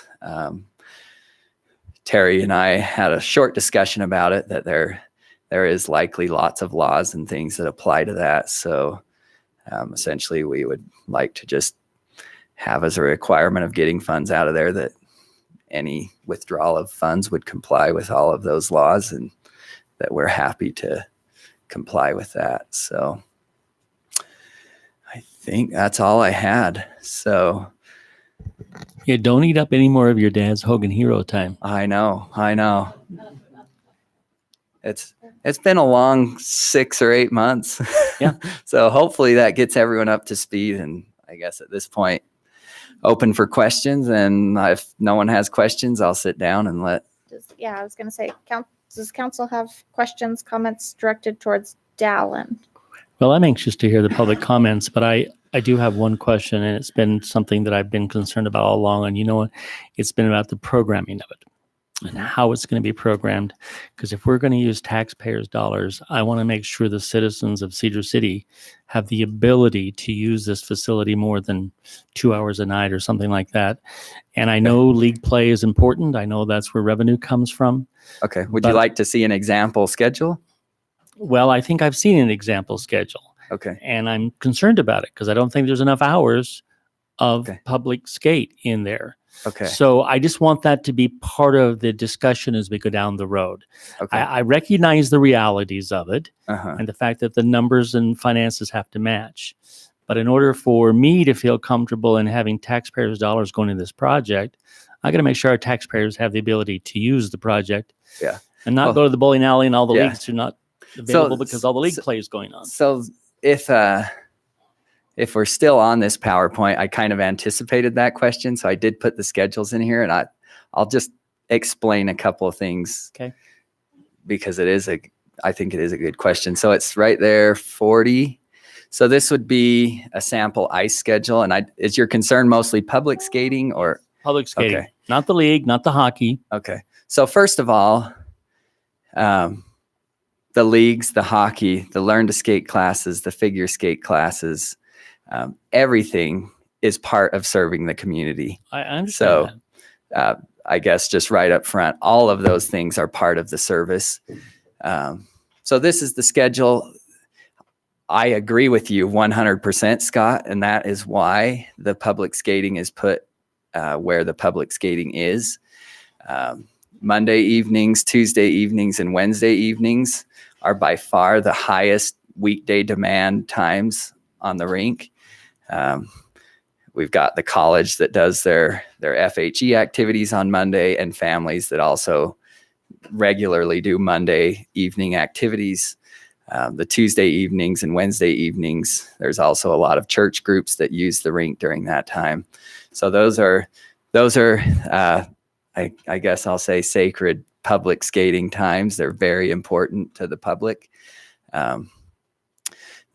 Terry and I had a short discussion about it, that there is likely lots of laws and things that apply to that. So essentially we would like to just have as a requirement of getting funds out of there that any withdrawal of funds would comply with all of those laws, and that we're happy to comply with that. So I think that's all I had. So Yeah, don't eat up any more of your dad's Hogan Hero time. I know. It's been a long 6 or 8 months. Yeah. So hopefully that gets everyone up to speed. And I guess at this point, open for questions. And if no one has questions, I'll sit down and let. I was going to say, does council have questions, comments directed towards Dallin? Well, I'm anxious to hear the public comments, but I do have one question, and it's been something that I've been concerned about all along. And you know what? It's been about the programming of it and how it's going to be programmed. Because if we're going to use taxpayers' dollars, I want to make sure the citizens of Cedar City have the ability to use this facility more than 2 hours a night or something like that. And I know league play is important. I know that's where revenue comes from. Okay. Would you like to see an example schedule? Well, I think I've seen an example schedule. Okay. And I'm concerned about it because I don't think there's enough hours of public skate in there. Okay. So I just want that to be part of the discussion as we go down the road. Okay. I recognize the realities of it Uh-huh. and the fact that the numbers and finances have to match. But in order for me to feel comfortable in having taxpayers' dollars going into this project, I got to make sure our taxpayers have the ability to use the project. Yeah. And not Well, go to the bowling alley and all the yeah. leagues are not available because all the league play is going on. So if we're still on this PowerPoint, I kind of anticipated that question. So I did put the schedules in here, and I'll just explain a couple of things. Okay. Because I think it is a good question. So it's right there, 40. So this would be a sample ice schedule. And is your concern mostly public skating or? Public skating, Okay. not the league, not the hockey. Okay. So first of all, the leagues, the hockey, the learn to skate classes, the figure skate classes, everything is part of serving the community. I understand So I guess just right up front, all of those things are part of the service. So this is the schedule. I agree with you 100%, Scott, and that is why the public skating is put where the public skating is. Monday evenings, Tuesday evenings, and Wednesday evenings are by far the highest weekday demand times on the rink. We've got the college that does their FHE activities on Monday, and families that also regularly do Monday evening activities. The Tuesday evenings and Wednesday evenings, there's also a lot of church groups that use the rink during that time. So those are I guess I'll say sacred public skating times. They're very important to the public. The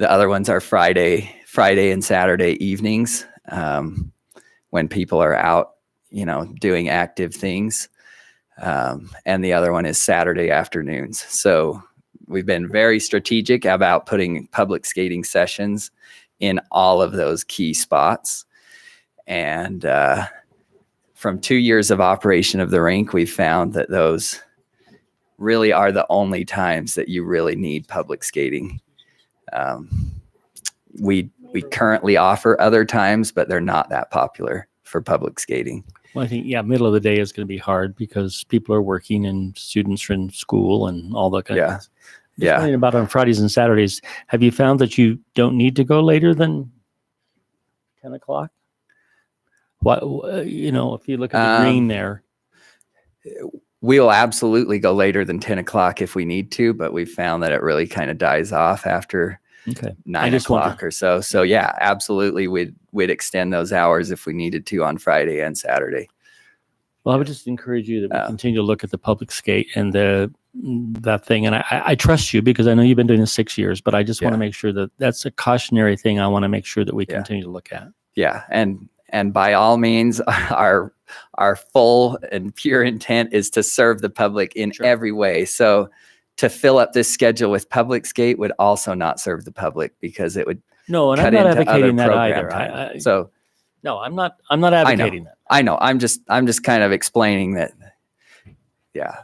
other ones are Friday and Saturday evenings, when people are out, doing active things. And the other one is Saturday afternoons. So we've been very strategic about putting public skating sessions in all of those key spots. And from 2 years of operation of the rink, we've found that those really are the only times that you really need public skating. We currently offer other times, but they're not that popular for public skating. Well, I think, middle of the day is going to be hard because people are working and students are in school and all that kind of things. Yeah. Just about on Fridays and Saturdays, have you found that you don't need to go later than 10 o'clock? What, if you look at the green there. We'll absolutely go later than 10 o'clock if we need to, but we've found that it really kind of dies off after 9 o'clock or so. So yeah, absolutely. We'd extend those hours if we needed to on Friday and Saturday. Well, I would just encourage you that we continue to look at the public skate and that thing. And I trust you because I know you've been doing this 6 years, but I just want to make sure that that's a cautionary thing. I want to make sure that we continue to look at. Yeah. And by all means, our full and pure intent is to serve the public in every way. So to fill up this schedule with public skate would also not serve the public because it would No, and I'm not advocating that either. No, I'm not advocating that. I know. I'm just kind of explaining that. Yeah.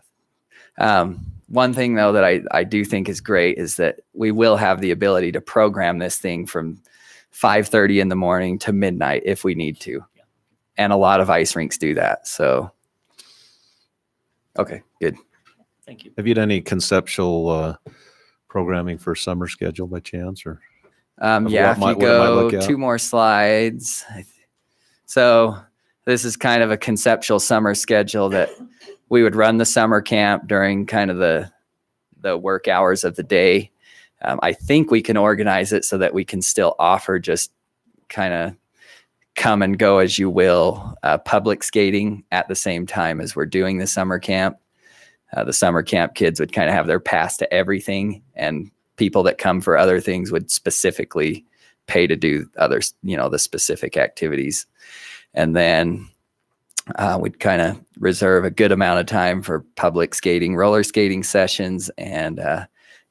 One thing though that I do think is great is that we will have the ability to program this thing from 5:30 in the morning to midnight if we need to. And a lot of ice rinks do that. So, okay, good. Thank you. Have you done any conceptual programming for summer schedule by chance, or? If you go 2 more slides. So this is kind of a conceptual summer schedule that we would run the summer camp during kind of the work hours of the day. I think we can organize it so that we can still offer just kind of come and go as you will, public skating at the same time as we're doing the summer camp. The summer camp kids would kind of have their pass to everything, and people that come for other things would specifically pay to do others, the specific activities. And then we'd kind of reserve a good amount of time for public skating, roller skating sessions, and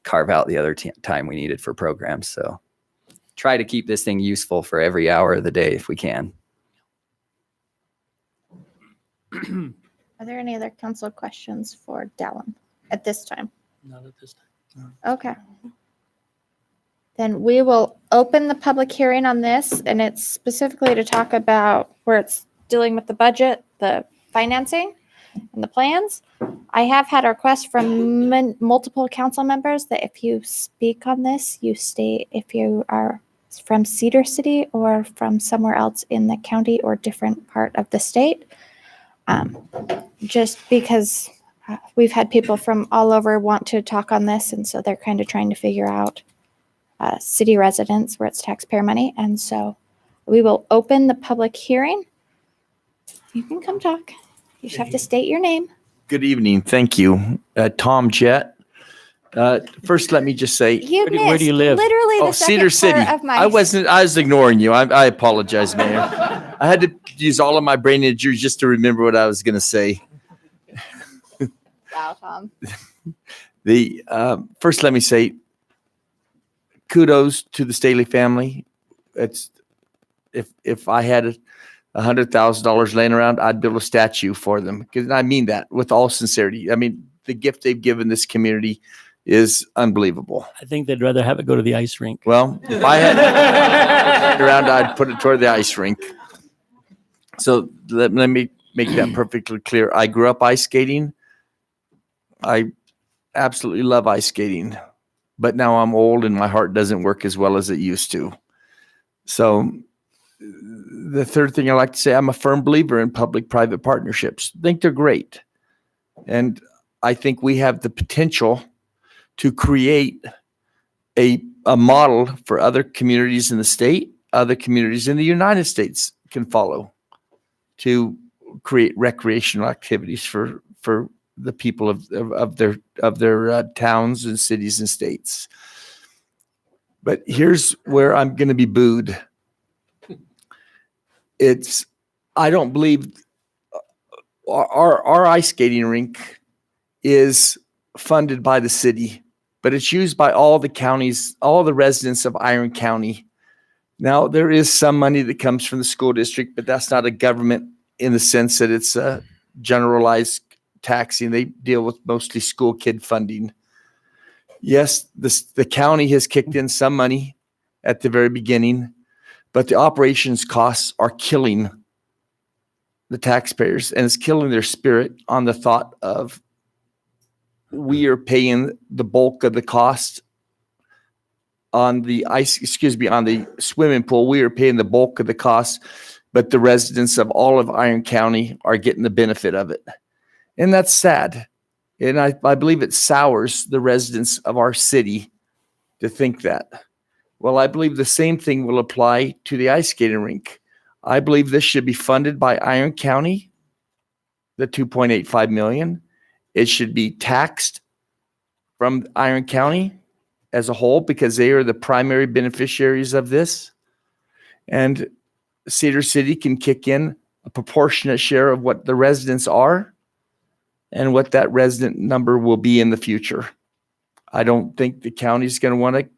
carve out the other time we needed for programs. So try to keep this thing useful for every hour of the day if we can. Are there any other council questions for Dallin at this time? Not at this time. Okay. Then we will open the public hearing on this, and it's specifically to talk about where it's dealing with the budget, the financing, and the plans. I have had a request from multiple council members that if you speak on this, you state if you are from Cedar City or from somewhere else in the county or different part of the state. Just because we've had people from all over want to talk on this, and so they're kind of trying to figure out city residents where it's taxpayer money. And so we will open the public hearing. You can come talk. You just have to state your name. Good evening. Thank you. Tom Jett. First, let me just say, where do you live? Literally the Cedar second City. part of my. I was ignoring you. I apologize, Mayor. I had to use all of my brain energy just to remember what I was going to say. Wow, Tom. First, let me say, kudos to the Staley family. It's if I had $100,000 laying around, I'd build a statue for them, because I mean that with all sincerity. I mean, the gift they've given this community is unbelievable. I think they'd rather have it go to the ice rink. Well, if I had around, I'd put it toward the ice rink. So let me make that perfectly clear. I grew up ice skating. I absolutely love ice skating, but now I'm old and my heart doesn't work as well as it used to. So the third thing I like to say, I'm a firm believer in public-private partnerships. I think they're great. And I think we have the potential to create a model for other communities in the state, other communities in the United States can follow, to create recreational activities for the people of their towns and cities and states. But here's where I'm going to be booed. I don't believe our ice skating rink is funded by the city, but it's used by all the counties, all the residents of Iron County. Now, there is some money that comes from the school district, but that's not a government in the sense that it's a generalized taxing. They deal with mostly school kid funding. Yes, the county has kicked in some money at the very beginning, but the operations costs are killing the taxpayers, and it's killing their spirit on the thought of we are paying the bulk of the cost on the on the swimming pool. We are paying the bulk of the cost, but the residents of all of Iron County are getting the benefit of it. And that's sad. And I believe it sours the residents of our city to think that. Well, I believe the same thing will apply to the ice skating rink. I believe this should be funded by Iron County, the $2.85 million. It should be taxed from Iron County as a whole, because they are the primary beneficiaries of this. And Cedar City can kick in a proportionate share of what the residents are and what that resident number will be in the future. I don't think the county's going to want to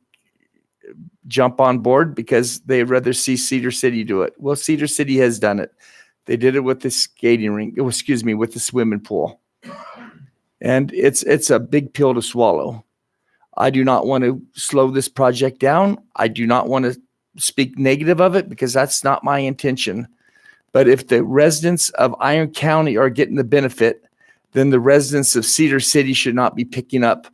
jump on board because they'd rather see Cedar City do it. Well, Cedar City has done it. They did it with the skating rink, with the swimming pool. And it's a big pill to swallow. I do not want to slow this project down. I do not want to speak negative of it because that's not my intention. But if the residents of Iron County are getting the benefit, then the residents of Cedar City should not be picking up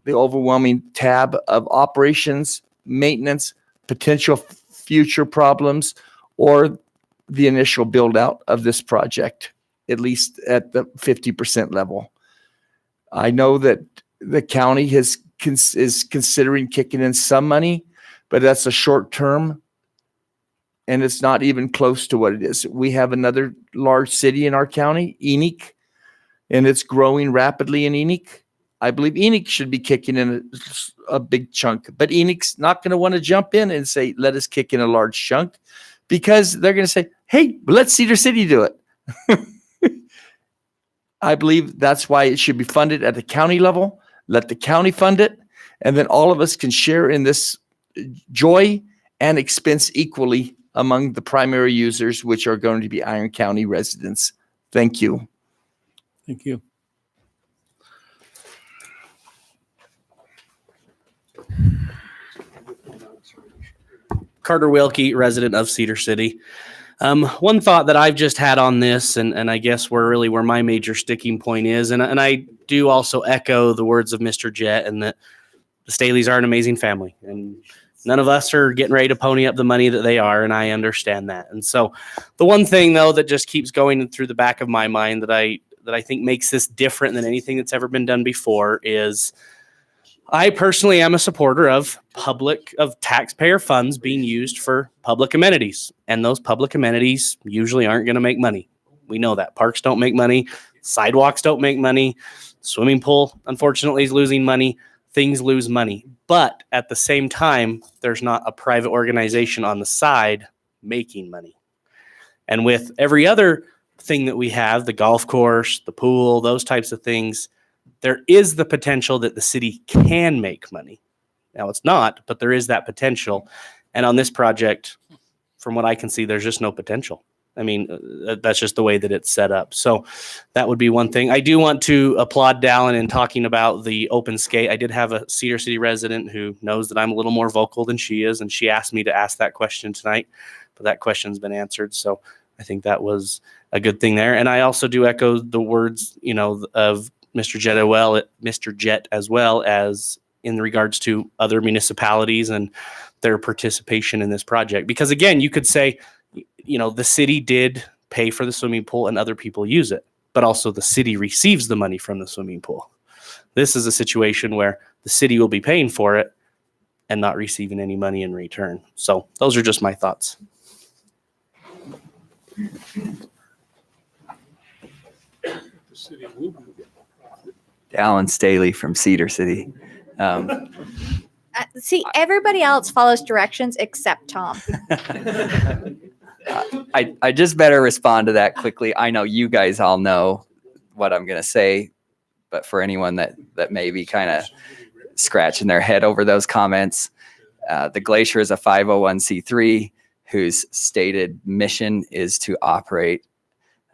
the overwhelming tab of operations, maintenance, potential future problems, or the initial build out of this project, at least at the 50% level. I know that the county is considering kicking in some money, but that's a short term, and it's not even close to what it is. We have another large city in our county, Enoch, and it's growing rapidly in Enoch. I believe Enoch should be kicking in a big chunk, but Enoch's not going to want to jump in and say, let us kick in a large chunk, because they're going to say, hey, let Cedar City do it. I believe that's why it should be funded at the county level. Let the county fund it, and then all of us can share in this joy and expense equally among the primary users, which are going to be Iron County residents. Thank you. Thank you. Carter Wilkie, resident of Cedar City. One thought that I've just had on this, and I guess where my major sticking point is, and I do also echo the words of Mr. Jett, and that the Staleys are an amazing family, and none of us are getting ready to pony up the money that they are, and I understand that. And so the one thing, though, that just keeps going through the back of my mind that I think makes this different than anything that's ever been done before is I personally am a supporter of taxpayer funds being used for public amenities. And those public amenities usually aren't going to make money. We know that. Parks don't make money. Sidewalks don't make money. Swimming pool, unfortunately, is losing money. Things lose money. But at the same time, there's not a private organization on the side making money. And with every other thing that we have, the golf course, the pool, those types of things, there is the potential that the city can make money. Now it's not, but there is that potential. And on this project, from what I can see, there's just no potential. I mean, that's just the way that it's set up. So that would be one thing. I do want to applaud Dallin in talking about the open skate. I did have a Cedar City resident who knows that I'm a little more vocal than she is, and she asked me to ask that question tonight, but that question's been answered. So I think that was a good thing there. And I also do echo the words, of Mr. Jett as well as in regards to other municipalities and their participation in this project. Because again, you could say, the city did pay for the swimming pool and other people use it, but also the city receives the money from the swimming pool. This is a situation where the city will be paying for it and not receiving any money in return. So those are just my thoughts. Dallin Staley from Cedar City. See, everybody else follows directions except Tom. I just better respond to that quickly. I know you guys all know what I'm going to say, but for anyone that may be kind of scratching their head over those comments, the Glacier is a 501c3 whose stated mission is to operate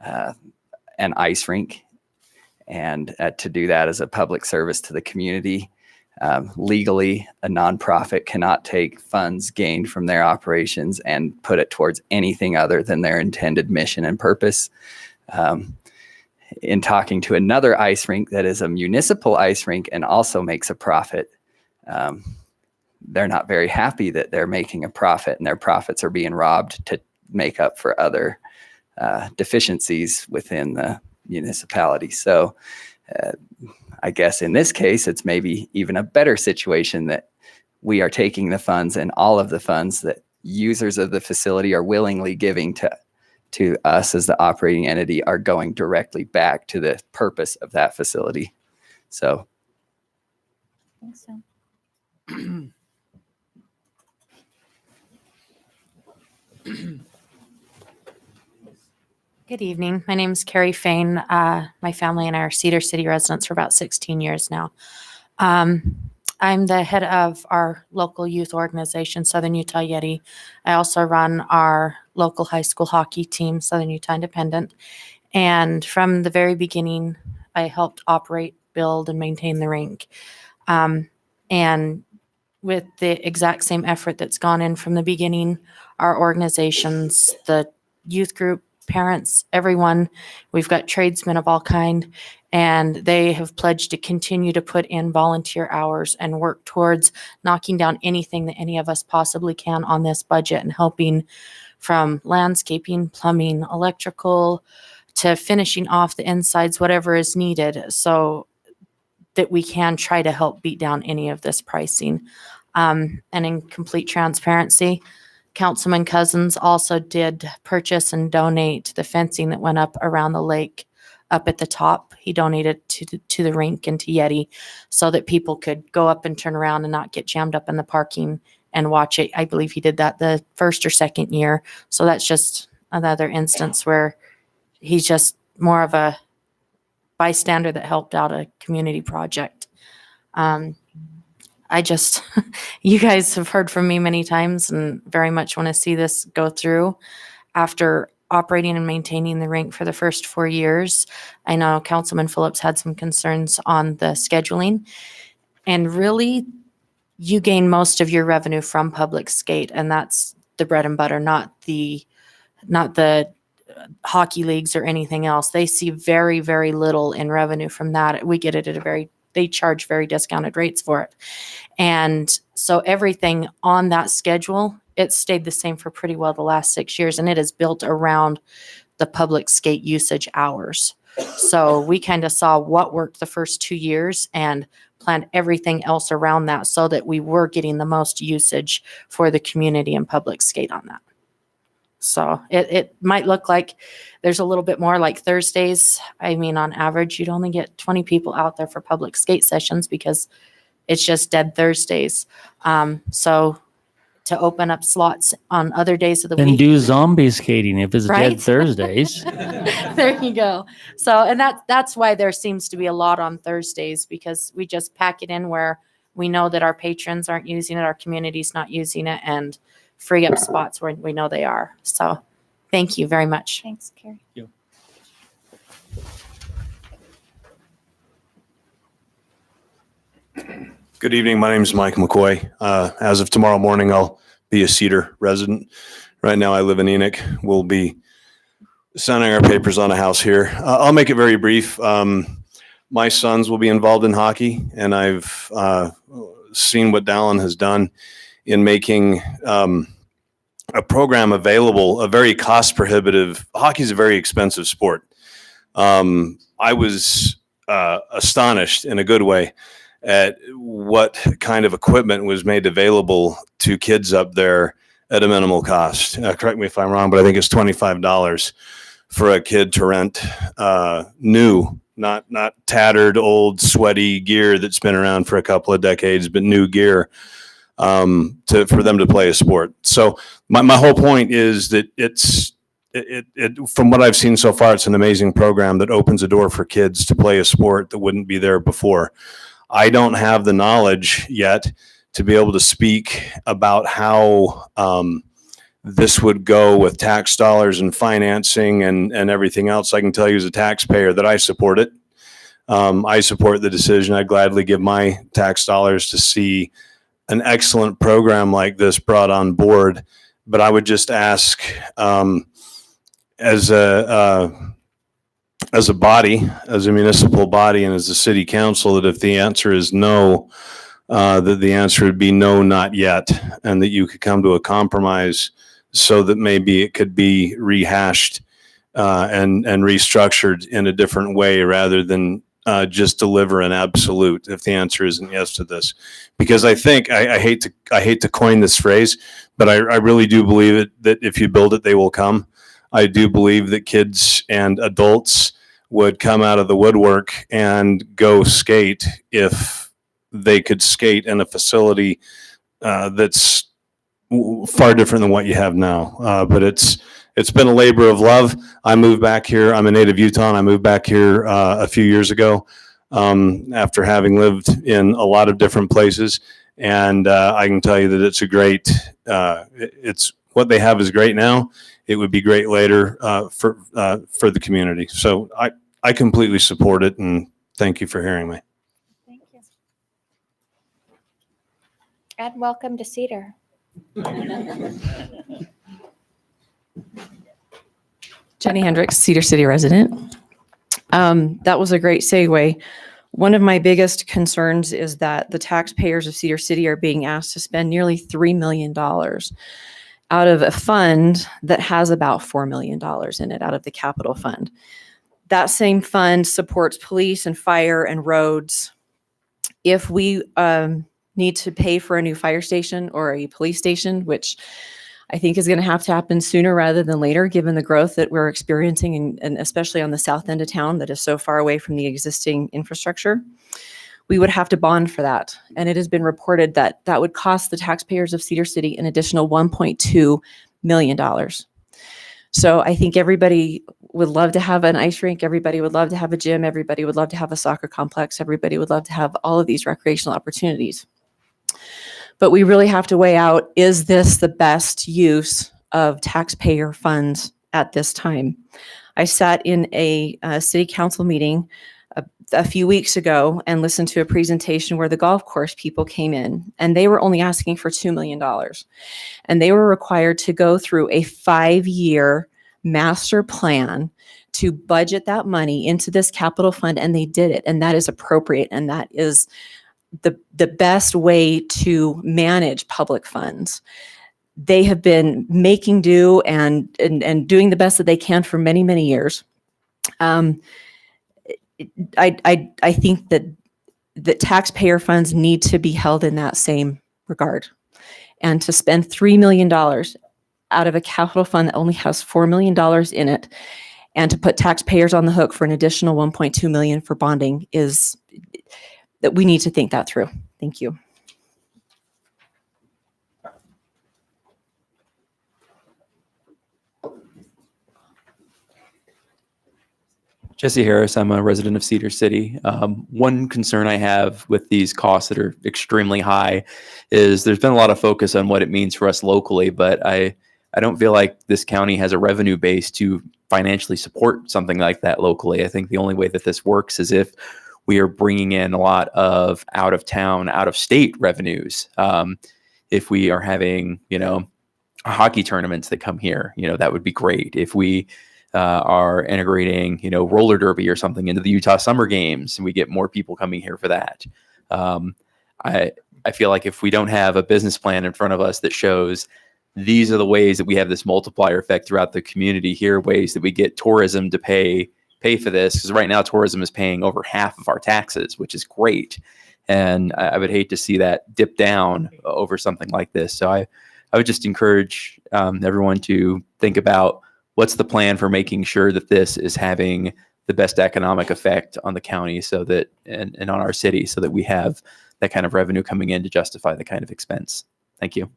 an ice rink and to do that as a public service to the community. Legally, a nonprofit cannot take funds gained from their operations and put it towards anything other than their intended mission and purpose. In talking to another ice rink that is a municipal ice rink and also makes a profit, they're not very happy that they're making a profit and their profits are being robbed to make up for other deficiencies within the municipality. So I guess in this case, it's maybe even a better situation that we are taking the funds, and all of the funds that users of the facility are willingly giving to us as the operating entity are going directly back to the purpose of that facility. So. I think so. Good evening. My name is Carrie Fain. My family and I are Cedar City residents for about 16 years now. I'm the head of our local youth organization, Southern Utah Yeti. I also run our local high school hockey team, Southern Utah Independent. And from the very beginning, I helped operate, build, and maintain the rink. And with the exact same effort that's gone in from the beginning, our organizations, the youth group, parents, everyone, we've got tradesmen of all kind, and they have pledged to continue to put in volunteer hours and work towards knocking down anything that any of us possibly can on this budget and helping from landscaping, plumbing, electrical, to finishing off the insides, whatever is needed, so that we can try to help beat down any of this pricing. And in complete transparency, Councilman Cousins also did purchase and donate the fencing that went up around the lake up at the top. He donated to the rink and to Yeti so that people could go up and turn around and not get jammed up in the parking and watch it. I believe he did that the first or second year. So that's just another instance where he's just more of a bystander that helped out a community project. I just, you guys have heard from me many times and very much want to see this go through. After operating and maintaining the rink for the first 4 years, I know Councilman Phillips had some concerns on the scheduling. And really, you gain most of your revenue from public skate, and that's the bread and butter, not the hockey leagues or anything else. They see very, very little in revenue from that. We get it at they charge very discounted rates for it. And so everything on that schedule, it stayed the same for pretty well the last 6 years, and it is built around the public skate usage hours. So we kind of saw what worked the first 2 years and planned everything else around that so that we were getting the most usage for the community and public skate on that. So it might look like there's a little bit more like Thursdays. I mean, on average, you'd only get 20 people out there for public skate sessions because it's just dead Thursdays. So to open up slots on other days of the Then week. do zombie skating if it's Right? dead Thursdays. There you go. So, and that's why there seems to be a lot on Thursdays, because we just pack it in where we know that our patrons aren't using it, our community's not using it, and free up spots where we know they are. So thank you very much. Thanks, Carrie. Good evening. My name is Mike McCoy. As of tomorrow morning, I'll be a Cedar resident. Right now, I live in Enoch. We'll be signing our papers on a house here. I'll make it very brief. My sons will be involved in hockey, and I've seen what Dallin has done in making a program available, a very cost prohibitive. Hockey is a very expensive sport. I was astonished in a good way at what kind of equipment was made available to kids up there at a minimal cost. Correct me if I'm wrong, but I think it's $25 for a kid to rent new, not tattered, old, sweaty gear that's been around for a couple of decades, but new gear for them to play a sport. So my whole point is that from what I've seen so far, it's an amazing program that opens a door for kids to play a sport that wouldn't be there before. I don't have the knowledge yet to be able to speak about how this would go with tax dollars and financing and everything else. I can tell you as a taxpayer that I support it. I support the decision. I'd gladly give my tax dollars to see an excellent program like this brought on board. But I would just ask, as a body, as a municipal body, and as a city council, that if the answer is no, that the answer would be no, not yet, and that you could come to a compromise so that maybe it could be rehashed and restructured in a different way rather than just deliver an absolute if the answer isn't yes to this. Because I think I hate to coin this phrase, but I really do believe it, that if you build it, they will come. I do believe that kids and adults would come out of the woodwork and go skate if they could skate in a facility that's far different than what you have now. But it's been a labor of love. I moved back here. I'm a native Utah, and I moved back here a few years ago after having lived in a lot of different places. And I can tell you that it's a great, it's what they have is great now. It would be great later for the community. So I completely support it, and thank you for hearing me. Thank you. Ed, welcome to Cedar. Jenny Hendricks, Cedar City resident. That was a great segue. One of my biggest concerns is that the taxpayers of Cedar City are being asked to spend nearly $3 million. out of a fund that has about $4 million in it out of the capital fund. That same fund supports police and fire and roads. If we need to pay for a new fire station or a police station, which I think is going to have to happen sooner rather than later, given the growth that we're experiencing, and especially on the south end of town that is so far away from the existing infrastructure, we would have to bond for that. And it has been reported that that would cost the taxpayers of Cedar City an additional $1.2 million. So I think everybody would love to have an ice rink. Everybody would love to have a gym. Everybody would love to have a soccer complex. Everybody would love to have all of these recreational opportunities. But we really have to weigh out, is this the best use of taxpayer funds at this time? I sat in a city council meeting a few weeks ago and listened to a presentation where the golf course people came in, and they were only asking for $2 million. And they were required to go through a 5-year master plan to budget that money into this capital fund, and they did it. And that is appropriate. And that is the best way to manage public funds. They have been making do and doing the best that they can for many, many years. I think that taxpayer funds need to be held in that same regard. And to spend $3 million out of a capital fund that only has $4 million in it, and to put taxpayers on the hook for an additional $1.2 million for bonding, is that we need to think that through. Thank you. Jesse Harris, I'm a resident of Cedar City. One concern I have with these costs that are extremely high is there's been a lot of focus on what it means for us locally, but I don't feel like this county has a revenue base to financially support something like that locally. I think the only way that this works is if we are bringing in a lot of out of town, out of state revenues. If we are having, hockey tournaments that come here, that would be great. If we are integrating, roller derby or something into the Utah Summer Games, and we get more people coming here for that. I feel like if we don't have a business plan in front of us that shows these are the ways that we have this multiplier effect throughout the community, here are ways that we get tourism to pay for this, because right now tourism is paying over half of our taxes, which is great. And I would hate to see that dip down over something like this. So I would just encourage everyone to think about what's the plan for making sure that this is having the best economic effect on the county, so that and on our city, so that we have that kind of revenue coming in to justify the kind of expense. Thank you.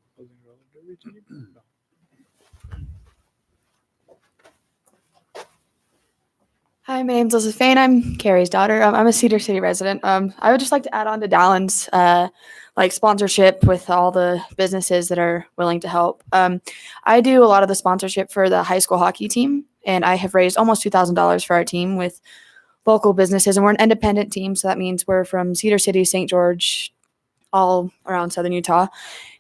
Hi, my name's Elizabeth Fain. I'm Carrie's daughter. I'm a Cedar City resident. I would just like to add on to Dallin's sponsorship with all the businesses that are willing to help. I do a lot of the sponsorship for the high school hockey team, and I have raised almost $2,000 for our team with local businesses, and we're an independent team, so that means we're from Cedar City, St. George, all around southern Utah.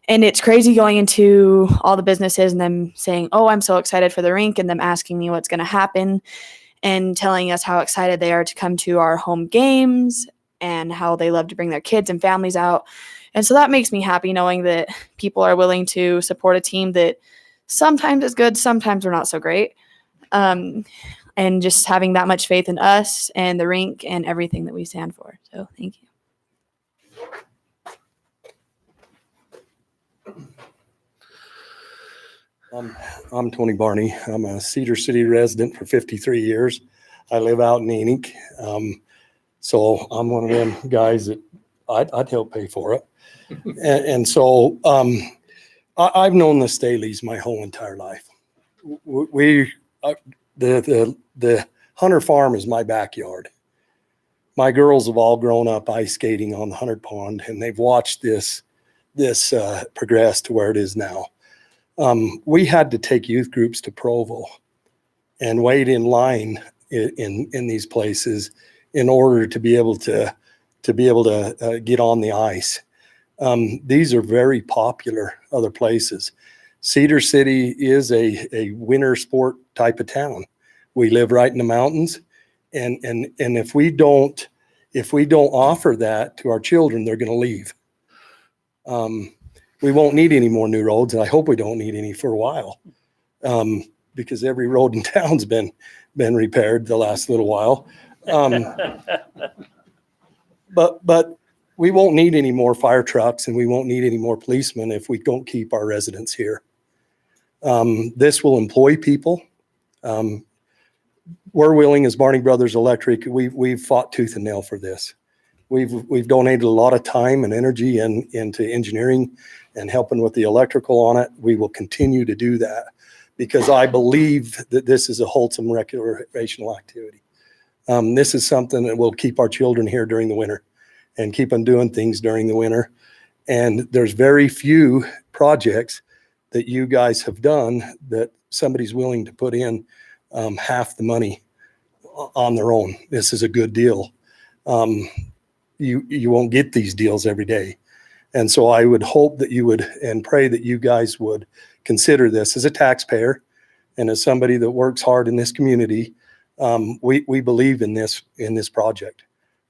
And it's crazy going into all the businesses and them saying, "Oh, I'm so excited for the rink," and them asking me what's going to happen and telling us how excited they are to come to our home games and how they love to bring their kids and families out. And so that makes me happy, knowing that people are willing to support a team that sometimes is good, sometimes we're not so great. And just having that much faith in us and the rink and everything that we stand for. So thank you. I'm Tony Barney. I'm a Cedar City resident for 53 years. I live out in Enoch. So I'm one of them guys that I'd help pay for it. So I've known the Staleys my whole entire life. The Hunter Farm is my backyard. My girls have all grown up ice skating on the Hunter Pond, and they've watched this progress to where it is now. We had to take youth groups to Provo and wait in line in these places in order to be able to get on the ice. These are very popular other places. Cedar City is a winter sport type of town. We live right in the mountains, and if we don't offer that to our children, they're going to leave. we won't need any more new roads, and I hope we don't need any for a while, because every road in town's been repaired the last little while. But we won't need any more fire trucks, and we won't need any more policemen if we don't keep our residents here. This will employ people. We're willing, as Barney Brothers Electric, we've fought tooth and nail for this. We've donated a lot of time and energy into engineering and helping with the electrical on it. We will continue to do that because I believe that this is a wholesome recreational activity. This is something that will keep our children here during the winter and keep them doing things during the winter. And there's very few projects that you guys have done that somebody's willing to put in half the money on their own. This is a good deal. You won't get these deals every day. And so I would hope that you would, and pray that you guys would consider this as a taxpayer and as somebody that works hard in this community. We believe in this project.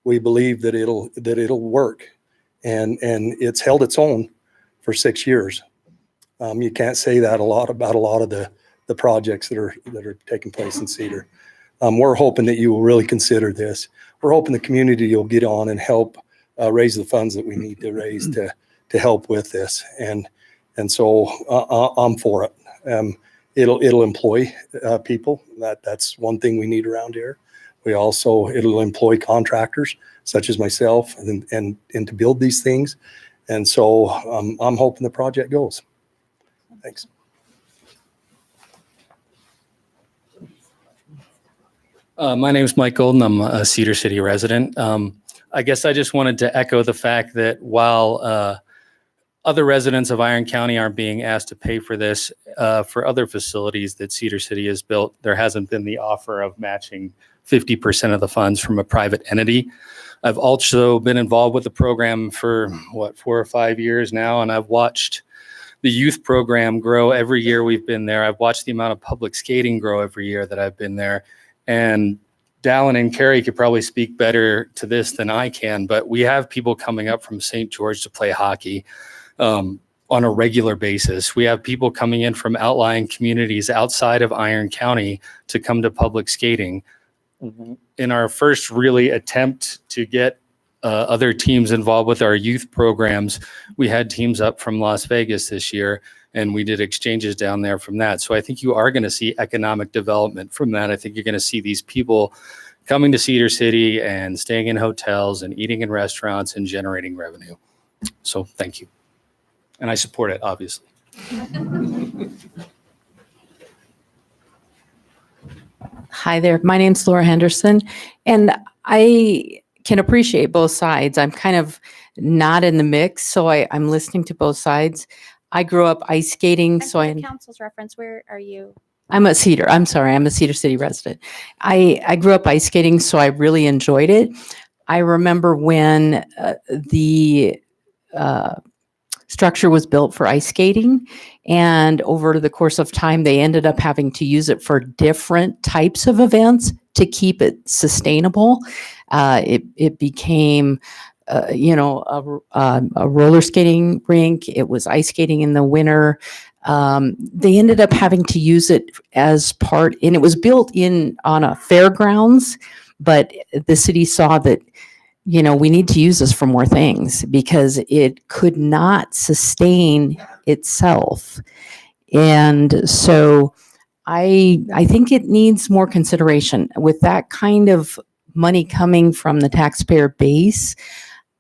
We believe that it'll work, and it's held its own for 6 years. You can't say that about a lot of the projects that are taking place in Cedar. We're hoping that you will really consider this. We're hoping the community will get on and help raise the funds that we need to raise to help with this. And so I'm for it. It'll employ people. That's one thing we need around here. It'll employ contractors such as myself and to build these things. And so I'm hoping the project goes. Thanks. My name is Mike Golden. I'm a Cedar City resident. I guess I just wanted to echo the fact that while other residents of Iron County aren't being asked to pay for this, for other facilities that Cedar City has built, there hasn't been the offer of matching 50% of the funds from a private entity. I've also been involved with the program for 4 or 5 years now, and I've watched the youth program grow every year we've been there. I've watched the amount of public skating grow every year that I've been there. And Dallin and Carrie could probably speak better to this than I can, but we have people coming up from St. George to play hockey on a regular basis. We have people coming in from outlying communities outside of Iron County to come to public skating. In our first really attempt to get other teams involved with our youth programs, we had teams up from Las Vegas this year, and we did exchanges down there from that. So I think you are going to see economic development from that. I think you're going to see these people coming to Cedar City and staying in hotels and eating in restaurants and generating revenue. So thank you. And I support it, obviously. Hi there. My name's Laura Henderson, and I can appreciate both sides. I'm kind of not in the mix, so I'm listening to both sides. I grew up ice skating, so And for the council's reference, where are you? I'm a Cedar. I'm sorry. I'm a Cedar City resident. I grew up ice skating, so I really enjoyed it. I remember when the structure was built for ice skating, and over the course of time, they ended up having to use it for different types of events to keep it sustainable. It became a roller skating rink. It was ice skating in the winter. They ended up having to use it as part, and it was built on a fairgrounds, but the city saw that, we need to use this for more things because it could not sustain itself. And so I think it needs more consideration. With that kind of money coming from the taxpayer base,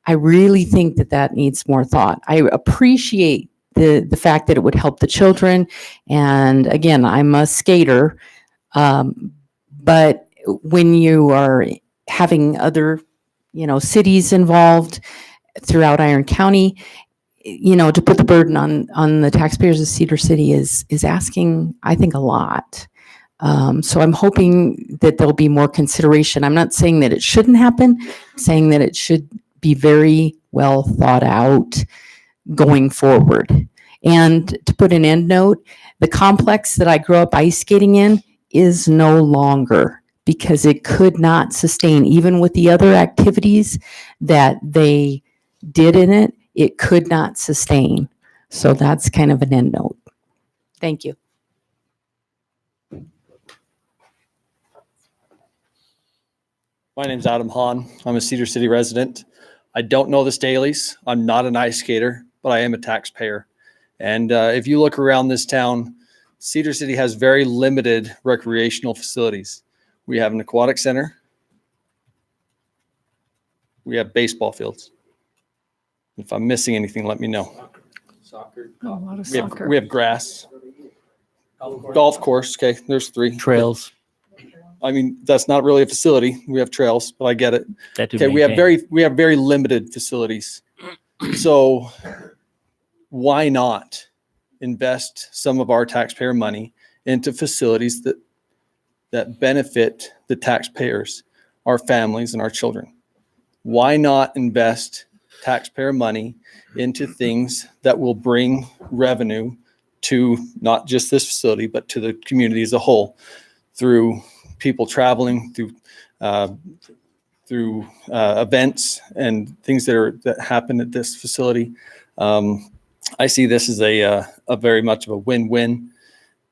I really think that needs more thought. I appreciate the fact that it would help the children. And again, I'm a skater, but when you are having other, cities involved throughout Iron County, to put the burden on the taxpayers of Cedar City is asking, I think, a lot. So I'm hoping that there'll be more consideration. I'm not saying that it shouldn't happen, I'm saying that it should be very well thought out going forward. And to put an end note, the complex that I grew up ice skating in is no longer, because it could not sustain, even with the other activities that they did in it, it could not sustain So that's kind of an end note. Thank you. My name's Adam Hahn. I'm a Cedar City resident. I don't know the Staley's. I'm not an ice skater, but I am a taxpayer. And if you look around this town, Cedar City has very limited recreational facilities. We have an aquatic center. We have baseball fields. If I'm missing anything, let me know. Soccer. A lot of We have, soccer. we have grass. Golf course. Okay, there's 3. Trails. I mean, that's not really a facility. We have trails, but I get it. That do Okay, we have maintain. very limited facilities. So why not invest some of our taxpayer money into facilities that benefit the taxpayers, our families, and our children? Why not invest taxpayer money into things that will bring revenue to not just this facility, but to the community as a whole, through people traveling, through events and things that happen at this facility. I see this as a very much of a win-win,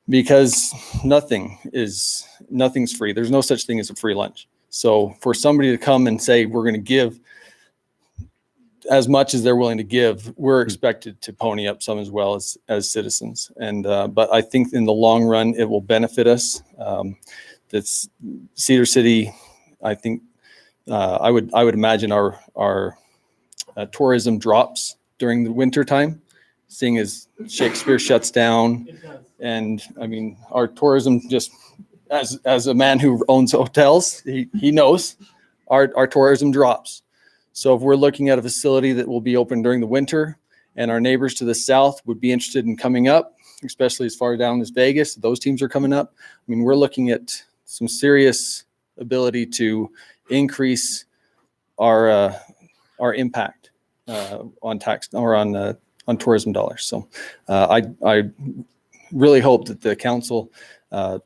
because nothing's free. There's no such thing as a free lunch. So for somebody to come and say, we're going to give as much as they're willing to give, we're expected to pony up some as well as citizens. And but I think in the long run, it will benefit us. That's Cedar City. I think I would imagine our tourism drops during the winter time, seeing as Shakespeare shuts down. And I mean, our tourism, just as a man who owns hotels, he knows our tourism drops. So if we're looking at a facility that will be open during the winter, and our neighbors to the south would be interested in coming up, especially as far down as Vegas, those teams are coming up. I mean, we're looking at some serious ability to increase our impact on tax or on tourism dollars. So I really hope that the council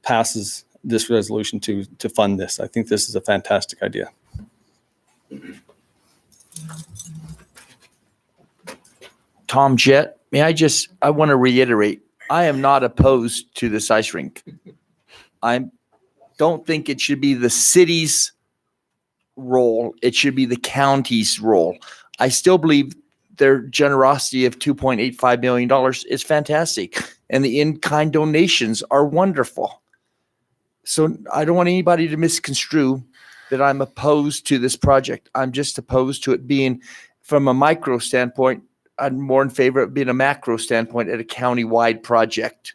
passes this resolution to fund this. I think this is a fantastic idea. Tom Jett, I want to reiterate, I am not opposed to this ice rink. I don't think it should be the city's role. It should be the county's role. I still believe their generosity of $2.85 million is fantastic, and the in-kind donations are wonderful. So I don't want anybody to misconstrue that I'm opposed to this project. I'm just opposed to it being, from a micro standpoint, I'm more in favor of being a macro standpoint at a county-wide project.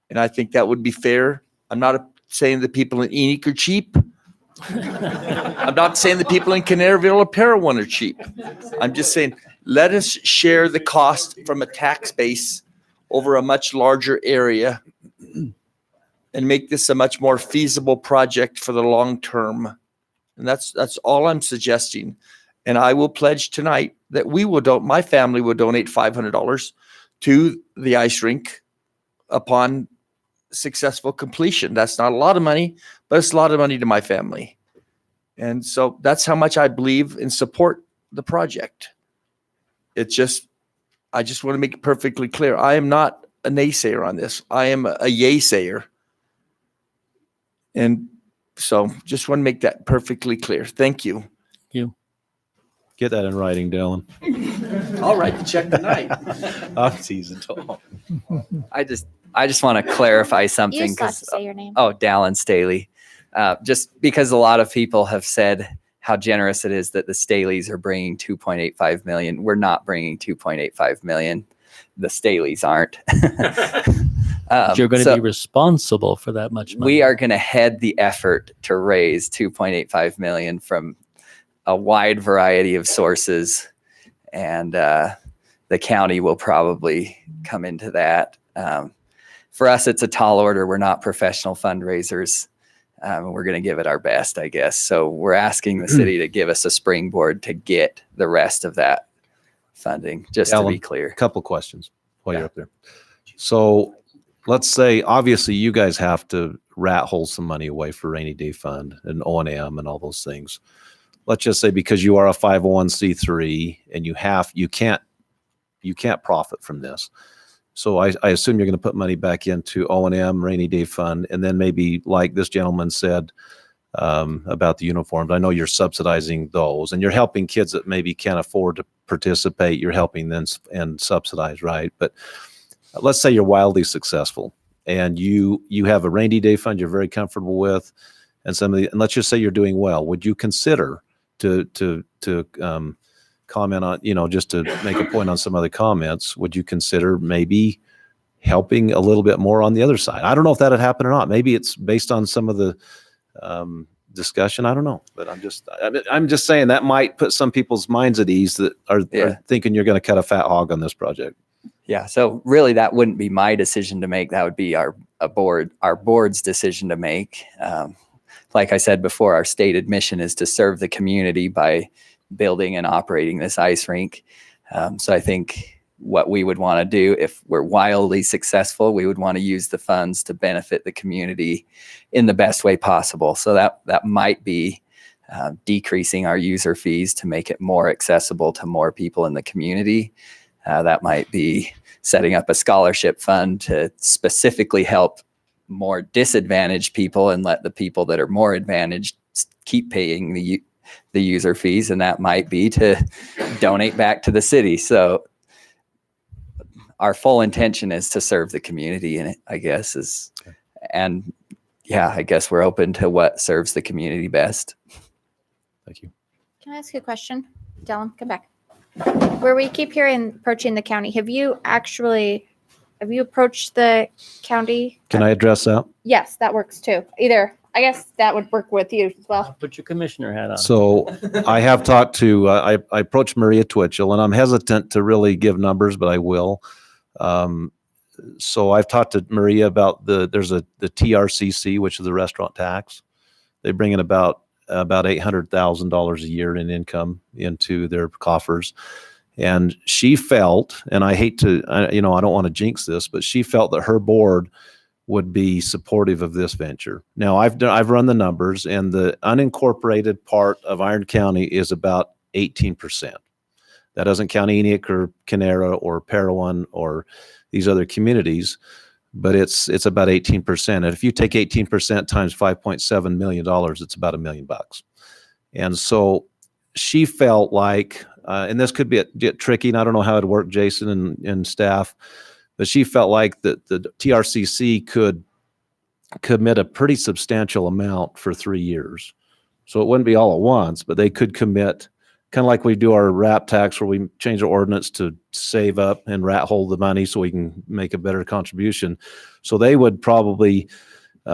And I think that would be fair. I'm not saying the people in Enoch are cheap. I'm not saying the people in Canaryville or Parowan are cheap. I'm just saying, let us share the cost from a tax base over a much larger area and make this a much more feasible project for the long term. And that's all I'm suggesting. And I will pledge tonight that my family will donate $500 to the ice rink upon successful completion. That's not a lot of money, but it's a lot of money to my family. And so that's how much I believe and support the project. I just want to make it perfectly clear. I am not a naysayer on this. I am a yay-sayer. And so just want to make that perfectly clear. Thank you. You get that in writing, Dylan. I'll write the check tonight. I'm teasing, Tom. I just want to clarify something. You just got to 'cause- say your name. Oh, Dallin Staley. Just because a lot of people have said how generous it is that the Staleys are bringing 2.85 million. We're not bringing 2.85 million. The Staleys aren't. You're going to be responsible for that much money. We are going to head the effort to raise 2.85 million from a wide variety of sources, and the county will probably come into that. For us, it's a tall order. We're not professional fundraisers. We're going to give it our best, I guess. So we're asking the city to give us a springboard to get the rest of that funding, just Alan, to be clear. A couple questions while you're up there. So let's say, obviously, you guys have to rat hole some money away for rainy day fund and O&M and all those things. Let's just say because you are a 501c3 and you can't you can't profit from this. So I assume you're going to put money back into O&M, rainy day fund, and then maybe like this gentleman said about the uniforms. I know you're subsidizing those, and you're helping kids that maybe can't afford to participate. You're helping them and subsidize, right? But let's say you're wildly successful, and you have a rainy day fund you're very comfortable with, and and let's just say you're doing well. Would you consider to comment on, just to make a point on some other comments, would you consider maybe helping a little bit more on the other side? I don't know if that'd happen or not. Maybe it's based on some of the discussion. I don't know, but I'm just saying that might put some people's minds at ease that are thinking you're going to cut a fat hog on this project. Yeah. So really, that wouldn't be my decision to make. That would be our board's decision to make. Like I said before, our stated mission is to serve the community by building and operating this ice rink. So I think what we would want to do, if we're wildly successful, we would want to use the funds to benefit the community in the best way possible. So that might be decreasing our user fees to make it more accessible to more people in the community. That might be setting up a scholarship fund to specifically help more disadvantaged people and let the people that are more advantaged keep paying the user fees. And that might be to donate back to the city. So our full intention is to serve the community, and I guess and yeah, I guess we're open to what serves the community best. Thank you. Can I ask you a question? Dylan, come back. Where we keep hearing approaching the county, have you approached the county? Can I address that? Yes, that works too. I guess that would work with you as well. Put your commissioner hat on. So I have talked to, I approached Maria Twitchell, and I'm hesitant to really give numbers, but I will. So I've talked to Maria about the TRCC, which is the restaurant tax. They bring in about $800,000 a year in income into their coffers. And she felt, and I hate to, I don't want to jinx this, but she felt that her board would be supportive of this venture. Now I've run the numbers, and the unincorporated part of Iron County is about 18%. That doesn't count Enoch or Canara or Parowan or these other communities, but it's about 18%. And if you take 18% times $5.7 million, it's about $1 million. And so she felt like, and this could be tricky, and I don't know how it'd work, Jason and staff, but she felt like that the TRCC could commit a pretty substantial amount for 3 years. So it wouldn't be all at once, but they could commit, kind of like we do our RAP tax, where we change our ordinance to save up and rat hole the money so we can make a better contribution. So they would probably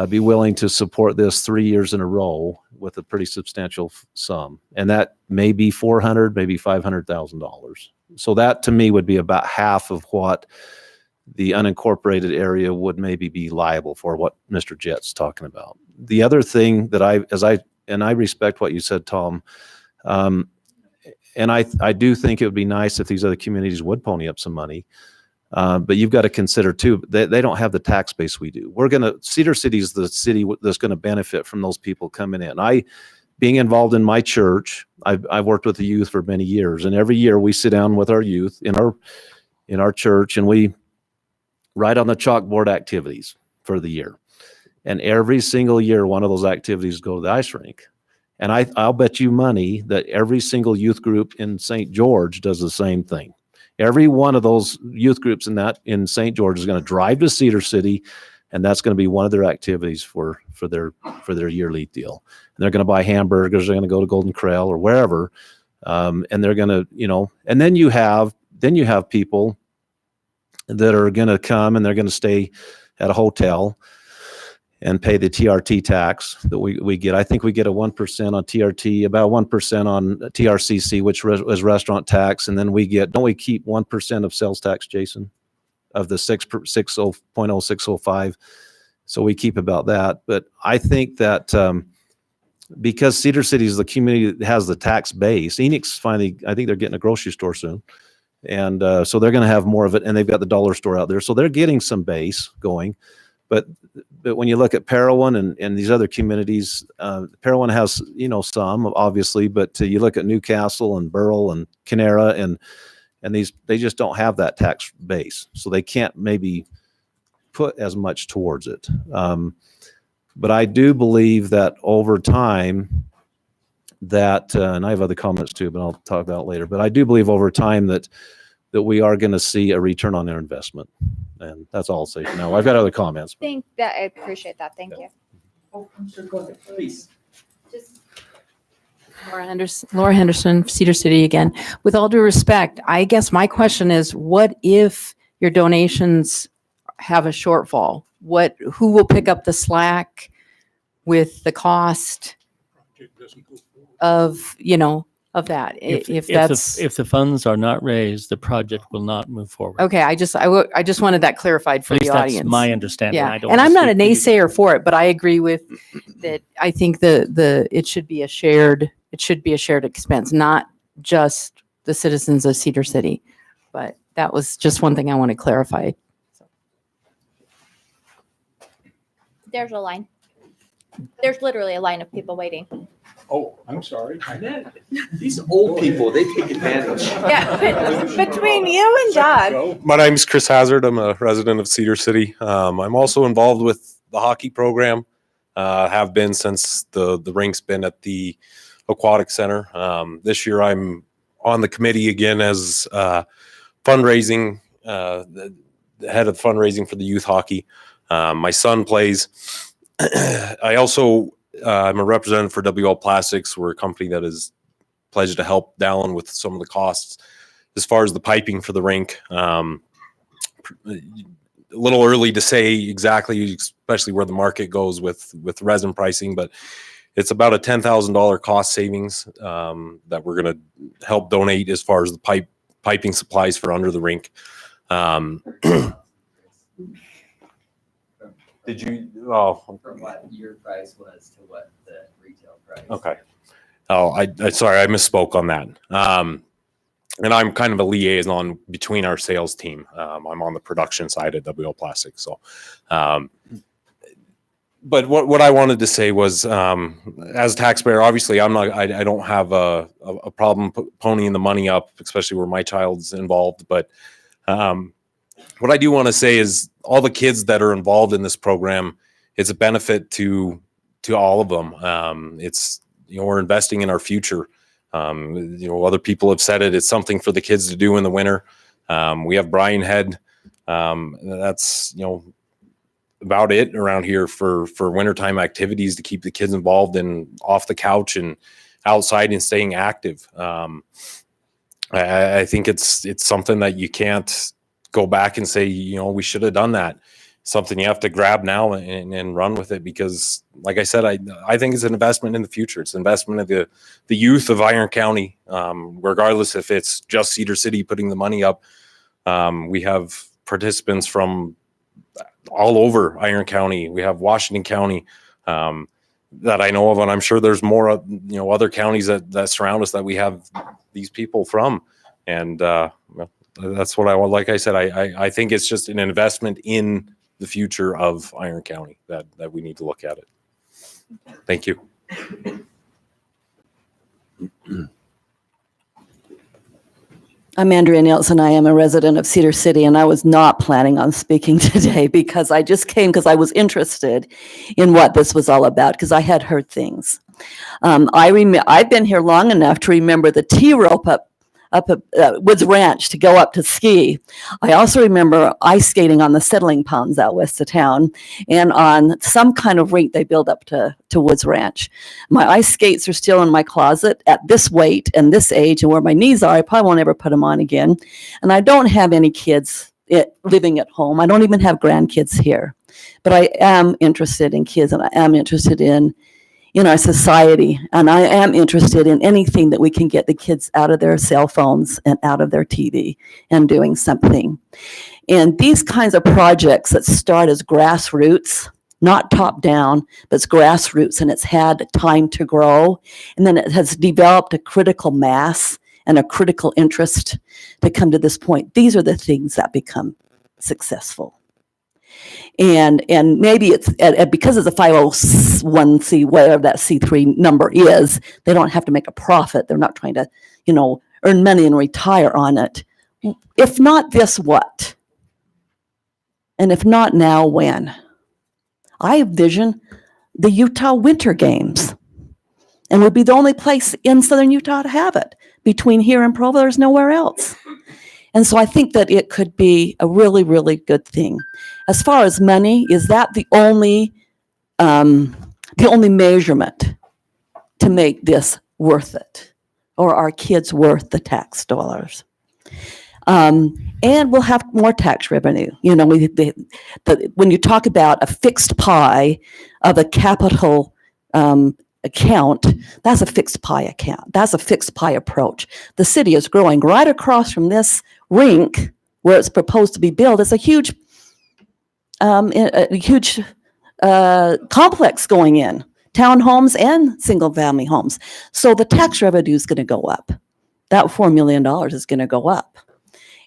be willing to support this 3 years in a row with a pretty substantial sum. And that may be $400,000, maybe $500,000. So that to me would be about half of what the unincorporated area would maybe be liable for, what Mr. Jett's talking about. The other thing that I respect what you said, Tom, and I do think it would be nice if these other communities would pony up some money. But you've got to consider too, they don't have the tax base we do. Cedar City is the city that's going to benefit from those people coming in. Being involved in my church, I've worked with the youth for many years, and every year we sit down with our youth in our church, and we write on the chalkboard activities for the year. And every single year, one of those activities go to the ice rink. And I'll bet you money that every single youth group in St. George does the same thing. Every one of those youth groups in St. George is going to drive to Cedar City, and that's going to be one of their activities for their yearly deal. And they're going to buy hamburgers. They're going to go to Golden Corral or wherever, and they're going to, and then you have people that are going to come and they're going to stay at a hotel and pay the TRT tax that we get. I think we get a 1% on TRT, about 1% on TRCC, which was restaurant tax. And then don't we keep 1% of sales tax, Jason, of the 6.0605? So we keep about that. But I think that because Cedar City is the community that has the tax base, Enoch's finally, I think they're getting a grocery store soon. And so they're going to have more of it, and they've got the dollar store out there. So they're getting some base going. But when you look at Parowan and these other communities, Parowan has, some obviously, but you look at Newcastle and Burrell and Canara and And they just don't have that tax base. So they can't maybe put as much towards it. But I do believe that over time that, and I have other comments too, but I'll talk about it later. But I do believe over time that we are going to see a return on their investment. And that's all I'll say for now. I've got other comments. I appreciate that. Thank you. Oh, sure, go ahead, please. Laura Henderson, Cedar City again. With all due respect, I guess my question is, what if your donations have a shortfall? Who will pick up the slack with the cost of, of that? If the funds are not raised, the project will not move forward. okay, I just wanted that clarified for At the least that's audience. my understanding. Yeah, I don't and I'm not a wanna speak for you. naysayer for it, but I agree with that. I think it should be a shared expense, not just the citizens of Cedar City. But that was just one thing I want to clarify. There's a line. There's literally a line of people waiting. Oh, I'm sorry. These old people, they take advantage. Yeah, between you and Doug. My name is Chris Hazard. I'm a resident of Cedar City. I'm also involved with the hockey program. Have been since the rink's been at the Aquatic Center. This year I'm on the committee again as fundraising, the head of fundraising for the youth hockey. My son plays. I also I'm a representative for WL Plastics. We're a company that is pledged to help Dallin with some of the costs as far as the piping for the rink. A little early to say exactly, especially where the market goes with resin pricing, but it's about a $10,000 cost savings that we're going to help donate as far as the piping supplies for under the rink. Did you? Oh, From what your price was to what the retail price. okay. Oh, I sorry, I misspoke on that. And I'm kind of a liaison between our sales team. I'm on the production side at WL Plastics. So, but what I wanted to say was, as a taxpayer, obviously I don't have a problem ponying the money up, especially where my child's involved. But what I do want to say is all the kids that are involved in this program, it's a benefit to all of them. It's, we're investing in our future. Other people have said it. It's something for the kids to do in the winter. We have Brian Head. That's, about it around here for wintertime activities to keep the kids involved and off the couch and outside and staying active. I think it's something that you can't go back and say, we should have done that. Something you have to grab now and run with it, because like I said, I think it's an investment in the future. It's an investment of the youth of Iron County, regardless if it's just Cedar City putting the money up. We have participants from all over Iron County. We have Washington County that I know of, and I'm sure there's more, other counties that surround us that we have these people from. And that's what I want. Like I said, I think it's just an investment in the future of Iron County that we need to look at it. Thank you. I'm Andrea Nielsen. I am a resident of Cedar City, and I was not planning on speaking today because I just came because I was interested in what this was all about, because I had heard things. I've been here long enough to remember the T-rope up at Woods Ranch to go up to ski. I also remember ice skating on the settling ponds out west of town, and on some kind of rink they built up to Woods Ranch. My ice skates are still in my closet at this weight and this age, and where my knees are, I probably won't ever put them on again. And I don't have any kids living at home. I don't even have grandkids here. But I am interested in kids, and I am interested in our society. And I am interested in anything that we can get the kids out of their cell phones and out of their TV and doing something. And these kinds of projects that start as grassroots, not top down, but it's grassroots, and it's had time to grow. And then it has developed a critical mass and a critical interest to come to this point. These are the things that become successful. And maybe it's because it's a 501c, whatever that C3 number is, they don't have to make a profit. They're not trying to, earn money and retire on it. If not this, what? And if not now, when? I envision the Utah Winter Games, and would be the only place in southern Utah to have it. Between here and Provo, there's nowhere else. And so I think that it could be a really, really good thing. As far as money, is that the only measurement to make this worth it? Or are kids worth the tax dollars? And we'll have more tax revenue. You know, when you talk about a fixed pie of a capital account, that's a fixed pie account. That's a fixed pie approach. The city is growing right across from this rink where it's proposed to be built. It's a huge complex going in, townhomes and single-family homes. So the tax revenue is going to go up. That $4 million is going to go up,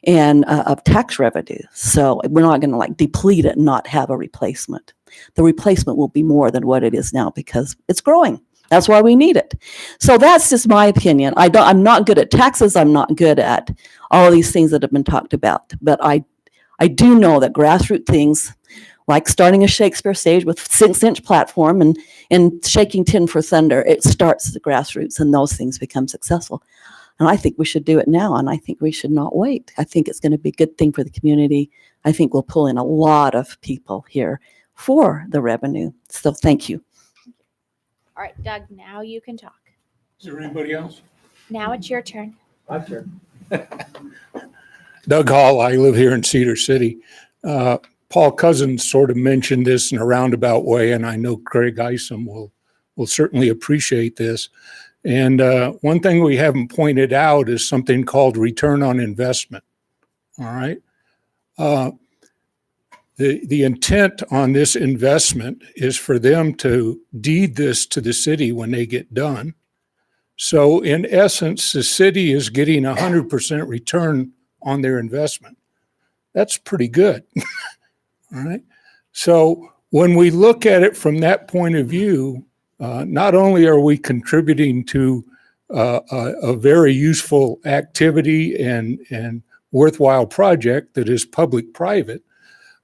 and of tax revenue. So we're not going to like deplete it and not have a replacement. The replacement will be more than what it is now because it's growing. That's why we need it. So that's just my opinion. I'm not good at taxes. I'm not good at all of these things that have been talked about. But I do know that grassroots things, like starting a Shakespeare stage with 6-inch platform and shaking tin for thunder, it starts at the grassroots and those things become successful. And I think we should do it now, and I think we should not wait. I think it's going to be a good thing for the community. I think we'll pull in a lot of people here for the revenue. So thank you. All right, Doug, now you can talk. Is there anybody else? Now it's your turn. My turn. Doug Hall, I live here in Cedar City. Paul Cousins sort of mentioned this in a roundabout way, and I know Craig Isom will certainly appreciate this. And one thing we haven't pointed out is something called return on investment. All right. The intent on this investment is for them to deed this to the city when they get done. So in essence, the city is getting 100% return on their investment. That's pretty good. All right. So when we look at it from that point of view, not only are we contributing to a very useful activity and worthwhile project that is public-private,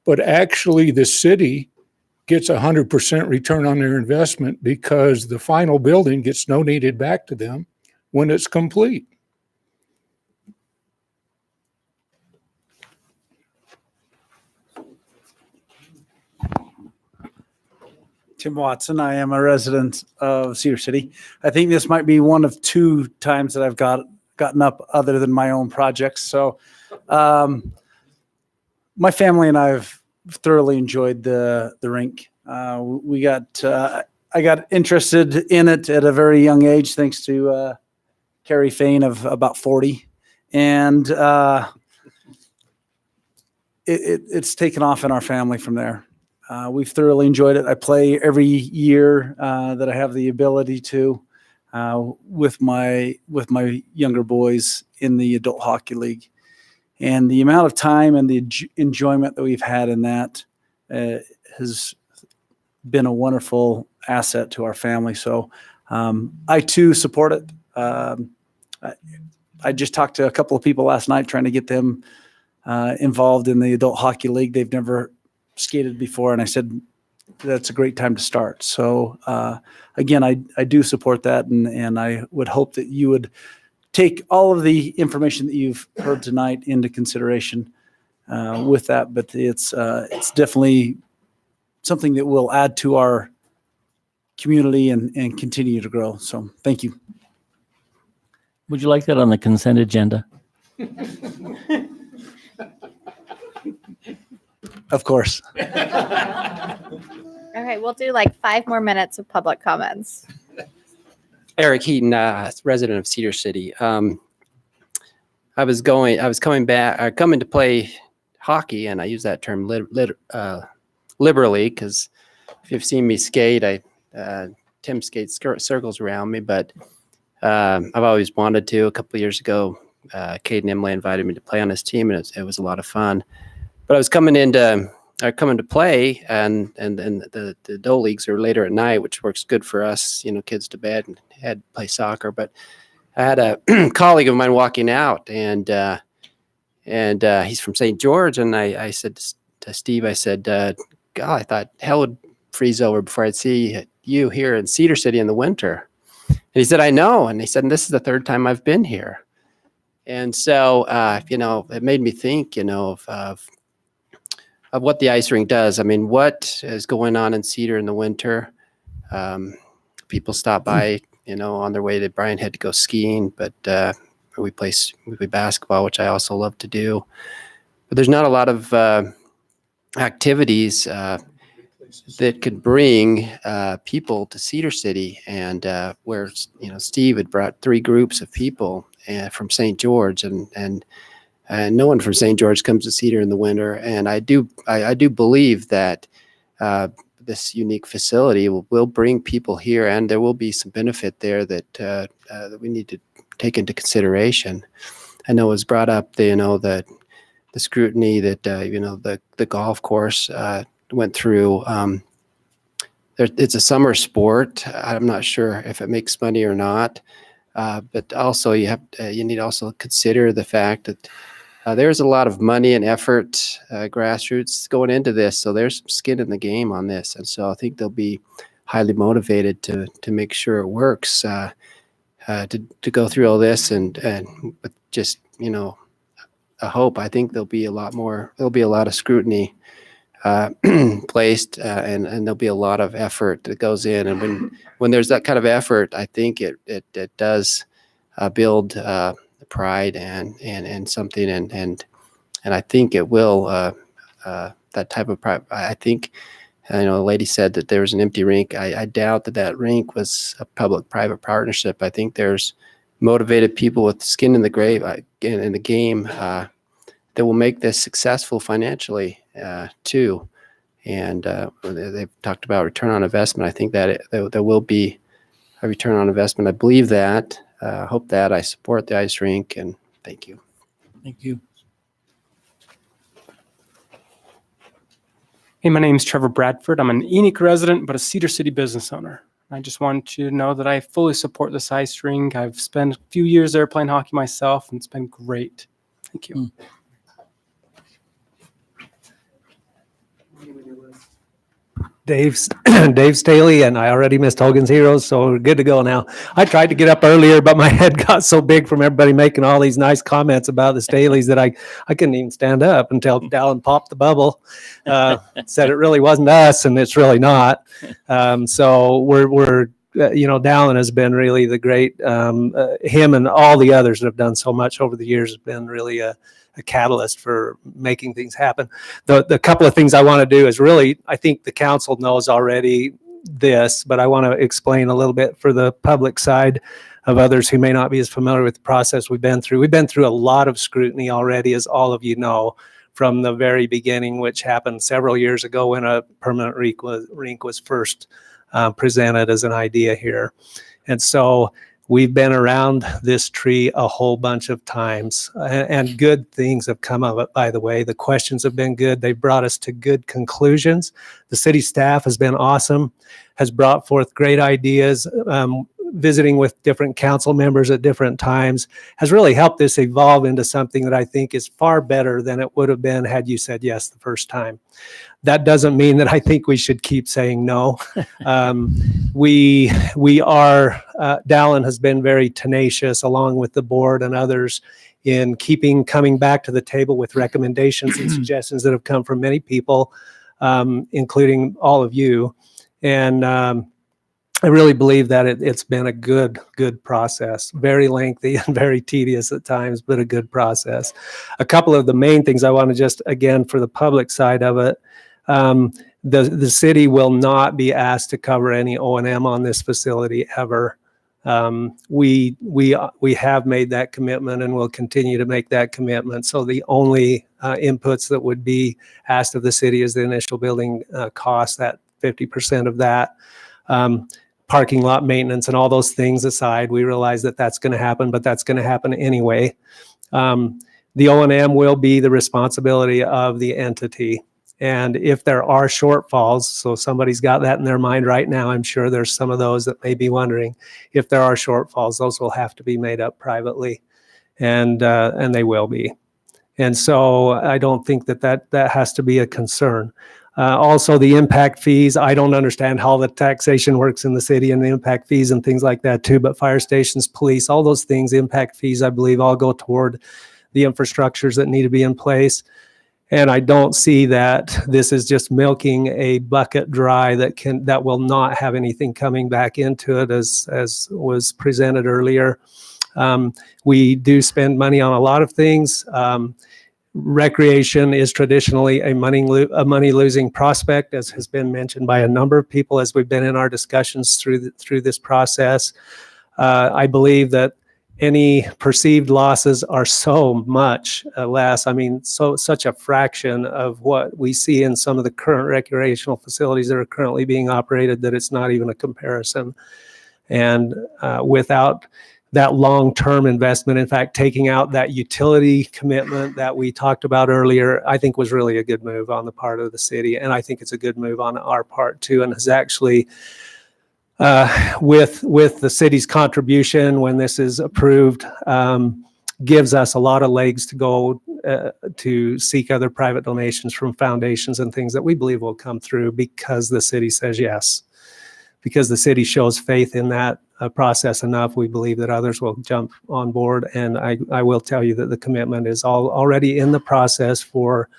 but actually the city gets 100% return on their investment because the final building gets donated back to them when it's complete. Tim Watson. I am a resident of Cedar City. I think this might be one of 2 times that I've gotten up other than my own projects. So my family and I have thoroughly enjoyed the rink. I got interested in it at a very young age, thanks to Carrie Fain of about 40. And it's taken off in our family from there. We've thoroughly enjoyed it. I play every year that I have the ability to with my younger boys in the adult hockey league, and the amount of time and the enjoyment that we've had in that has been a wonderful asset to our family. So I too support it. I just talked to a couple of people last night trying to get them involved in the adult hockey league. They've never skated before, and I said that's a great time to start. So again, I do support that, and I would hope that you would take all of the information that you've heard tonight into consideration with that. But it's definitely something that will add to our community and continue to grow. So thank you. Would you like that on the consent agenda? Of course. Okay, we'll do like 5 more minutes of public comments. Eric Heaton, resident of Cedar City. I was coming to play hockey, and I use that term liberally because if you've seen me skate, Tim skates circles around me, but I've always wanted to. A couple of years ago, Cade and Emily invited me to play on his team, and it was a lot of fun. But I was coming to play, and the adult leagues are later at night, which works good for us, kids to bed and had to play soccer. But I had a colleague of mine walking out, and and he's from St. George. And I said to Steve, I said, God, I thought hell would freeze over before I'd see you here in Cedar City in the winter. And he said, I know. And he said, and this is the third time I've been here. And so, it made me think, of what the ice rink does. I mean, what is going on in Cedar in the winter? People stop by, on their way to Bryan Head to go skiing, but we play basketball, which I also love to do. But there's not a lot of activities that could bring people to Cedar City, and where Steve had brought 3 groups of people from St. George, and no one from St. George comes to Cedar in the winter. And I do believe that this unique facility will bring people here, and there will be some benefit there that we need to take into consideration. I know it was brought up, the scrutiny that the golf course went through. It's a summer sport. I'm not sure if it makes money or not, but also you need to also consider the fact that there's a lot of money and effort, grassroots going into this. So there's some skin in the game on this, and so I think they'll be highly motivated to make sure it works. To go through all this and with just a hope. I think there'll be a lot of scrutiny placed, and there'll be a lot of effort that goes in. And when there's that kind of effort, I think it does build pride and something, and I think it will that type of pride. I think a lady said that there was an empty rink. I doubt that rink was a public-private partnership. I think there's motivated people with skin in the game that will make this successful financially too. And they've talked about return on investment. I think that there will be a return on investment. I believe that. Hope that. I support the ice rink, and thank you. Thank you. Hey, my name is Trevor Bradford. I'm an Enoch resident, but a Cedar City business owner. I just want you to know that I fully support this ice rink. I've spent a few years there playing hockey myself, and it's been great. Thank you. Dave Staley, and I already missed Hogan's Heroes, so we're good to go now. I tried to get up earlier, but my head got so big from everybody making all these nice comments about the Staleys that I couldn't even stand up until Dallin popped the bubble, said it really wasn't us, and it's really not. So we're Dallin has been really the great, him and all the others that have done so much over the years has been really a catalyst for making things happen. The couple of things I want to do is really, I think the council knows already this, but I want to explain a little bit for the public side of others who may not be as familiar with the process we've been through. We've been through a lot of scrutiny already, as all of you know, from the very beginning, which happened several years ago when a permanent rink was first presented as an idea here. And so we've been around this tree a whole bunch of times, and good things have come of it, by the way. The questions have been good. They brought us to good conclusions. The city staff has been awesome, has brought forth great ideas. Visiting with different council members at different times has really helped this evolve into something that I think is far better than it would have been had you said yes the first time. That doesn't mean that I think we should keep saying no. We are, Dallin has been very tenacious along with the board and others in coming back to the table with recommendations and suggestions that have come from many people, including all of you. And I really believe that it's been a good process, very lengthy and very tedious at times, but a good process. A couple of the main things I want to just, again, for the public side of it, the city will not be asked to cover any O&M on this facility ever. We have made that commitment and will continue to make that commitment. So the only inputs that would be asked of the city is the initial building cost, that 50% of that. Parking lot maintenance and all those things aside, we realize that that's going to happen, but that's going to happen anyway. The O&M will be the responsibility of the entity. And if there are shortfalls, so somebody's got that in their mind right now, I'm sure there's some of those that may be wondering, if there are shortfalls, those will have to be made up privately, and they will be. And so I don't think that has to be a concern. Also, the impact fees, I don't understand how the taxation works in the city and the impact fees and things like that too, but fire stations, police, all those things, impact fees, I believe all go toward the infrastructures that need to be in place. And I don't see that this is just milking a bucket dry that will not have anything coming back into it as was presented earlier. We do spend money on a lot of things. Recreation is traditionally a money-losing prospect, as has been mentioned by a number of people as we've been in our discussions through this process. I believe that any perceived losses are so much less. I mean, such a fraction of what we see in some of the current recreational facilities that are currently being operated that it's not even a comparison. And without that long-term investment, in fact, taking out that utility commitment that we talked about earlier, I think was really a good move on the part of the city. And I think it's a good move on our part too, and has actually, with the city's contribution when this is approved, gives us a lot of legs to go to seek other private donations from foundations and things that we believe will come through because the city says yes. Because the city shows faith in that process enough, we believe that others will jump on board. And I will tell you that the commitment is already in the process for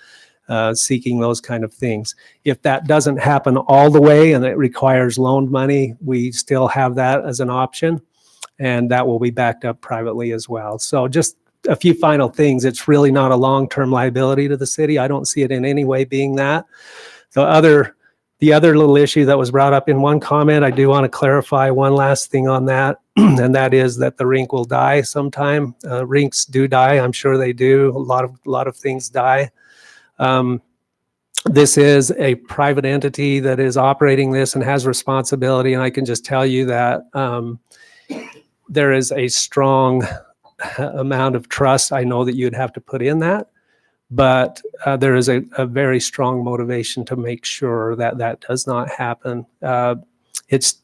seeking those kind of things. If that doesn't happen all the way and it requires loaned money, we still have that as an option, and that will be backed up privately as well. So just a few final things. It's really not a long-term liability to the city. I don't see it in any way being that. The other little issue that was brought up in one comment, I do want to clarify one last thing on that, and that is that the rink will die sometime. Rinks do die, I'm sure they do. A lot of things die. This is a private entity that is operating this and has responsibility, and I can just tell you that there is a strong amount of trust I know that you'd have to put in that. But there is a very strong motivation to make sure that that does not happen. It's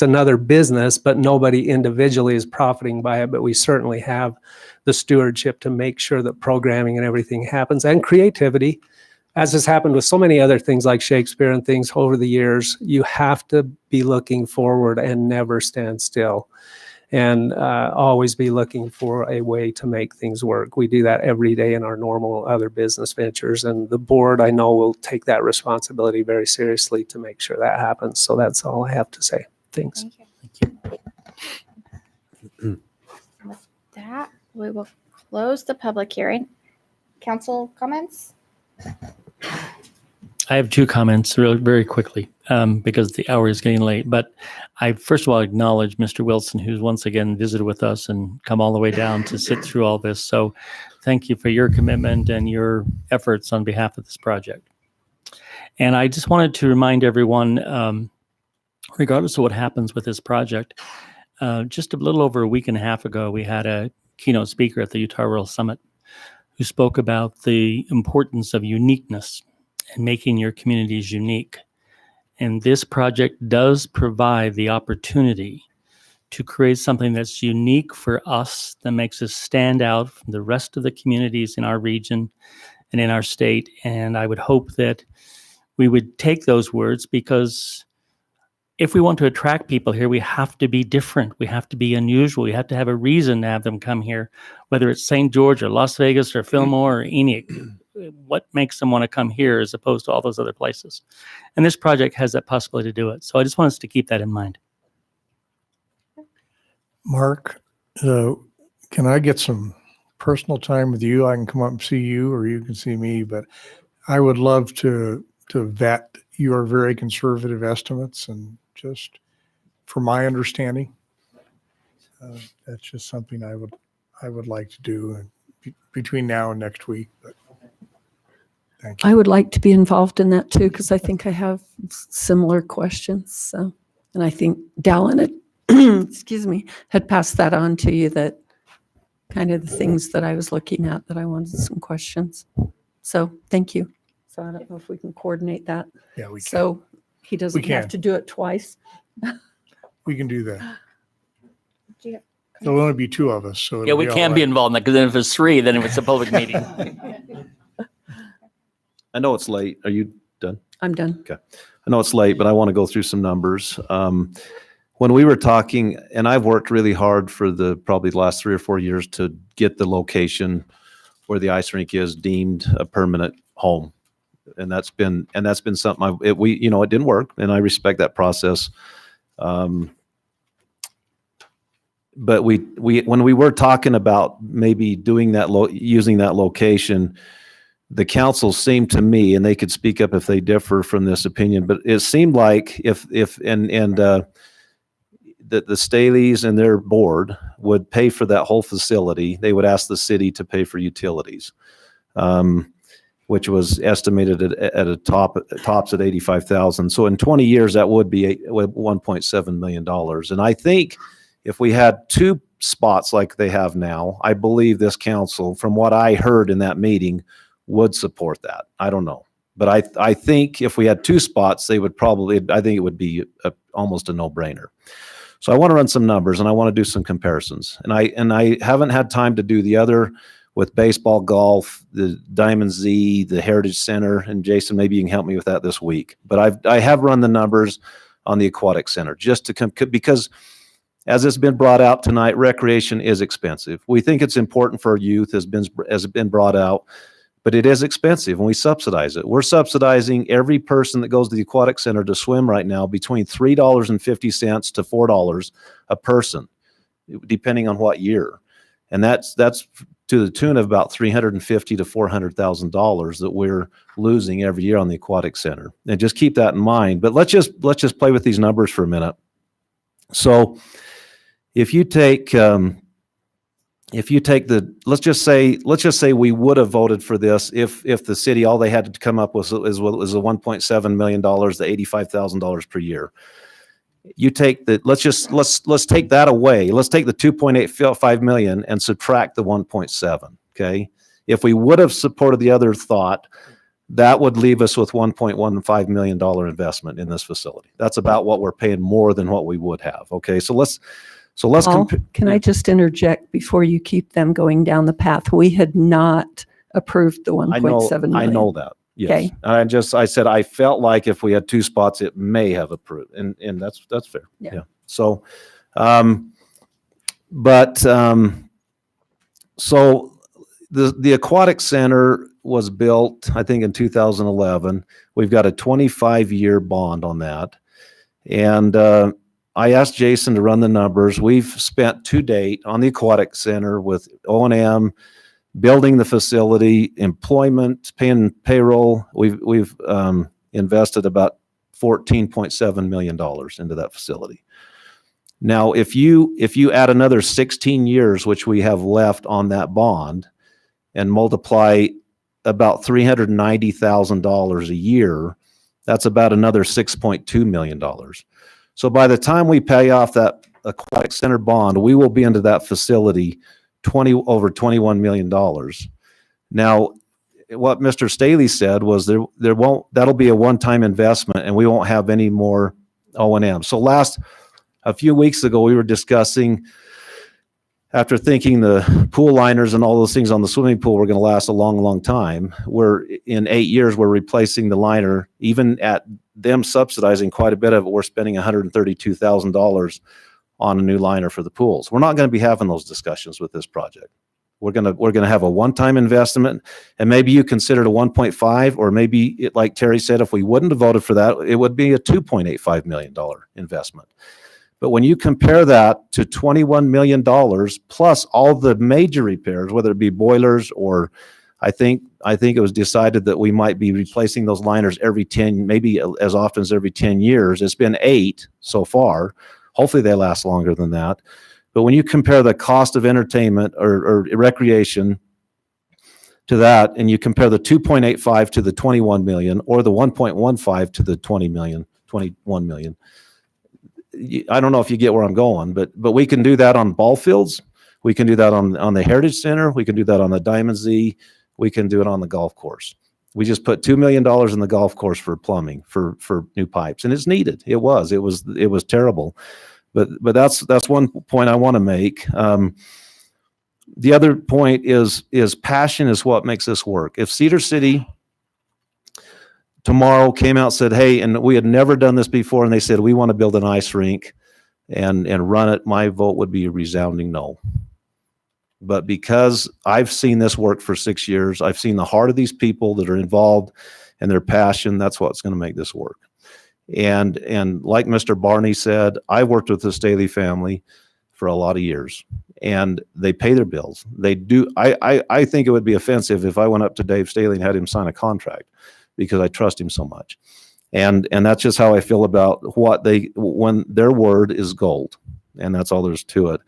another business, but nobody individually is profiting by it. But we certainly have the stewardship to make sure that programming and everything happens, and creativity, as has happened with so many other things like Shakespeare and things over the years. You have to be looking forward and never stand still. And always be looking for a way to make things work. We do that every day in our normal other business ventures, and the board, I know, will take that responsibility very seriously to make sure that happens. So that's all I have to say. Thanks. Thank you. With that, we will close the public hearing. Council comments? I have two comments really very quickly because the hour is getting late. But I first of all acknowledge Mr. Wilson, who's once again visited with us and come all the way down to sit through all this. So thank you for your commitment and your efforts on behalf of this project. And I just wanted to remind everyone, regardless of what happens with this project, just a little over a week and a half ago, we had a keynote speaker at the Utah Rural Summit who spoke about the importance of uniqueness and making your communities unique. And this project does provide the opportunity to create something that's unique for us, that makes us stand out from the rest of the communities in our region and in our state. And I would hope that we would take those words, because if we want to attract people here, we have to be different. We have to be unusual. We have to have a reason to have them come here, whether it's St. George or Las Vegas or Fillmore or Enoch. What makes them want to come here as opposed to all those other places? And this project has that possibility to do it. So I just want us to keep that in mind. Mark, can I get some personal time with you? I can come up and see you, or you can see me, but I would love to vet your very conservative estimates, and just for my understanding, that's just something I would like to do between now and next week. But thank you. I would like to be involved in that too, because I think I have similar questions. So, and I think Dallin had, had passed that on to you, that kind of the things that I was looking at that I wanted some questions. So thank you. So I don't know if we can coordinate that. Yeah, we can. So he doesn't have to do it twice. We can do that. Do you have There'll only be two of us, so. Yeah, we can be involved in that, because then if it's three, then it's a public meeting. I know it's late. Are you done? I'm done. Okay. I know it's late, but I want to go through some numbers. When we were talking, and I've worked really hard for probably the last 3 or 4 years to get the location where the ice rink is deemed a permanent home. And that's been something it didn't work, and I respect that process. But when we were talking about maybe doing that, using that location, the council seemed to me, and they could speak up if they differ from this opinion, but it seemed like that the Staleys and their board would pay for that whole facility. They would ask the city to pay for utilities, which was estimated at a tops at $85,000. So in 20 years, that would be $1.7 million. And I think if we had two spots like they have now, I believe this council, from what I heard in that meeting, would support that. I don't know. But I think if we had two spots, I think it would be almost a no-brainer. So I want to run some numbers, and I want to do some comparisons. And I haven't had time to do the other with baseball, golf, the Diamond Z, the Heritage Center, and Jason, maybe you can help me with that this week. But I have run the numbers on the Aquatic Center just to because as it's been brought out tonight, recreation is expensive. We think it's important for our youth, has been brought out, but it is expensive and we subsidize it. We're subsidizing every person that goes to the Aquatic Center to swim right now between $3.50 to $4 a person, depending on what year. And that's to the tune of about $350,000 to $400,000 that we're losing every year on the Aquatic Center. And just keep that in mind. But let's just play with these numbers for a minute. So if you take let's just say we would have voted for this if the city, all they had to come up with was a $1.7 million, the $85,000 per year. You take let's take that away. Let's take the 2.85 million and subtract the 1.7. Okay. If we would have supported the other thought, that would leave us with $1.15 million investment in this facility. That's about what we're paying more than what we would have. Okay. So let's Paul, can I just interject before you keep them going down the path? We had not approved the 1.7 million. I know that. Yes. Okay. I said, I felt like if we had two spots, it may have approved. And that's fair. Yeah. So, so the Aquatic Center was built, I think, in 2011. We've got a 25-year bond on that. And, I asked Jason to run the numbers. We've spent to date on the Aquatic Center with O&M, building the facility, employment, paying payroll. We've invested about $14.7 million into that facility. Now, if you add another 16 years, which we have left on that bond, and multiply about $390,000 a year, that's about another $6.2 million. So by the time we pay off that Aquatic Center bond, we will be into that facility over $21 million. Now, what Mr. Staley said was that'll be a one-time investment and we won't have any more O&M. So a few weeks ago, we were discussing, after thinking the pool liners and all those things on the swimming pool were going to last a long, long time, in 8 years, we're replacing the liner, even at them subsidizing quite a bit of it. We're spending $132,000 on a new liner for the pools. We're not going to be having those discussions with this project. We're going to have a one-time investment, and maybe you considered a 1.5, or maybe like Terry said, if we wouldn't have voted for that, it would be a $2.85 million investment. But when you compare that to $21 million plus all the major repairs, whether it be boilers or I think it was decided that we might be replacing those liners maybe as often as every 10 years. It's been 8 so far. Hopefully they last longer than that. But when you compare the cost of entertainment or recreation to that, and you compare the 2.85 to the 21 million or the 1.15 to the 21 million, I don't know if you get where I'm going, but we can do that on ball fields. We can do that on the Heritage Center. We can do that on the Diamond Z. We can do it on the golf course. We just put $2 million in the golf course for plumbing, for new pipes, and it's needed. It was terrible. But that's one point I want to make. The other point is passion is what makes this work. If Cedar City tomorrow came out and said, hey, and we had never done this before, and they said, we want to build an ice rink and run it, my vote would be a resounding no. But because I've seen this work for 6 years, I've seen the heart of these people that are involved and their passion, that's what's going to make this work. And like Mr. Barney said, I've worked with the Staley family for a lot of years, and they pay their bills. They do. I think it would be offensive if I went up to Dave Staley and had him sign a contract, because I trust him so much. And that's just how I feel about when their word is gold, and that's all there's to it.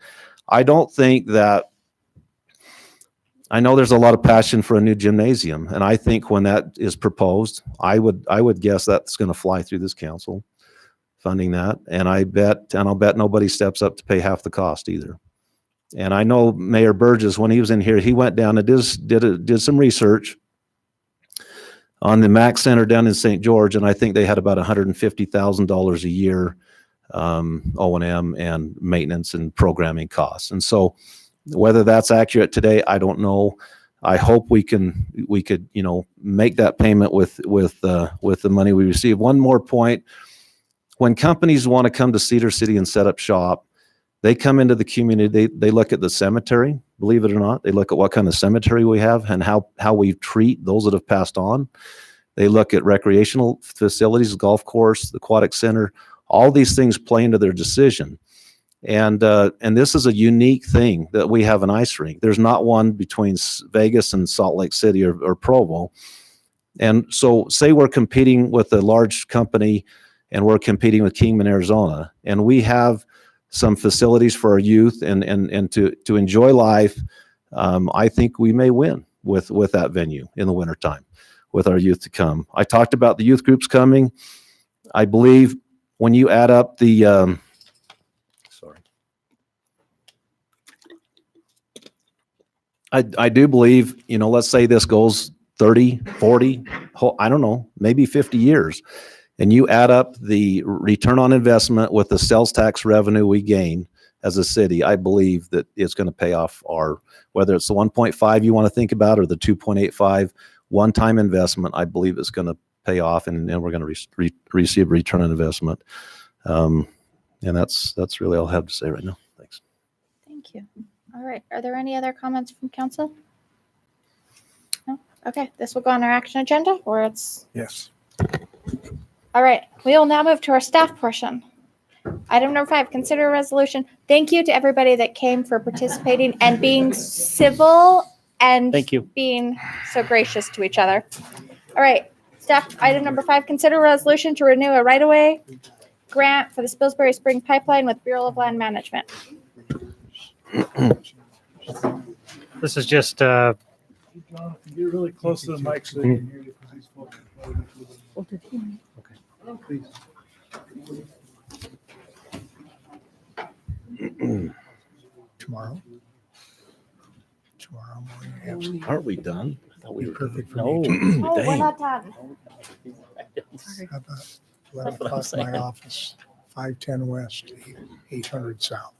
I don't think that, I know there's a lot of passion for a new gymnasium, and I think when that is proposed, I would guess that's going to fly through this council, funding that. And I'll bet nobody steps up to pay half the cost either. And I know Mayor Burgess, when he was in here, he went down and did some research on the Mac Center down in St. George, and I think they had about $150,000 a year O&M and maintenance and programming costs. And so whether that's accurate today, I don't know. I hope we could make that payment with the money we receive. One more point: when companies want to come to Cedar City and set up shop, they come into the community. They look at the cemetery. Believe it or not, they look at what kind of cemetery we have and how we treat those that have passed on. They look at recreational facilities, golf course, the aquatic center. All these things play into their decision. And this is a unique thing that we have an ice rink. There's not one between Vegas and Salt Lake City or Provo. And so say we're competing with a large company and we're competing with Kingman, Arizona, and we have some facilities for our youth and to enjoy life. I think we may win with that venue in the wintertime with our youth to come. I talked about the youth groups coming. I believe when you add up the, I do believe, let's say this goes 30, 40, I don't know, maybe 50 years. And you add up the return on investment with the sales tax revenue we gain as a city, I believe that it's going to pay off whether it's the 1.5 you want to think about or the 2.85 one-time investment, I believe it's going to pay off, and we're going to receive return on investment. And that's really all I have to say right now. Thanks. Thank you. All right. Are there any other comments from council? No? Okay. This will go on our action agenda, or it's... Yes. All right. We will now move to our staff portion. Item number 5, consider a resolution. Thank you to everybody that came for participating and being civil and Thank you. being so gracious to each other. All right. Staff, item number 5, consider a resolution to renew a right-of-way grant for the Spilsbury Spring Pipeline with Bureau of Land Management. This is just Jonathan, get really close to the mic so you can hear you, because he's spoken. Please. Tomorrow morning. Aren't we done? I thought we were Perfect for No. me. Oh, we're not done. How about 11 o'clock my office, 510 West, 800 South.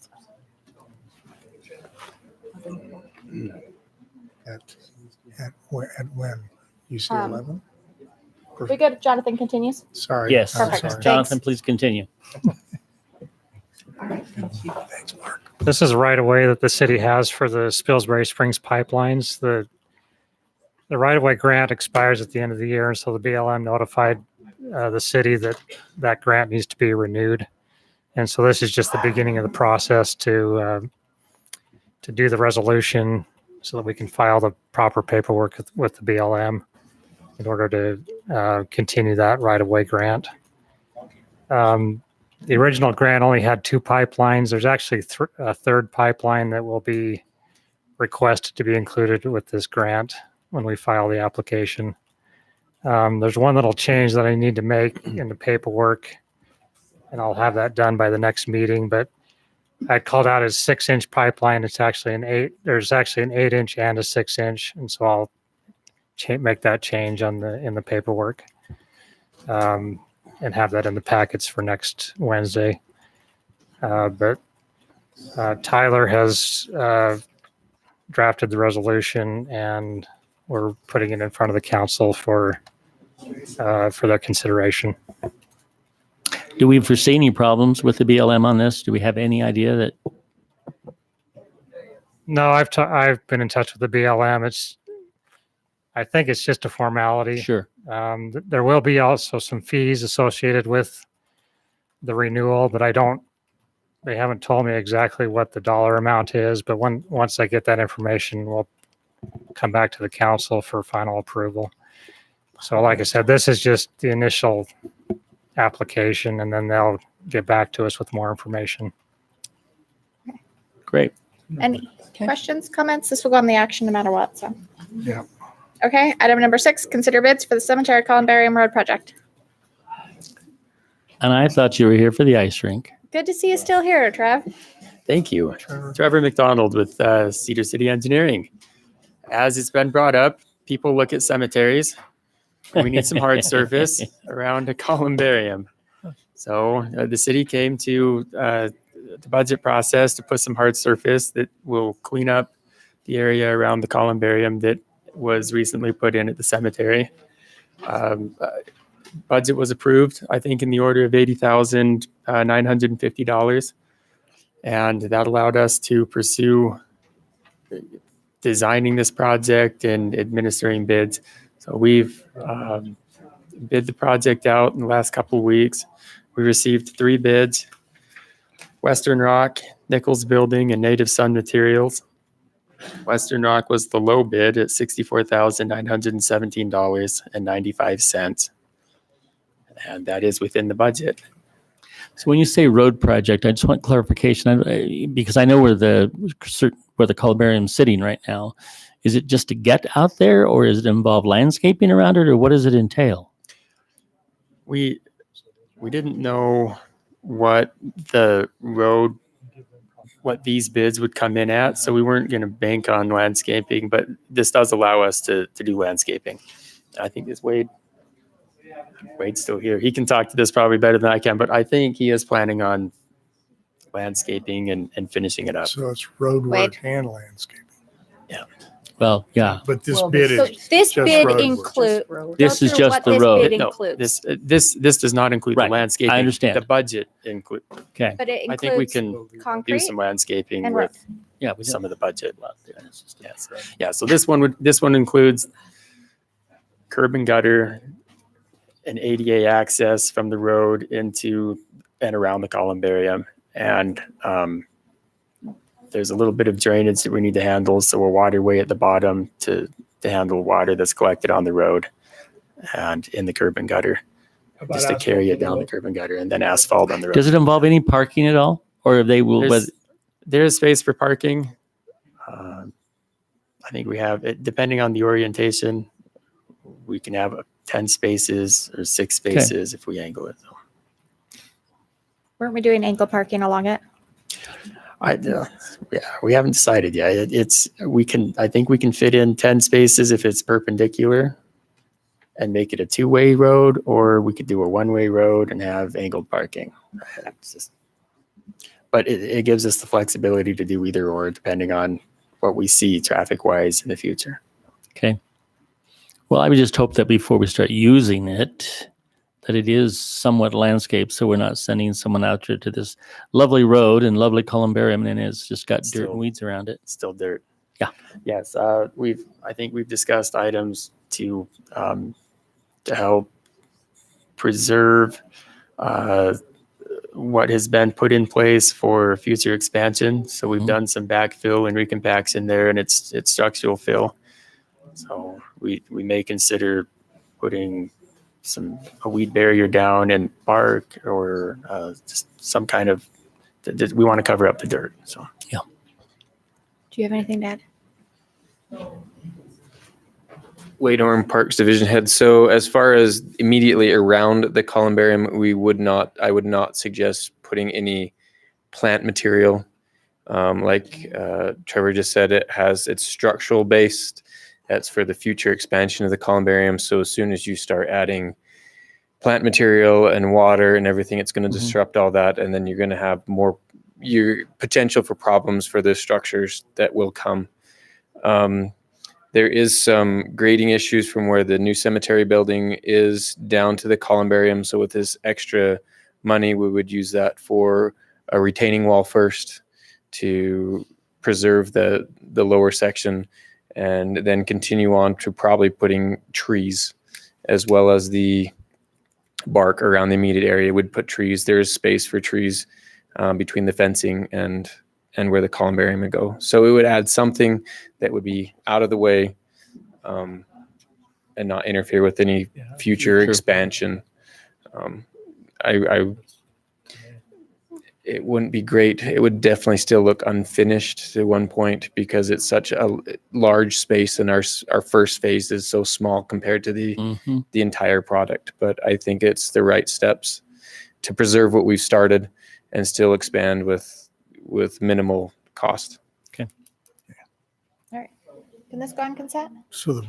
At when? You say 11? We good? Jonathan continues. Sorry. Yes. Perfect. Sorry. Jonathan, please continue. Thanks, Mark. this is right of way that the city has for the Spilsbury Springs pipelines. The right of way grant expires at the end of the year, and so the BLM notified the city that grant needs to be renewed. And so this is just the beginning of the process to do the resolution so that we can file the proper paperwork with the BLM in order to continue that right-of-way grant. The original grant only had 2 pipelines. There's actually a third pipeline that will be requested to be included with this grant when we file the application. There's one little change that I need to make in the paperwork, and I'll have that done by the next meeting, but I called out as 6-inch pipeline. It's actually there's actually an 8-inch and a 6-inch. And so I'll make that change in the paperwork and have that in the packets for next Wednesday. But Tyler has drafted the resolution, and we're putting it in front of the council for their consideration. Do we foresee any problems with the BLM on this? Do we have any idea that? No, I've been in touch with the BLM. I think it's just a formality. Sure. There will be also some fees associated with the renewal, but they haven't told me exactly what the dollar amount is, but once I get that information, we'll come back to the council for final approval. So like I said, this is just the initial application, and then they'll get back to us with more information. Great. Any questions, comments? This will go on the action no matter what, so. Yeah. Okay, item number 6, consider bids for the cemetery columbarium road project. And I thought you were here for the ice rink. Good to see you still here, Trev. Thank you. Trevor McDonald with Cedar City Engineering. As it's been brought up, people look at cemeteries. We need some hard surface around a columbarium. So the city came to the budget process to put some hard surface that will clean up the area around the columbarium that was recently put in at the cemetery. Budget was approved, I think, in the order of $80,950. And that allowed us to pursue designing this project and administering bids. So we've bid the project out in the last couple of weeks. We received 3 bids: Western Rock, Nichols Building, and Native Sun Materials. Western Rock was the low bid at $64,917.95. And that is within the budget. So when you say road project, I just want clarification because I know where the columbarium's sitting right now. Is it just to get out there, or does it involve landscaping around it, or what does it entail? We didn't know what these bids would come in at, so we weren't going to bank on landscaping, but this does allow us to do landscaping. I think this Wade's still here. He can talk to this probably better than I can, but I think he is planning on landscaping and finishing it up. So it's road work and landscaping. Yeah. Well, yeah. But this bid is this just bid road work. includes. This is just the road. No, this does not include the landscaping. I understand. The budget include. Okay. But it I think we includes can concrete do some landscaping and with road. some of the budget. Yes. Yeah. So this one includes curb and gutter, an ADA access from the road into and around the columbarium, and there's a little bit of drainage that we need to handle, so a waterway at the bottom to handle water that's collected on the road and in the curb and gutter, just to carry it down the curb and gutter, and then asphalt on the road. Does it involve any parking at all, or they will? There is space for parking. I think we have it, depending on the orientation, we can have 10 spaces or 6 spaces if we angle it. Weren't we doing angle parking along it? We haven't decided yet. I think we can fit in 10 spaces if it's perpendicular and make it a 2-way road, or we could do a 1-way road and have angled parking. But it gives us the flexibility to do either or, depending on what we see traffic wise in the future. Okay. Well, I would just hope that before we start using it, that it is somewhat landscaped, so we're not sending someone out there to this lovely road and lovely columbarium, and it's just got dirt and weeds around it. Still dirt. Yeah. Yes. I think we've discussed items to help preserve what has been put in place for future expansion. So we've done some backfill and recompaction there, and it's structural fill. So we may consider putting a weed barrier down and bark, or just some kind of. We want to cover up the dirt. So yeah. Do you have anything to add? Wade Orm, Parks Division Head. So as far as immediately around the columbarium, I would not suggest putting any plant material. Like Trevor just said, it's structural based. That's for the future expansion of the columbarium. So as soon as you start adding plant material and water and everything, it's going to disrupt all that. And then you're going to have more your potential for problems for the structures that will come. There is some grading issues from where the new cemetery building is down to the columbarium. So with this extra money, we would use that for a retaining wall first to preserve the lower section, and then continue on to probably putting trees as well as the bark around the immediate area. Would put trees. There is space for trees between the fencing and where the columbarium would go. So it would add something that would be out of the way and not interfere with any future expansion. It wouldn't be great. It would definitely still look unfinished at one point because it's such a large space, and our first phase is so small compared to the entire product. But I think it's the right steps to preserve what we've started and still expand with minimal cost. All right. Can this go on consent? So the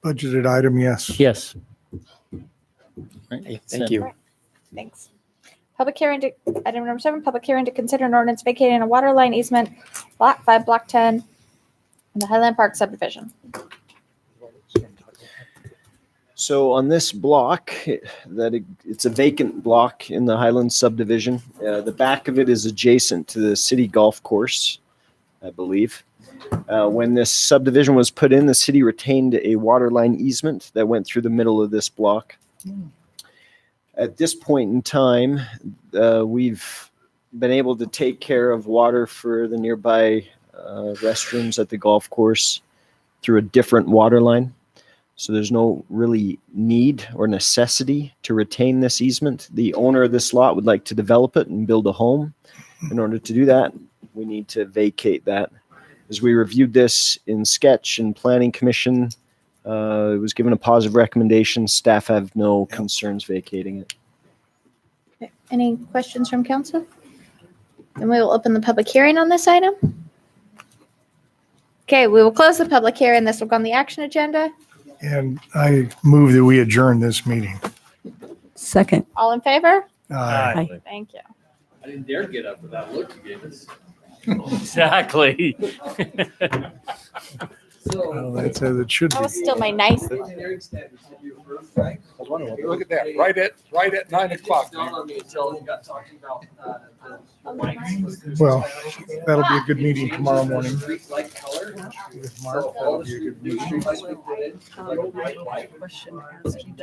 budgeted item, yes. Yes. Thank you. Thanks. Public hearing to, item number 7, public hearing to consider an ordinance vacating a water line easement, Lot 5, Block 10, in the Highland Park subdivision. So on this block, it's a vacant block in the Highlands subdivision. The back of it is adjacent to the city golf course, I believe. When this subdivision was put in, the city retained a water line easement that went through the middle of this block. At this point in time, we've been able to take care of water for the nearby restrooms at the golf course through a different water line. So there's no really need or necessity to retain this easement. The owner of this lot would like to develop it and build a home. In order to do that, we need to vacate that. As we reviewed this in sketch and planning commission, it was given a positive recommendation. Staff have no concerns vacating it. Okay. Any questions from council? Then we will open the public hearing on this item. Okay, we will close the public hearing. This will go on the action agenda. And I move that we adjourn this meeting. Second. All in favor? Aye. Thank you. I didn't dare get up for that look you gave us. Exactly. Well, that's as it should That be. was still my nice. Look at that, right at 9 o'clock. Well, that'll be a good meeting tomorrow morning. With Mark, that'll be a good meeting. Question to ask you.